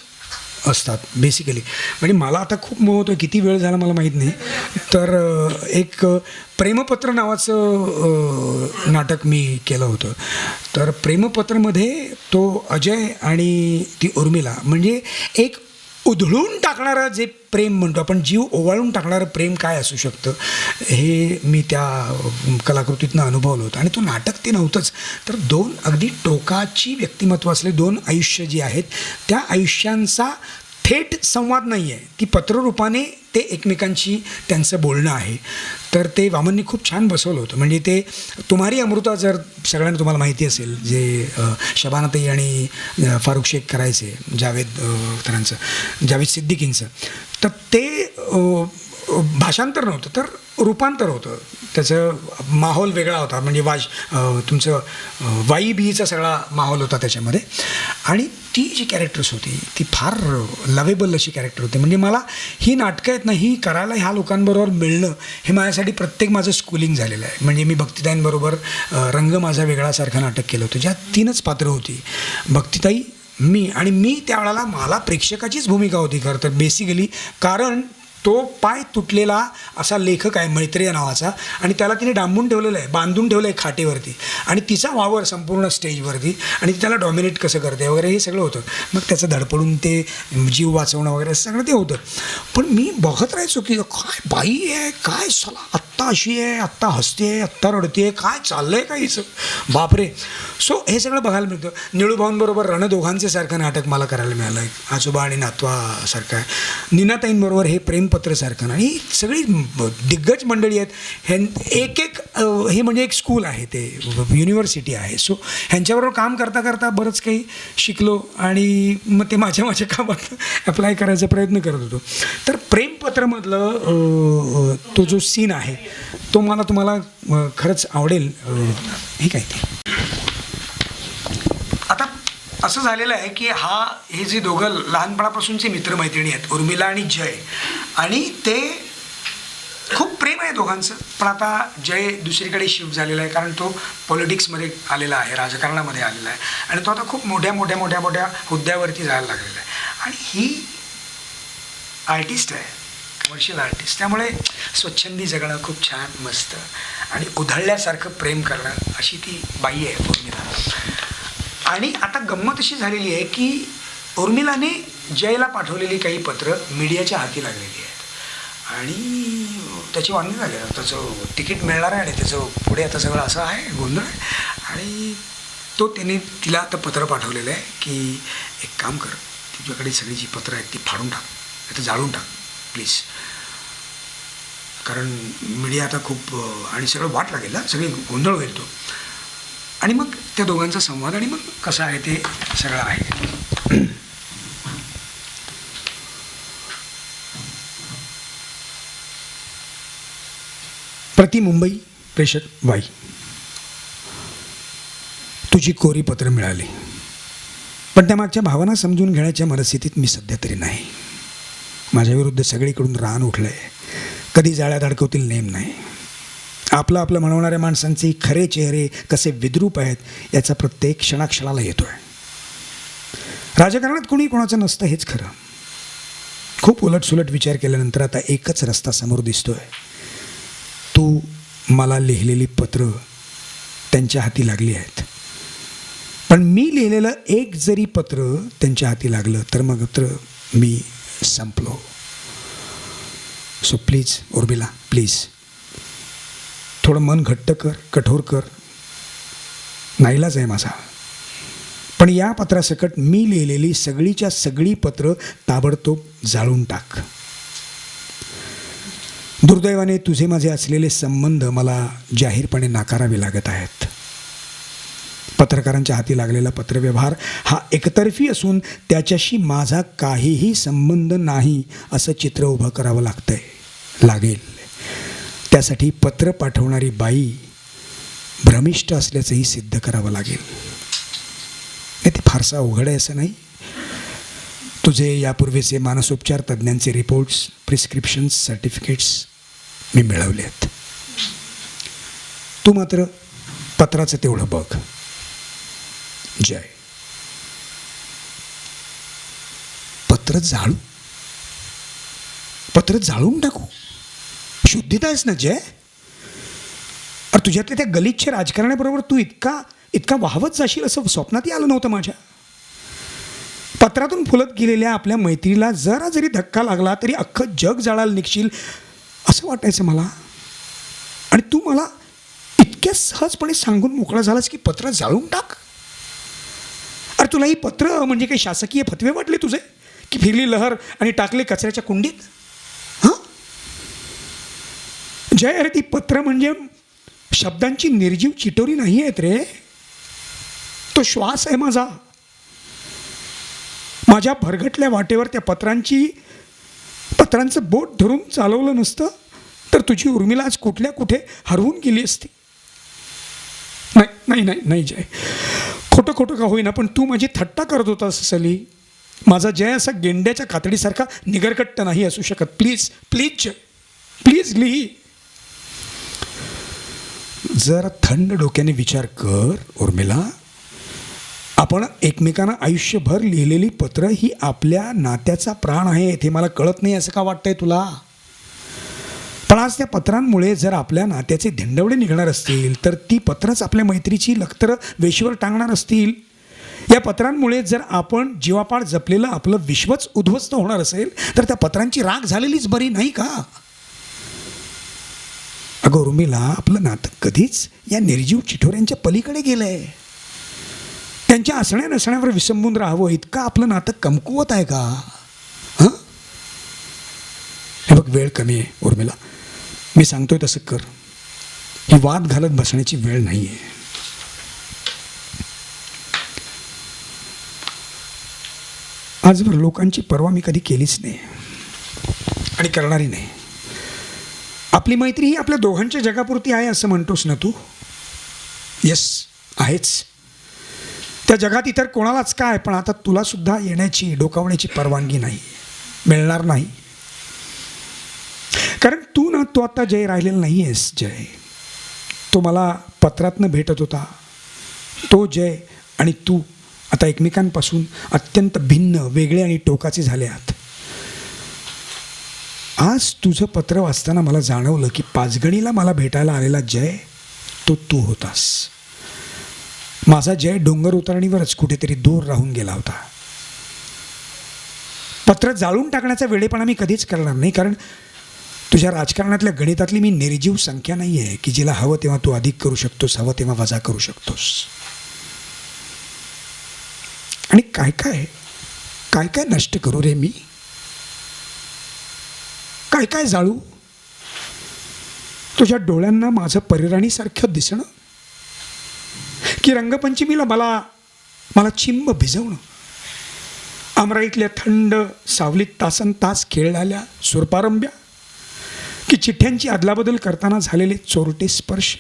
असतात बेसिकली. म्हणजे मला आता खूप मोह होतं, किती वेळ झाला मला माहीत नाही. तर एक प्रेमपत्र नावाचं नाटक मी केलं होतं. तर प्रेमपत्रमध्ये तो अजय आणि ती उर्मिला म्हणजे एक उधळून टाकणारं जे प्रेम म्हणतो आपण, जीव ओवाळून टाकणारं प्रेम काय असू शकतं हे मी त्या कलाकृतीतनं अनुभवलं होतं. आणि तो नाटक ते नव्हतंच तर दोन अगदी टोकाची व्यक्तिमत्व असले दोन आयुष्य जी आहेत त्या आयुष्यांचा थेट संवाद नाही आहे, ती पत्ररूपाने ते एकमेकांशी त्यांचं बोलणं आहे. तर ते वामननी खूप छान बसवलं होतं. म्हणजे ते तुम्हारी अमृता जर सगळ्यांना तुम्हाला माहिती असेल जे शबानाताई आणि फारुख शेख करायचे जावेद सिद्दीकींचं, तर ते भाषांतर नव्हतं तर रूपांतर होतं. त्याचं माहोल वेगळा होता. म्हणजे तुमचं वाई बीचा सगळा माहोल होता त्याच्यामध्ये. आणि ती जी कॅरेक्टर्स होती ती फार लवेबल अशी कॅरेक्टर होती. म्हणजे मला ही नाटकं आहेत ना ही करायला ह्या लोकांबरोबर मिळणं हे माझ्यासाठी प्रत्येक माझं स्कूलिंग झालेलं आहे. म्हणजे मी भक्तिताईंबरोबर रंग माझा वेगळासारखं नाटक केलं होतं ज्यात 3च पात्रं होती, भक्तिताई, मी. आणि मी त्यावेळेला मला प्रेक्षकाचीच भूमिका होती खरं तर बेसिकली, कारण तो पाय तुटलेला असा लेखक आहे मैत्रेय नावाचा, आणि त्याला तिने डांबून ठेवलेलं आहे, बांधून ठेवलं आहे खाटेवरती, आणि तिचा वावर संपूर्ण स्टेजवरती, आणि ती त्याला डॉमिनेट कसं करते वगैरे हे सगळं होतं. मग त्याचं धडपडून ते जीव वाचवणं वगैरे सगळं ते होतं. पण मी बघत राहायचो की काय बाई आहे, काय चला आत्ता अशी आहे, आत्ता हसते, आत्ता रडते, काय चाललं आहे काहीचं, बापरे. सो हे सगळं बघायला मिळतं. निळूभाऊंबरोबर रणदोघांचे सारखं नाटक मला करायला मिळालं, आजोबा आणि नातवासारखं आहे. नीनाताईंबरोबर हे प्रेमपत्रसारखं, आणि सगळी दिग्गज मंडळी आहेत. एक एक हे म्हणजे एक स्कूल आहे, ते युनिव्हर्सिटी आहे. सो ह्यांच्याबरोबर काम करता करता बरंच काही शिकलो, आणि मग ते माझ्या कामात अप्लाय करायचा प्रयत्न करत होतो. तर प्रेमपत्रमधलं तो जो सीन आहे तो मला तुम्हाला खरंच आवडेल. हे काय ते आता असं झालेलं आहे की हे जे दोघं लहानपणापासूनचे मित्रमैत्रिणी आहेत, उर्मिला आणि जय, आणि ते खूप प्रेम आहे दोघांचं. पण आता जय दुसरीकडे शिफ्ट झालेला आहे, कारण तो पॉलिटिक्समध्ये आलेला आहे, राजकारणामध्ये आलेला आहे, आणि तो आता खूप मोठ्या हुद्द्यावरती जायला लागलेला आहे. आणि ही आर्टिस्ट आहे, कमर्शियल आर्टिस्ट, त्यामुळे स्वच्छंदी जगणं खूप छान मस्त आणि उधळल्यासारखं प्रेम करणं अशी ती बाई आहे उर्मिला. आणि आता गंमत अशी झालेली आहे की उर्मिलाने जयला पाठवलेली काही पत्र मीडियाच्या हाती लागलेली आहेत, आणि त्याची वांगी झाली, त्याचं तिकीट मिळणार आहे, आणि त्याचं पुढे आता सगळं असं आहे, गोंधळ आहे. आणि त्यांनी तिला आता पत्र पाठवलेलं आहे की एक काम कर, तुझ्याकडे सगळी जी पत्र आहेत ती फाडून टाक, आता जाळून टाक प्लीज, कारण मीडिया आता खूप आणि सगळं वाट लागेल ना, सगळी गोंधळ होईल तो. आणि मग त्या दोघांचा संवाद, आणि मग कसं आहे ते सगळं आहे. प्रति मुंबई प्रेषक वाई, तुझी कोरी पत्र मिळाली, पण त्यामागच्या भावना समजून घेण्याच्या मनस्थितीत मी सध्या तरी नाही. माझ्याविरुद्ध सगळीकडून रान उठलं आहे, कधी जाळ्यात अडकवतील नेम नाही. आपलं म्हणवणाऱ्या माणसांचे खरे चेहरे कसे विद्रूप आहेत याचा प्रत्येक क्षणाक्षणाला येतो आहे. राजकारणात कोणी कोणाचं नसतं हेच खरं. खूप उलटसुलट विचार केल्यानंतर आता एकच रस्ता समोर दिसतोय. तू मला लिहिलेली पत्र त्यांच्या हाती लागली आहेत, पण मी लिहिलेलं एक जरी पत्र त्यांच्या हाती लागलं तर मग मी संपलो. सो प्लीज उर्मिला, प्लीज थोडं मन घट्ट कर, कठोर कर. नाईलाज आहे माझा, पण या पत्रासकट मी लिहिलेली सगळीच्या सगळी पत्र ताबडतोब जाळून टाक. दुर्दैवाने तुझे माझे असलेले संबंध मला जाहीरपणे नाकारावे लागत आहेत. पत्रकारांच्या हाती लागलेला पत्रव्यवहार हा एकतर्फी असून त्याच्याशी माझा काहीही संबंध नाही असं चित्र उभं करावं लागेल. त्यासाठी पत्र पाठवणारी बाई भ्रमिष्ठ असल्याचंही सिद्ध करावं लागेल. ते फारसा अवघड आहे असं नाही. तुझे यापूर्वीचे मानसोपचार तज्ज्ञांचे रिपोर्ट्स, प्रिस्क्रिप्शन्स, सर्टिफिकेट्स मी मिळवले आहेत. तू मात्र पत्राचं तेवढं बघ. जय. पत्र जाळून टाकू? शुद्धीत आहेस ना जय? अरे तुझ्यातल्या त्या गलिच्छ राजकारणाबरोबर तू इतका वाहवत जाशील असं स्वप्नातही आलं नव्हतं माझ्या. पत्रातून फुलत गेलेल्या आपल्या मैत्रीला जरा जरी धक्का लागला तरी अख्खं जग जाळायला निघशील असं वाटायचं मला. आणि तू मला इतक्या सहजपणे सांगून मोकळा झालास की पत्र जाळून टाक. अरे तुला ही पत्र म्हणजे काही शासकीय फतवे वाटले तुझे, की फिरली लहर आणि टाकले कचऱ्याच्या कुंडीत? हां जय, अरे ती पत्र म्हणजे शब्दांची निर्जीव चिटोरी नाही आहेत रे. तो श्वास आहे माझा. माझ्या भरगटल्या वाटेवर त्या पत्रांचं बोट धरून चालवलं नसतं तर तुझी उर्मिला आज कुठे हरवून गेली असती. नाही जय, खोटं का होईना, पण तू माझी थट्टा करत होतास सली. माझा जय असा गेंड्याच्या कातडीसारखा निगरकट्ट नाही असू शकत. प्लीज जय, प्लीज लिही. जरा थंड डोक्याने विचार कर उर्मिला. आपण एकमेकांना आयुष्यभर लिहिलेली पत्र ही आपल्या नात्याचा प्राण आहे. हे मला कळत नाही असं का वाटतंय तुला? पण आज त्या पत्रांमुळे जर आपल्या नात्याचे धिंडवडे निघणार असतील, तर ती पत्रच आपल्या मैत्रीची लखतरं वेशीवर टांगणार असतील. या पत्रांमुळे जर आपण जीवापाड जपलेलं आपलं विश्वच उद्ध्वस्त होणार असेल, तर त्या पत्रांची राख झालेलीच बरी नाही का? अगं उर्मिला, आपलं नातं कधीच या निर्जीव चिठोऱ्यांच्या पलीकडे गेलंय. त्यांच्या असण्या नसण्यावर विसंबून राहावं इतकं आपलं नातं कमकुवत आहे का? हां, हे बघ, वेळ कमी आहे उर्मिला, मी सांगतोय तसं कर. ही वाद घालत बसण्याची वेळ नाही आहे. आजवर लोकांची पर्वा मी कधी केलीच नाही आणि करणारी नाही. आपली मैत्री ही आपल्या दोघांच्या जगापुरती आहे असं म्हणतोस ना तू? येस, आहेच. त्या जगात इतर कोणालाच काय, पण आता तुला सुद्धा येण्याची, डोकावण्याची परवानगी नाही, मिळणार नाही. कारण तू आता जय राहिलेला नाही आहेस. जय तो मला पत्रातनं भेटत होता, तो जय आणि तू आता एकमेकांपासून अत्यंत भिन्न, वेगळे आणि टोकाचे झाले आहात. आज तुझं पत्र वाचताना मला जाणवलं की पाचगणीला मला भेटायला आलेला जय तो तू होतास. माझा जय डोंगर उतरणीवरच कुठेतरी दूर राहून गेला होता. पत्र जाळून टाकण्याचा वेडेपणा मी कधीच करणार नाही, कारण तुझ्या राजकारणातल्या गणितातली मी निर्जीव संख्या नाही आहे की जिला हवं तेव्हा तू अधिक करू शकतोस, हवं तेव्हा वजा करू शकतोस. आणि काय काय काय काय नष्ट करू रे मी? काय काय जाळू? तुझ्या डोळ्यांना माझं परिराणीसारखं दिसणं, की रंगपंचमीला मला चिंब भिजवणं, आमराईतल्या थंड सावलीत तासन तास खेळलेल्या सुरपारंब्या, की चिठ्ठ्यांची अदलाबदल करताना झालेले चोरटे स्पर्श,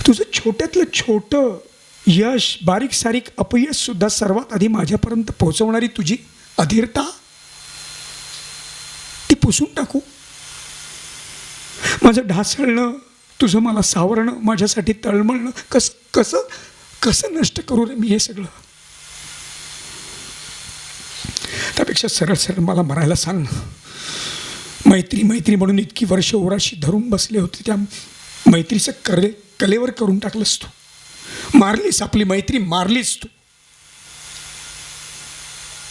तुझं छोट्यातलं छोटं यश, बारीक सारीक अपयश सुद्धा सर्वात आधी माझ्यापर्यंत पोहोचवणारी तुझी अधीरता, ती पुसून टाकू? माझं ढासळणं, तुझं मला सावरणं, माझ्यासाठी तळमळणं, कसं कसं कसं नष्ट करू रे मी हे सगळं? त्यापेक्षा सरळ सरळ मला मरायला सांग. मैत्री मैत्री म्हणून इतकी वर्ष ओराशी धरून बसले होते, त्या मैत्रीचं कलेवर करून टाकलंस तू. मारलीस आपली मैत्री, मारलीस तू.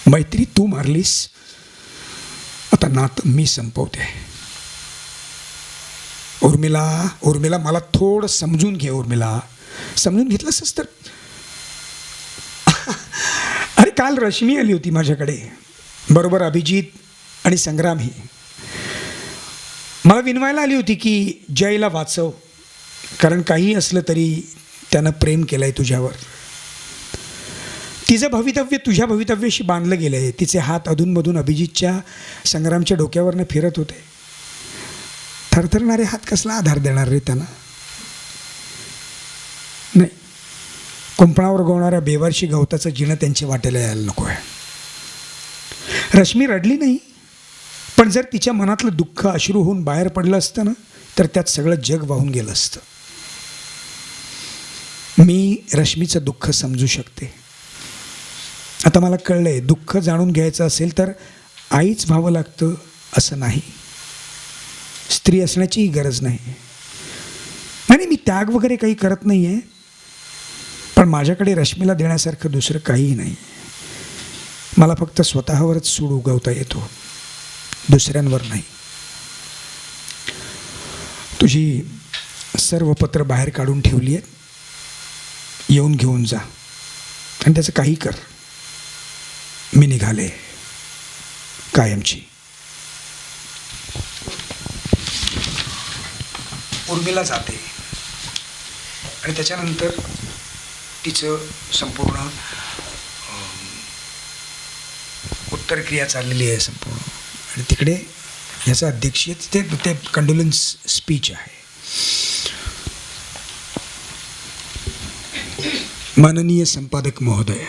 मैत्री तू मारलीस, आता नातं मी संपवते. उर्मिला, मला थोडं समजून घे. उर्मिला, समजून घेतलंसच तर. अरे काल रश्मी आली होती माझ्याकडे, बरोबर अभिजित आणि संग्रामही. मला विनवायला आली होती की जयला वाचव, कारण काही असलं तरी त्यानं प्रेम केलं आहे तुझ्यावर. तिचं भवितव्य तुझ्या भवितव्याशी बांधलं गेलं आहे. तिचे हात अधूनमधून अभिजितच्या, संग्रामच्या डोक्यावरनं फिरत होते. थरथरणारे हात कसला आधार देणार रे त्यांना? नाही, कुंपणावर गोवणाऱ्या बेवारशी गवताचं जिणं त्यांच्या वाटेला यायला नको आहे. रश्मी रडली नाही, पण जर तिच्या मनातलं दुःख अश्रू होऊन बाहेर पडलं असतं ना, तर त्यात सगळं जग वाहून गेलं असतं. मी रश्मीचं दुःख समजू शकते. आता मला कळलंय, दुःख जाणून घ्यायचं असेल तर आईच व्हावं लागतं असं नाही, स्त्री असण्याचीही गरज नाही. नाही, मी त्याग वगैरे काही करत नाही आहे, पण माझ्याकडे रश्मीला देण्यासारखं दुसरं काहीही नाही. मला फक्त स्वतःवरच सूड उगवता येतो, दुसऱ्यांवर नाही. तुझी सर्व पत्र बाहेर काढून ठेवली आहेत, येऊन घेऊन जा आणि त्याचं काही कर. मी निघाले कायमची. उर्मिला जाते आणि त्याच्यानंतर तिचं संपूर्ण उत्तरक्रिया चाललेली आहे संपूर्ण. आणि तिकडे ह्याचं अध्यक्षीय ते कंडोलन्स स्पीच आहे. माननीय संपादक महोदय,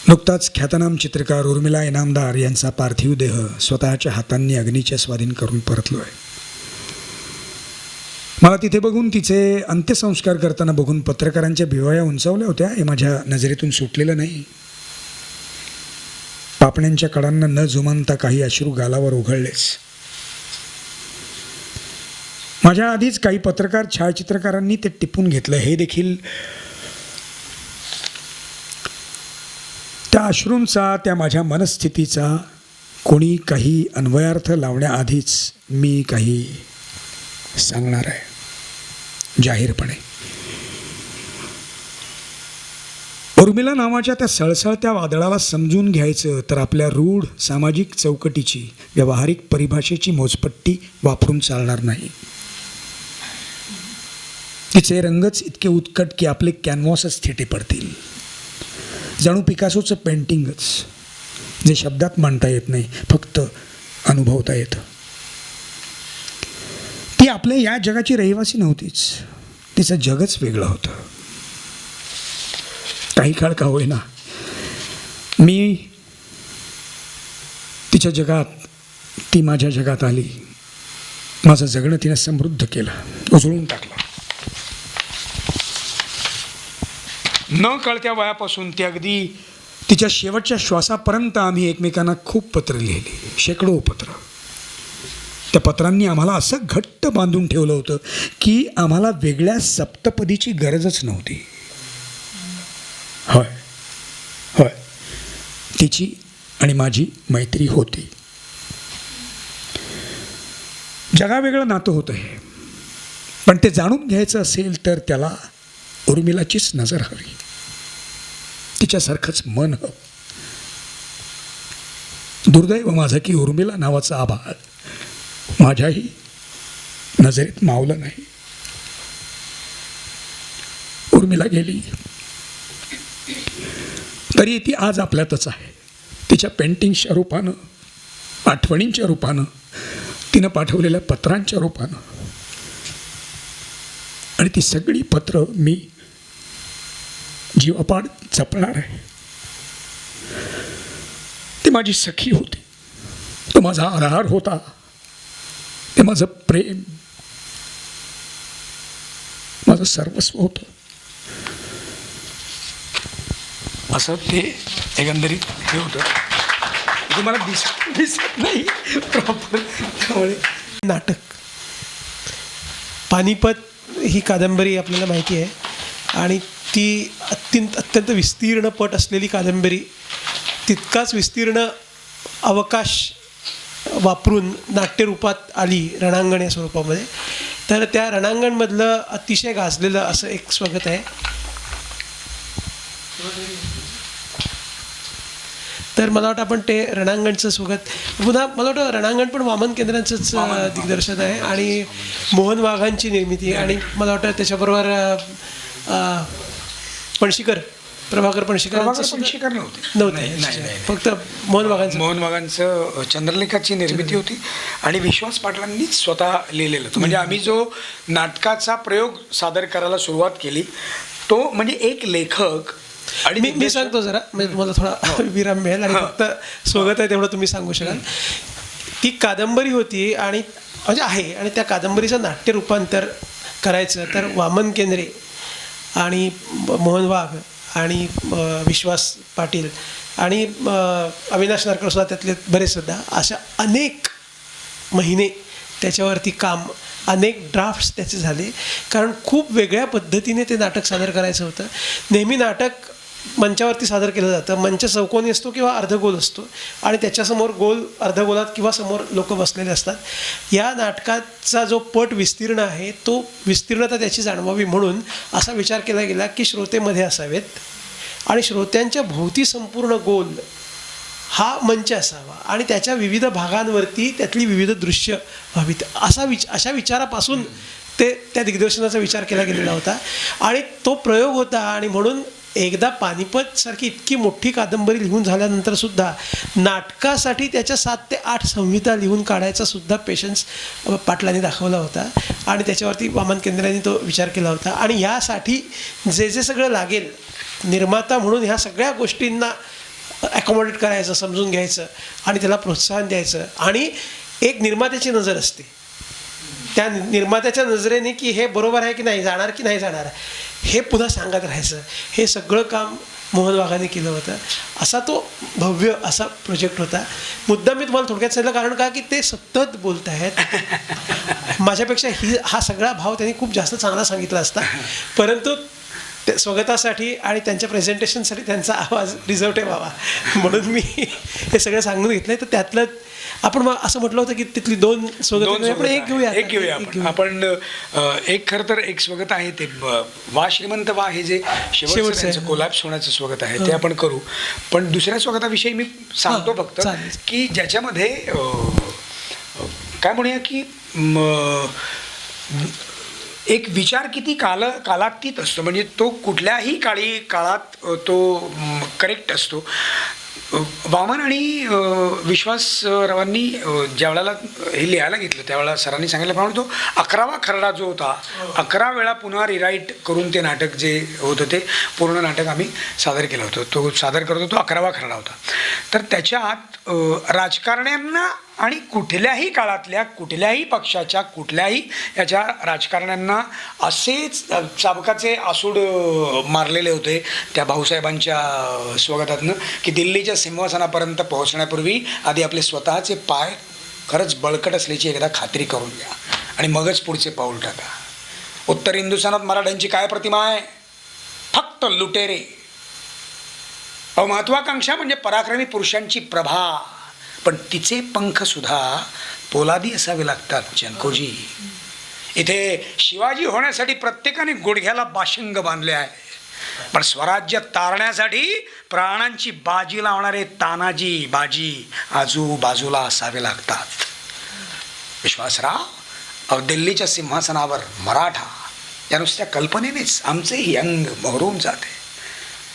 नुकताच ख्यातनाम चित्रकार उर्मिला इनामदार यांचा पार्थिव देह स्वतःच्या हातांनी अग्नीच्या स्वाधीन करून परतलो आहे. मला तिथे बघून, तिचे अंत्यसंस्कार करताना बघून पत्रकारांच्या भिवाया उंचावल्या होत्या, हे माझ्या नजरेतून सुटलेलं नाही. पापण्यांच्या कडांना न जुमानता काही अश्रू गालावर उघळलेच. माझ्या आधीच काही पत्रकार छायाचित्रकारांनी ते टिपून घेतलं. हे देखील त्या अश्रूंचा, त्या माझ्या मनस्थितीचा कोणी काही अन्वयार्थ लावण्याआधीच मी काही सांगणार आहे जाहीरपणे. उर्मिला नावाच्या त्या सळसळत्या वादळाला समजून घ्यायचं तर आपल्या रूढ सामाजिक चौकटीची, व्यावहारिक परिभाषेची मोजपट्टी वापरून चालणार नाही. तिचे रंगच इतके उत्कट की आपले कॅनव्हासच थिटे पडतील. जणू पिकासोचं पेंटिंगच, जे शब्दात मांडता येत नाही, फक्त अनुभवता येतं. ती आपल्या या जगाची रहिवासी नव्हतीच, तिचं जगच वेगळं होतं. काही काळ का होईना मी तिच्या जगात, ती माझ्या जगात आली. माझं जगणं तिनं समृद्ध केलं, उजळून टाकलं. न कळत्या वयापासून ते अगदी तिच्या शेवटच्या श्वासापर्यंत आम्ही एकमेकांना खूप पत्र लिहिली, शेकडो पत्र. त्या पत्रांनी आम्हाला असं घट्ट बांधून ठेवलं होतं की आम्हाला वेगळ्या सप्तपदीची गरजच नव्हती. होय होय, तिची आणि माझी मैत्री होती. जगावेगळं नातं होतं हे, पण ते जाणून घ्यायचं असेल तर त्याला उर्मिलाचीच नजर हवी, तिच्यासारखंच मन हवं. दुर्दैव माझं की उर्मिला नावाचं आभाळ माझ्याही नजरेत मावलं नाही. उर्मिला गेली तरी ती आज आपल्यातच आहे. तिच्या पेंटिंगच्या रूपानं, आठवणींच्या रूपानं, तिनं पाठवलेल्या पत्रांच्या रूपानं. आणि ती सगळी पत्र मी जीवापाड जपणार आहे. ती माझी सखी होती, तो माझा आधार होता, ते माझं प्रेम, माझं सर्वस्व होतं. असं ते एकंदरीत हे होतं. तुम्हाला दिसत नाही प्रॉपर. त्यामुळे नाटक पानिपत ही कादंबरी आपल्याला माहिती आहे आणि ती अत्यंत विस्तीर्ण पट असलेली कादंबरी, तितकाच विस्तीर्ण अवकाश वापरून नाट्यरूपात आली रणांगण या स्वरूपामध्ये. तर त्या रणांगणमधलं अतिशय गाजलेलं असं एक स्वगत आहे. तर मला वाटतं आपण ते रणांगणचं स्वगत पुन्हा, मला वाटतं रणांगण पण वामन केंद्रांचंच दिग्दर्शन आहे आणि मोहन वाघांची निर्मिती. आणि मला वाटतं त्याच्याबरोबर पणशीकर, प्रभाकर पणशीकर नव्हते, फक्त मोहन वाघांचं चंद्रलेखाची निर्मिती होती आणि विश्वास पाटलांनीच स्वतः लिहिलेलं होतं. म्हणजे आम्ही जो नाटकाचा प्रयोग सादर करायला सुरुवात केली तो म्हणजे एक लेखक आणि मी सांगतो जरा, म्हणजे तुम्हाला थोडा विराम मिळेल आणि फक्त स्वगत आहे तेवढं तुम्ही सांगू शकाल. ती कादंबरी होती आणि म्हणजे आहे, आणि त्या कादंबरीचं नाट्य रूपांतर करायचं तर वामन केंद्रे आणि मोहन वाघ आणि विश्वास पाटील आणि अविनाश नारकरसुद्धा त्यातले बरेचसुद्धा, अशा अनेक महिने त्याच्यावरती काम, अनेक ड्राफ्ट्स त्याचे झाले. कारण खूप वेगळ्या पद्धतीने ते नाटक सादर करायचं होतं. नेहमी नाटक मंचावरती सादर केलं जातं, मंच चौकोनी असतो किंवा अर्धगोल असतो आणि त्याच्यासमोर गोल अर्धगोलात किंवा समोर लोक बसलेले असतात. या नाटकाचा जो पट विस्तीर्ण आहे तो विस्तीर्णता त्याची जाणवावी म्हणून असा विचार केला गेला की श्रोते मध्ये असावेत आणि श्रोत्यांच्या भोवती संपूर्ण गोल हा मंच असावा आणि त्याच्या विविध भागांवरती त्यातली विविध दृश्य व्हावीत, अशा विचारापासून त्या दिग्दर्शनाचा विचार केला गेलेला होता आणि तो प्रयोग होता. आणि म्हणून एकदा पानिपतसारखी इतकी मोठी कादंबरी लिहून झाल्यानंतरसुद्धा नाटकासाठी त्याच्या 7 ते 8 संहिता लिहून काढायचा सुद्धा पेशन्स पाटलांनी दाखवला होता आणि त्याच्यावरती वामन केंद्रांनी तो विचार केला होता. आणि ह्यासाठी जे सगळं लागेल, निर्माता म्हणून ह्या सगळ्या गोष्टींना ॲकोमोडेट करायचं, समजून घ्यायचं आणि त्याला प्रोत्साहन द्यायचं. आणि एक निर्मात्याची नजर असते, त्या निर्मात्याच्या नजरेने की हे बरोबर आहे की नाही, जाणार की नाही जाणार, हे पुन्हा सांगत राहायचं. हे सगळं काम मोहन वाघाने केलं होतं. असा तो भव्य असा प्रोजेक्ट होता. मुद्दाम मी तुम्हाला थोडक्यात सांगितलं कारण का की ते सतत बोलत आहेत. माझ्यापेक्षा हा सगळा भाव त्यांनी खूप जास्त चांगला सांगितला असता, परंतु ते स्वगतासाठी आणि त्यांच्या प्रेझेंटेशनसाठी त्यांचा आवाज रिझर्व्ह व्हावा म्हणून मी हे सगळं सांगून घेतलंय. तर त्यातलं आपण मग असं म्हटलं होतं की तिथली दोन स्वगत आपण एक घेऊया. आपण एक खरं तर एक स्वगत आहे ते वा श्रीमंत वा हे जे शेवटचं कोलॅप्स होण्याचं स्वगत आहे ते आपण करू. पण दुसऱ्या स्वगताविषयी मी सांगतो फक्त की ज्याच्यामध्ये काय म्हणूया की एक विचार किती कालातीत असतो, म्हणजे तो कुठल्याही काळात तो करेक्ट असतो. वामन आणि विश्वासरावांनी ज्या वेळेला हे लिहायला घेतलं त्यावेळेला सरांनी सांगितल्याप्रमाणे तो 11वा खरडा जो होता, 11 वेळा पुन्हा रिराईट करून ते नाटक जे होतं ते पूर्ण नाटक आम्ही सादर केलं होतं. तो सादर करत होतो 11वा खरडा होता. तर त्याच्यात राजकारण्यांना आणि कुठल्याही काळातल्या कुठल्याही पक्षाच्या कुठल्याही याच्या राजकारण्यांना असेच चाबकाचे आसूड मारलेले होते त्या भाऊसाहेबांच्या स्वगतातनं की दिल्लीच्या सिंहासनापर्यंत पोहोचण्यापूर्वी आधी आपले स्वतःचे पाय खरंच बळकट असल्याची एकदा खात्री करून घ्या आणि मगच पुढचे पाऊल टाका. उत्तर हिंदुस्थानात मराठ्यांची काय प्रतिमा आहे? फक्त लुटेरे. महत्वाकांक्षा म्हणजे पराक्रमी पुरुषांची प्रभा, पण तिचे पंख सुद्धा पोलादी असावे लागतात जनकोजी. इथे शिवाजी होण्यासाठी प्रत्येकाने गुडघ्याला बाशिंग बांधले आहे, पण स्वराज्य तारण्यासाठी प्राणांची बाजी लावणारे तानाजी बाजी आजूबाजूला असावे लागतात. विश्वासराव दिल्लीच्या सिंहासनावर मराठा या नुसत्या कल्पनेनेच आमचेही अंग मोहरून जाते.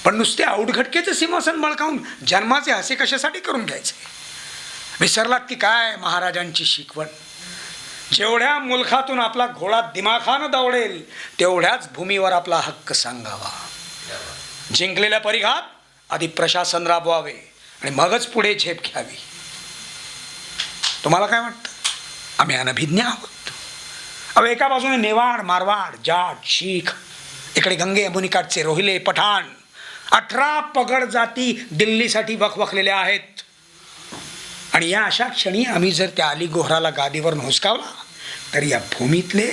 पण नुसते औटघटकेचं सिंहासन बळकावून जन्माचे हसे कशासाठी करून घ्यायचे? विसरलात की काय महाराजांची शिकवण? जेवढ्या मुलखातून आपला घोडा दिमाखानं दौडेल तेवढ्याच भूमीवर आपला हक्क सांगावा. जिंकलेल्या परिघात आधी प्रशासन राबवावे आणि मगच पुढे झेप घ्यावी. तुम्हाला काय वाटतं? आम्ही अनभिज्ञ आहोत. अहो, एका बाजूने नेवाड, मारवाड, जाट, शीख, इकडे गंगे यमुनीकाठचे रोहिले, पठाण, 18 पगड जाती दिल्लीसाठी वखवखलेल्या आहेत. आणि या अशा क्षणी आम्ही जर त्या अली गोहराला गादीवर हुसकावला तर या भूमीतले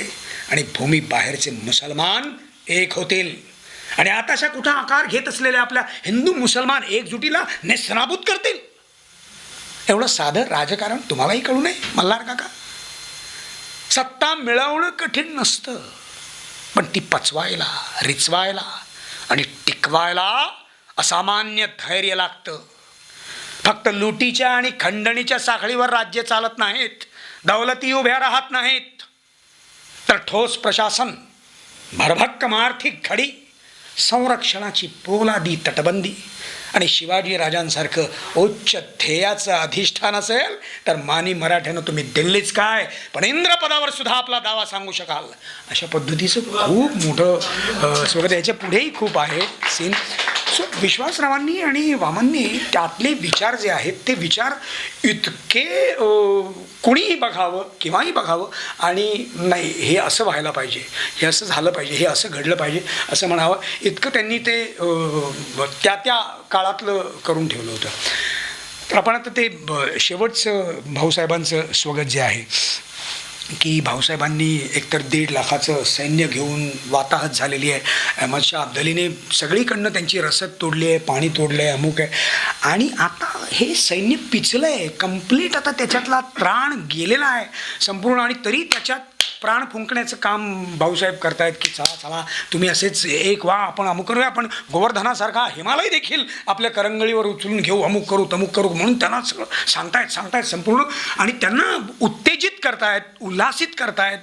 आणि भूमी बाहेरचे मुसलमान एक होतील आणि आताशा कुठं आकार घेत असलेल्या आपल्या हिंदू मुसलमान एकजुटीला नेस्तनाबूत करतील. एवढं साधं राजकारण तुम्हालाही कळू नये मल्हार काका? सत्ता मिळवणं कठीण नसतं, पण ती पचवायला, रिचवायला आणि टिकवायला असामान्य धैर्य लागतं. फक्त लुटीच्या आणि खंडणीच्या साखळीवर राज्य चालत नाहीत, दौलती उभ्या राहत नाहीत, तर ठोस प्रशासन, भरभक्कम आर्थिक घडी, संरक्षणाची पोलादी तटबंदी आणि शिवाजी राजांसारखं उच्च ध्येयाचं अधिष्ठान असेल तर मानी मराठ्यानं तुम्ही दिल्लीच काय पण इंद्रपदावर सुद्धा आपला दावा सांगू शकाल. अशा पद्धतीचं खूप मोठं स्वगत. याच्या पुढेही खूप आहे सीन. सो विश्वासरावांनी आणि वामननी त्यातले विचार जे आहेत ते विचार इतके कुणीही बघावं केव्हाही बघावं आणि नाही हे असं व्हायला पाहिजे, हे असं झालं पाहिजे, हे असं घडलं पाहिजे असं म्हणावं इतकं त्यांनी ते त्या त्या काळातलं करून ठेवलं होतं. तर आपण आता ते शेवटचं भाऊसाहेबांचं स्वगत जे आहे की भाऊसाहेबांनी एकतर 1.5 लाखाचं सैन्य घेऊन वाताहत झालेली आहे. अहमद शाह अब्दालीने सगळीकडनं त्यांची रसद तोडली आहे, पाणी तोडलं आहे, अमुक आहे आणि आता हे सैन्य पिचलं आहे कम्प्लीट. आता त्याच्यातला त्राण गेलेला आहे संपूर्ण आणि तरी त्याच्यात प्राण फुंकण्याचं काम भाऊसाहेब करतायत की चला चला तुम्ही असेच एक वा आपण अमुक करूया, आपण गोवर्धनासारखा हिमालय देखील आपल्या करंगळीवर उचलून घेऊ, अमुक करू तमुक करू म्हणून त्यांना सगळं सांगतायत संपूर्ण आणि त्यांना उत्तेजित करतायत, उल्हासित करतायत,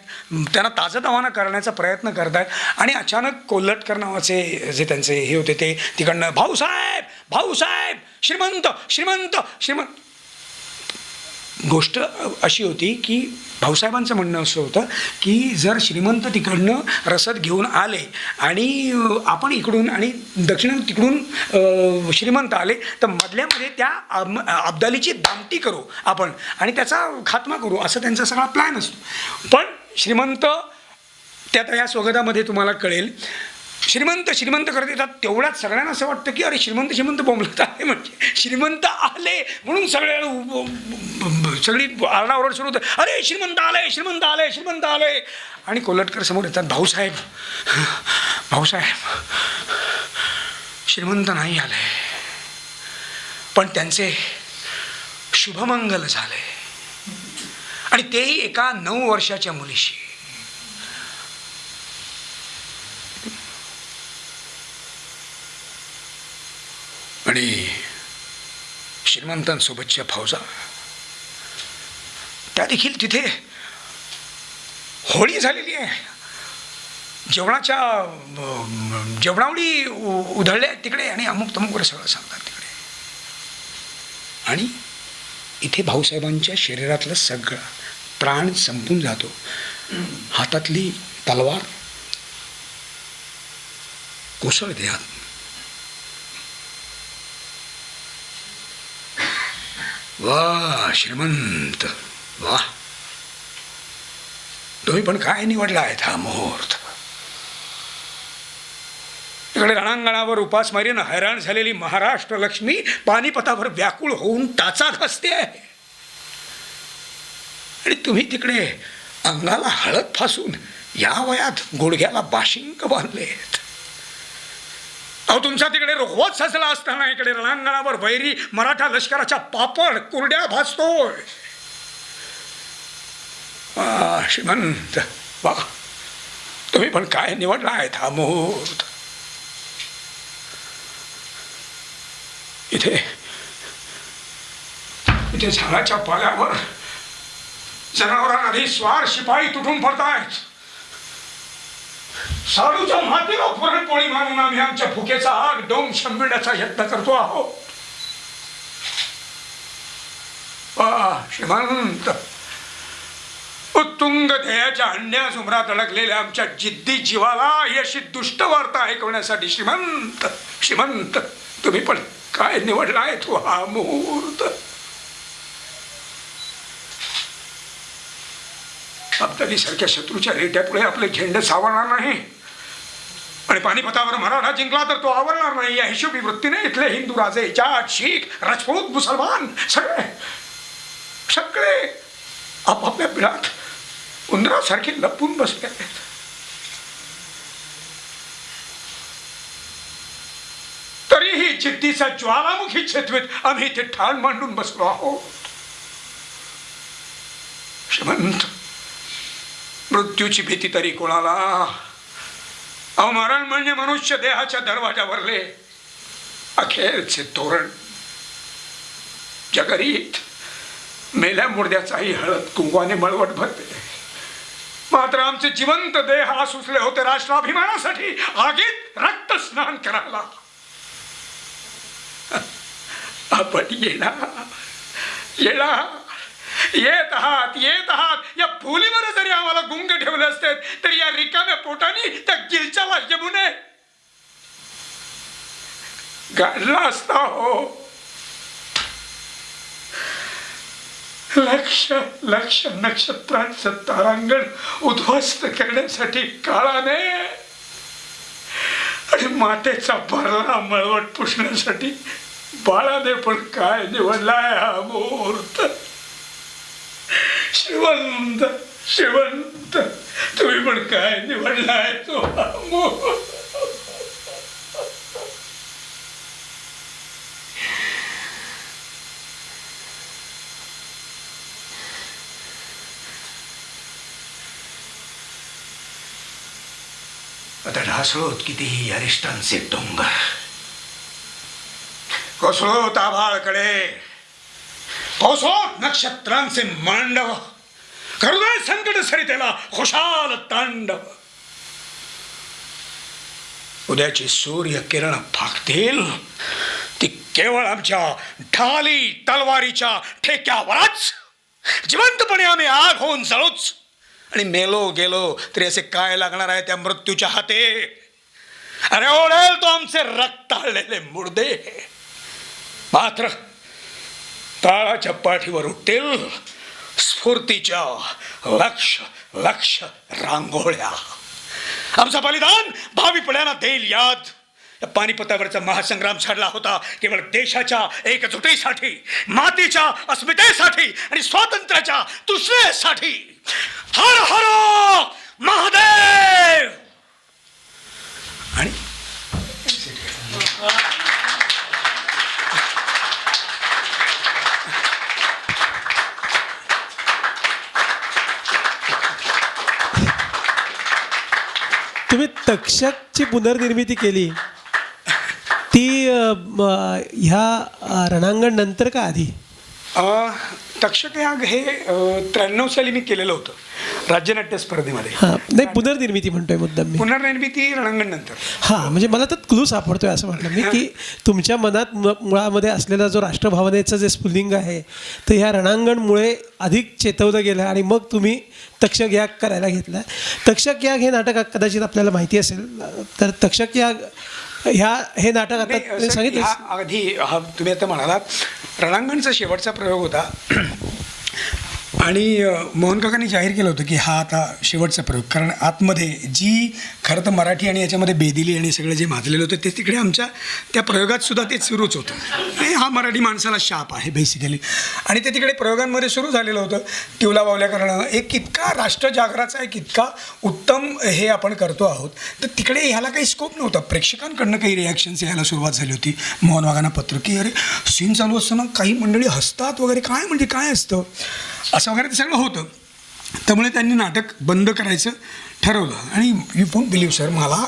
त्यांना ताजंतवानं करण्याचा प्रयत्न करतायत. आणि अचानक कोल्हटकर नावाचे जे त्यांचे हे होते ते तिकडनं भाऊसाहेब भाऊसाहेब श्रीमंत श्रीमंत श्रीमंत. गोष्ट अशी होती की भाऊसाहेबांचं म्हणणं असं होतं की जर श्रीमंत तिकडनं रसद घेऊन आले आणि आपण इकडून आणि दक्षिण तिकडून श्रीमंत आले तर मधल्यामध्ये त्या अब्दालीची दामटी करू आपण आणि त्याचा खात्मा करू असं त्यांचा सगळा प्लॅन असतो. पण श्रीमंत त्यात या स्वगतामध्ये तुम्हाला कळेल श्रीमंत श्रीमंत करत येतात, तेवढ्यात सगळ्यांना असं वाटतं की अरे श्रीमंत श्रीमंत बोंबलत आहे, म्हणजे श्रीमंत आले म्हणून सगळी आरडाओरड सुरू होतं, अरे श्रीमंत आले श्रीमंत आले श्रीमंत आले. आणि कोल्हटकर समोर येतात, भाऊसाहेब भाऊसाहेब श्रीमंत नाही आले, पण त्यांचे शुभमंगल झाले, आणि तेही एका 9 वर्षाच्या मुलीशी. आणि श्रीमंतांसोबतच्या फौजा त्या देखील तिथे होळी झालेली आहे, जेवणावळी उधळल्या आहेत तिकडे, आणि अमुक तमुक वगैरे सगळं सांगतात तिकडे. आणि इथे भाऊसाहेबांच्या शरीरातलं सगळं प्राण संपून जातो, हातातली तलवार कोसळते हात. वा श्रीमंत वा, तुम्ही पण काय निवडला आहेत हा मुहूर्त. इकडे रणांगणावर उपासमारीनं हैराण झालेली महाराष्ट्र लक्ष्मी पानिपतावर व्याकुळ होऊन टाचा घासते आहे, आणि तुम्ही तिकडे अंगाला हळद फासून या वयात गुडघ्याला बाशिंक बांधलेत. अहो तुमचा तिकडे रोखवत सजला असताना इकडे रणांगणावर वैरी मराठा लष्कराच्या पापड कुरड्या भासतोय. श्रीमंत वा, तुम्ही पण काय निवडला आहेत हा मुहूर्त. इथे इथे झाडाच्या पाल्यावर जनावरांआधी स्वार शिपाई तुटून पडतायत. साडूच्या मातीला पुरणपोळी मानून आम्ही आमच्या भुकेचा आग डोंग शंभरण्याचा यत्न करतो आहोत. श्रीमंत, उत्तुंग ध्येयाच्या अंड्या झुमरात अडकलेल्या आमच्या जिद्दी जीवाला ही अशी दुष्ट वार्ता ऐकवण्यासाठी श्रीमंत श्रीमंत तुम्ही पण काय निवडलाय तो हा मुहूर्त. अब्दाली सारख्या शत्रूच्या रेट्यापुढे आपले झेंडे सावरणार नाही, आणि पानिपतावर मराठा जिंकला तर तो आवरणार नाही. या हिशोबी वृत्तीने इथले हिंदू राजे, जाट, शीख, राजपूत, मुसलमान सगळे सगळे आपापल्या बिळात उंदरासारखे लपून बसले आहेत. तरीही जिद्दीचा ज्वालामुखी छेदवीत आम्ही इथे ठाण मांडून बसलो आहोत. श्रीमंत, मृत्यूची भीती तरी कोणाला. अहो मरण म्हणजे मनुष्य देहाच्या दरवाजावरले अखेरचे तोरण. जगरीत मेल्या मुर्द्याचाही हळद कुंकवाने मळवट भरते, मात्र आमचे जिवंत देह आसुसले होते राष्ट्राभिमानासाठी आगीत रक्त स्नान करायला. आपण येत आहात या भुलीवर जरी आम्हाला गुंग ठेवले असते तरी या रिकाम्या पोटाने त्या गिलच्याला यमुने गाडला असता. हो लक्ष लक्ष नक्षत्रांचं तारांगण उद्ध्वस्त करण्यासाठी काळाने आणि मातेचा भरला मळवट पुसण्यासाठी बाळाने पण काय निवडलाय हा मुहूर्त. श्रीमंत श्रीमंत तुम्ही पण काय निवडलाय तो हा मुहूर्त. आता ढासळोत कितीही अरिष्टांचे डोंगर, कोसळोत आभाळकडे, पावसोत नक्षत्रांचे मांडव, करुदे संकट सरितेला खुशाल तांडव. उद्याची सूर्य किरण फाकतील ती केवळ आमच्या ढाली तलवारीच्या ठेक्यावरच. जिवंतपणे आम्ही आग होऊन जळूच, आणि मेलो गेलो तरी असे काय लागणार आहे त्या मृत्यूच्या हाते. अरे ओढेल तो आमचे रक्ताळलेले मुर्दे, मात्र ताळाच्या पाठीवर उठतील स्फूर्तीच्या लक्ष लक्ष रांगोळ्या. आमचं बलिदान भावी पिढ्यांना देईल याद. या पानिपतावरचा महासंग्राम छाडला होता केवळ देशाच्या एकजुटीसाठी, मातीच्या अस्मितेसाठी आणि स्वातंत्र्याच्या तुष्णेसाठी. हर हर महादेव. आणि तुम्ही तक्षकची पुनर्निर्मिती केली ती ह्या रणांगण नंतर का आधी? तक्षक याग हे 93 साली मी केलेलं होतं राज्यनाट्य स्पर्धेमध्ये. हां, नाही पुनर्निर्मिती म्हणतोय मुद्दाम मी. पुनर्निर्मिती रणांगण नंतर. हां, म्हणजे मला तर क्लू सापडतोय असं म्हटलं मी की तुमच्या मनात मुळामध्ये असलेला जो राष्ट्रभावनेचं जे स्फुल्लिंग आहे तर ह्या रणांगणमुळे अधिक चेतवलं गेलं आणि मग तुम्ही तक्षक याग करायला घेतला. तक्षक याग हे नाटक कदाचित आपल्याला माहिती असेल, तर तक्षक याग हे नाटक आता नाही, सर, सांगितलं. आधी तुम्ही आता म्हणालात रणांगणचा शेवटचा प्रयोग होता आणि मोहन काकांनी जाहीर केलं होतं की हा आता शेवटचा प्रयोग. कारण आतमध्ये जी खरं तर मराठी आणि याच्यामध्ये बेदिली आणि सगळं जे माजलेलं होतं ते तिकडे आमच्या त्या प्रयोगात सुद्धा ते सुरूच होतं. हा मराठी माणसाला शाप आहे बेसिकली. आणि ते तिकडे प्रयोगांमध्ये सुरू झालेलं होतं. टिवला बावल्या करणं एक इतका राष्ट्रजागराचा एक इतका उत्तम हे आपण करतो आहोत, तर तिकडे ह्याला काही स्कोप नव्हता. प्रेक्षकांकडनं काही रिॲक्शन्स यायला सुरुवात झाली होती. मोहन वाघांना पत्र की अरे सीन चालू असताना काही मंडळी हसतात वगैरे, काय म्हणजे काय असतं असं वगैरे ते सगळं होतं. त्यामुळे त्यांनी नाटक बंद करायचं ठरवलं. आणि यू वोंट बिलीव्ह सर, मला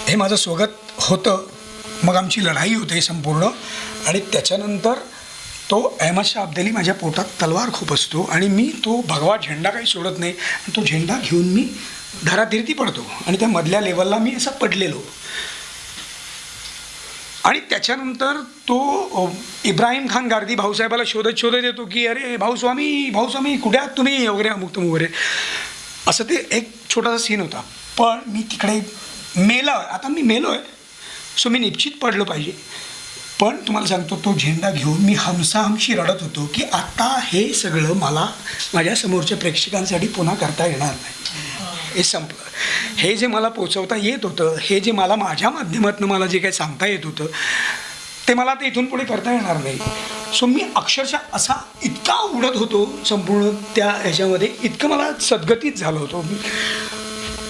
हे माझं स्वागत होतं, मग आमची लढाई होते संपूर्ण. आणि त्याच्यानंतर तो अहमद शाह अब्दाली माझ्या पोटात तलवार खूप असतो आणि मी तो भगवा झेंडा काही सोडत नाही. आणि तो झेंडा घेऊन मी धरातीर्थी पडतो आणि त्या मधल्या लेवलला मी असं पडलेलो. आणि त्याच्यानंतर तो इब्राहिम खान गार्दी भाऊसाहेबाला शोधत येतो की अरे भाऊस्वामी कुठे आहात तुम्ही वगैरे अमुक वगैरे असं. ते एक छोटासा सीन होता. पण मी तिकडे आता मी मेलो आहे, सो मी निश्चित पडलं पाहिजे. पण तुम्हाला सांगतो तो झेंडा घेऊन मी हमसाहमशी रडत होतो की आता हे सगळं मला माझ्या समोरच्या प्रेक्षकांसाठी पुन्हा करता येणार नाही. हे संपलं. हे जे मला पोचवता येत होतं, हे जे मला माझ्या माध्यमातून मला जे काही सांगता येत होतं ते मला आता इथून पुढे करता येणार नाही. सो मी अक्षरशः असा इतका उडत होतो संपूर्ण त्या ह्याच्यामध्ये, इतकं मला सद्गतीत झालं होतं.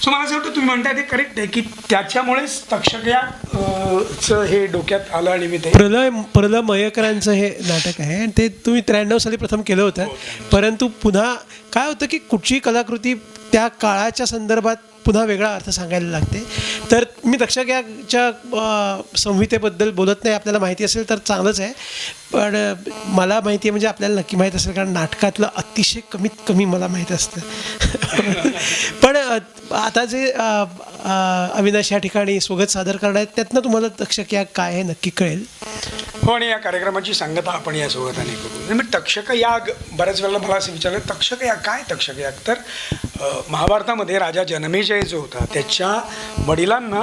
सो मला असं वाटतं तुम्ही म्हणताय ते करेक्ट आहे की त्याच्यामुळेच तक्षक याचं हे डोक्यात आलं. आणि मी ते प्रलय मयेकरांचं हे नाटक आहे आणि ते तुम्ही 93 साली प्रथम केलं होतं. परंतु पुन्हा काय होतं की कुठची कलाकृती त्या काळाच्या संदर्भात पुन्हा वेगळा अर्थ सांगायला लागते. तर मी तक्षक याच्या संहितेबद्दल बोलत नाही, आपल्याला माहिती असेल तर चांगलंच आहे. पण मला माहिती आहे म्हणजे आपल्याला नक्की माहीत असेल, कारण नाटकातलं अतिशय कमीत कमी मला माहीत असतं. पण आता जे अविनाश या ठिकाणी स्वगत सादर करणार आहेत त्यातनं तुम्हाला तक्षक याग काय हे नक्की कळेल. हो, आणि या कार्यक्रमाची सांगता आपण या सोबताने करू. मग तक्षक याग बऱ्याच वेळेला मला असं विचारलं तक्षक याग काय तक्षक याग. तर महाभारतामध्ये राजा जनमेजय जो होता त्याच्या वडिलांना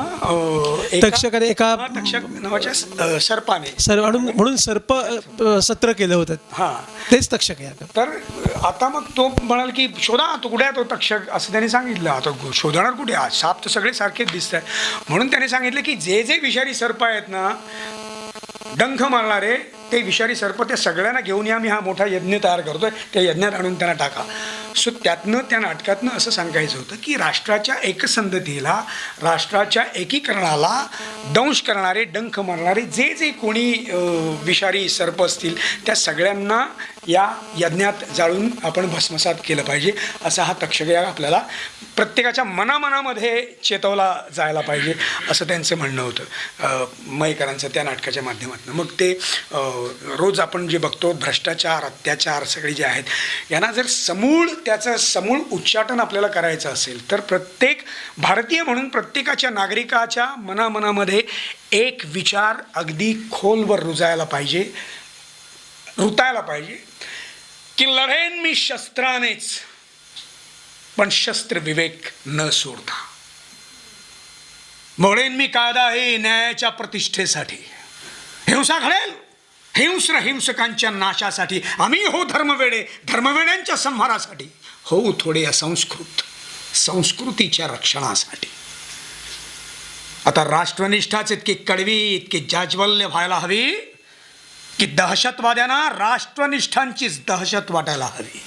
तक्षकाने एका तक्षक नावाच्या सर्पाने म्हणून सर्प सत्र केलं होतं. हां, तेच तक्षक याग. तर आता मग तो म्हणाल की शोधा तो कुठे आहे तो तक्षक असं त्याने सांगितलं. आता शोधणार कुठे, साप तर सगळे सारखेच दिसत आहेत. म्हणून त्याने सांगितलं की जे जे विषारी सर्प आहेत ना, डंख मारणारे ते विषारी सर्प, त्या सगळ्यांना घेऊन या, मी हा मोठा यज्ञ तयार करतोय, त्या यज्ञात आणून त्यांना टाका. सो त्यातनं त्या नाटकातनं असं सांगायचं होतं की राष्ट्राच्या एकसंधतेला, राष्ट्राच्या एकीकरणाला दंश करणारे, डंख मारणारे जे जे कोणी विषारी सर्प असतील त्या सगळ्यांना या यज्ञात जाळून आपण भस्मसात केलं पाहिजे. असा हा तक्षक याग आपल्याला प्रत्येकाच्या मनामध्ये चेतवला जायला पाहिजे असं त्यांचं म्हणणं होतं मयेकरांचं त्या नाटकाच्या माध्यमातून. मग ते रोज आपण जे बघतो भ्रष्टाचार, अत्याचार सगळे जे आहेत यांना जर त्याचं समूळ उच्चाटन आपल्याला करायचं असेल तर प्रत्येक भारतीय म्हणून प्रत्येकाच्या नागरिकाच्या मनामध्ये एक विचार अगदी खोलवर रुतायला पाहिजे की लढेन मी शस्त्रानेच, पण शस्त्र विवेक न सोडता. मोडेन मी कायदा हे न्यायाच्या प्रतिष्ठेसाठी. हिंसा घडेल हिंस्र हिंसकांच्या नाशासाठी. आम्ही हो धर्मवेडे, धर्मवेड्यांच्या संहारासाठी. हो थोडे असंस्कृत, संस्कृतीच्या रक्षणासाठी. आता राष्ट्रनिष्ठाच इतकी कडवी, इतकी जाज्वल्य व्हायला हवी की दहशतवाद्यांना राष्ट्रनिष्ठांचीच दहशत वाटायला हवी.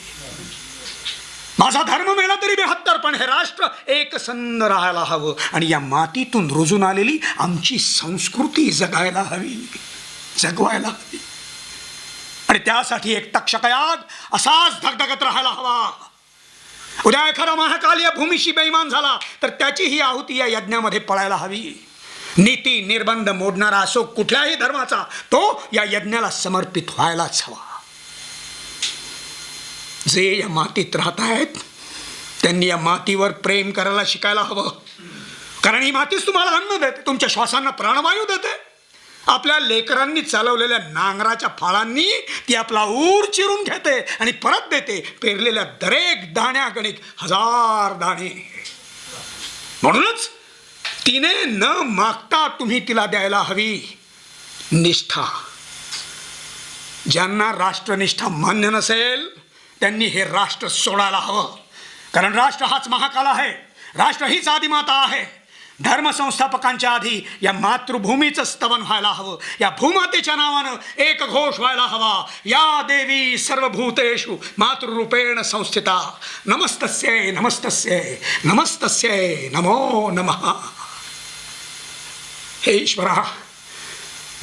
माझा धर्म मेला तरी 72, पण हे राष्ट्र एकसंध राहायला हवं आणि या मातीतून रुजून आलेली आमची संस्कृती जगायला हवी, जगवायला हवी. आणि त्यासाठी एक तक्षकयाग असाच धगधगत राहायला हवा. उद्या एखादा महाकाल या भूमीशी बेईमान झाला तर त्याची ही आहुती या यज्ञामध्ये पळायला हवी. नीती निर्बंध मोडणारा असो कुठल्याही धर्माचा, तो या यज्ञाला समर्पित व्हायलाच हवा. जे या मातीत राहत आहेत त्यांनी या मातीवर प्रेम करायला शिकायला हवं. कारण ही मातीच तुम्हाला अन्न देते, तुमच्या श्वासांना प्राणवायू देते. आपल्या लेकरांनी चालवलेल्या नांगराच्या फाळांनी ती आपला ऊर चिरून घेते आणि परत देते, पेरलेल्या दरेक दाण्यागणिक 1000 दाणे. म्हणूनच तिने न मागता तुम्ही तिला द्यायला हवी निष्ठा. ज्यांना राष्ट्रनिष्ठा मान्य नसेल त्यांनी हे राष्ट्र सोडायला हवं. कारण राष्ट्र हाच महाकाल आहे, राष्ट्र हीच आदिमाता आहे. धर्मसंस्थापकांच्या आधी या मातृभूमीचं स्तवन व्हायला हवं. या भूमातेच्या नावानं एक घोष व्हायला हवा. या देवी सर्वभूतेषु मातृरूपेण संस्थिता. नमस्तस्यै नमस्तस्यै नमस्तस्यै नमो नमः. हे ईश्वरा,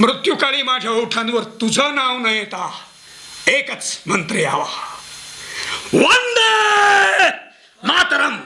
मृत्यूकाळी माझ्या ओठांवर तुझं नाव न येता एकच मंत्र यावा, वंदे मातरम.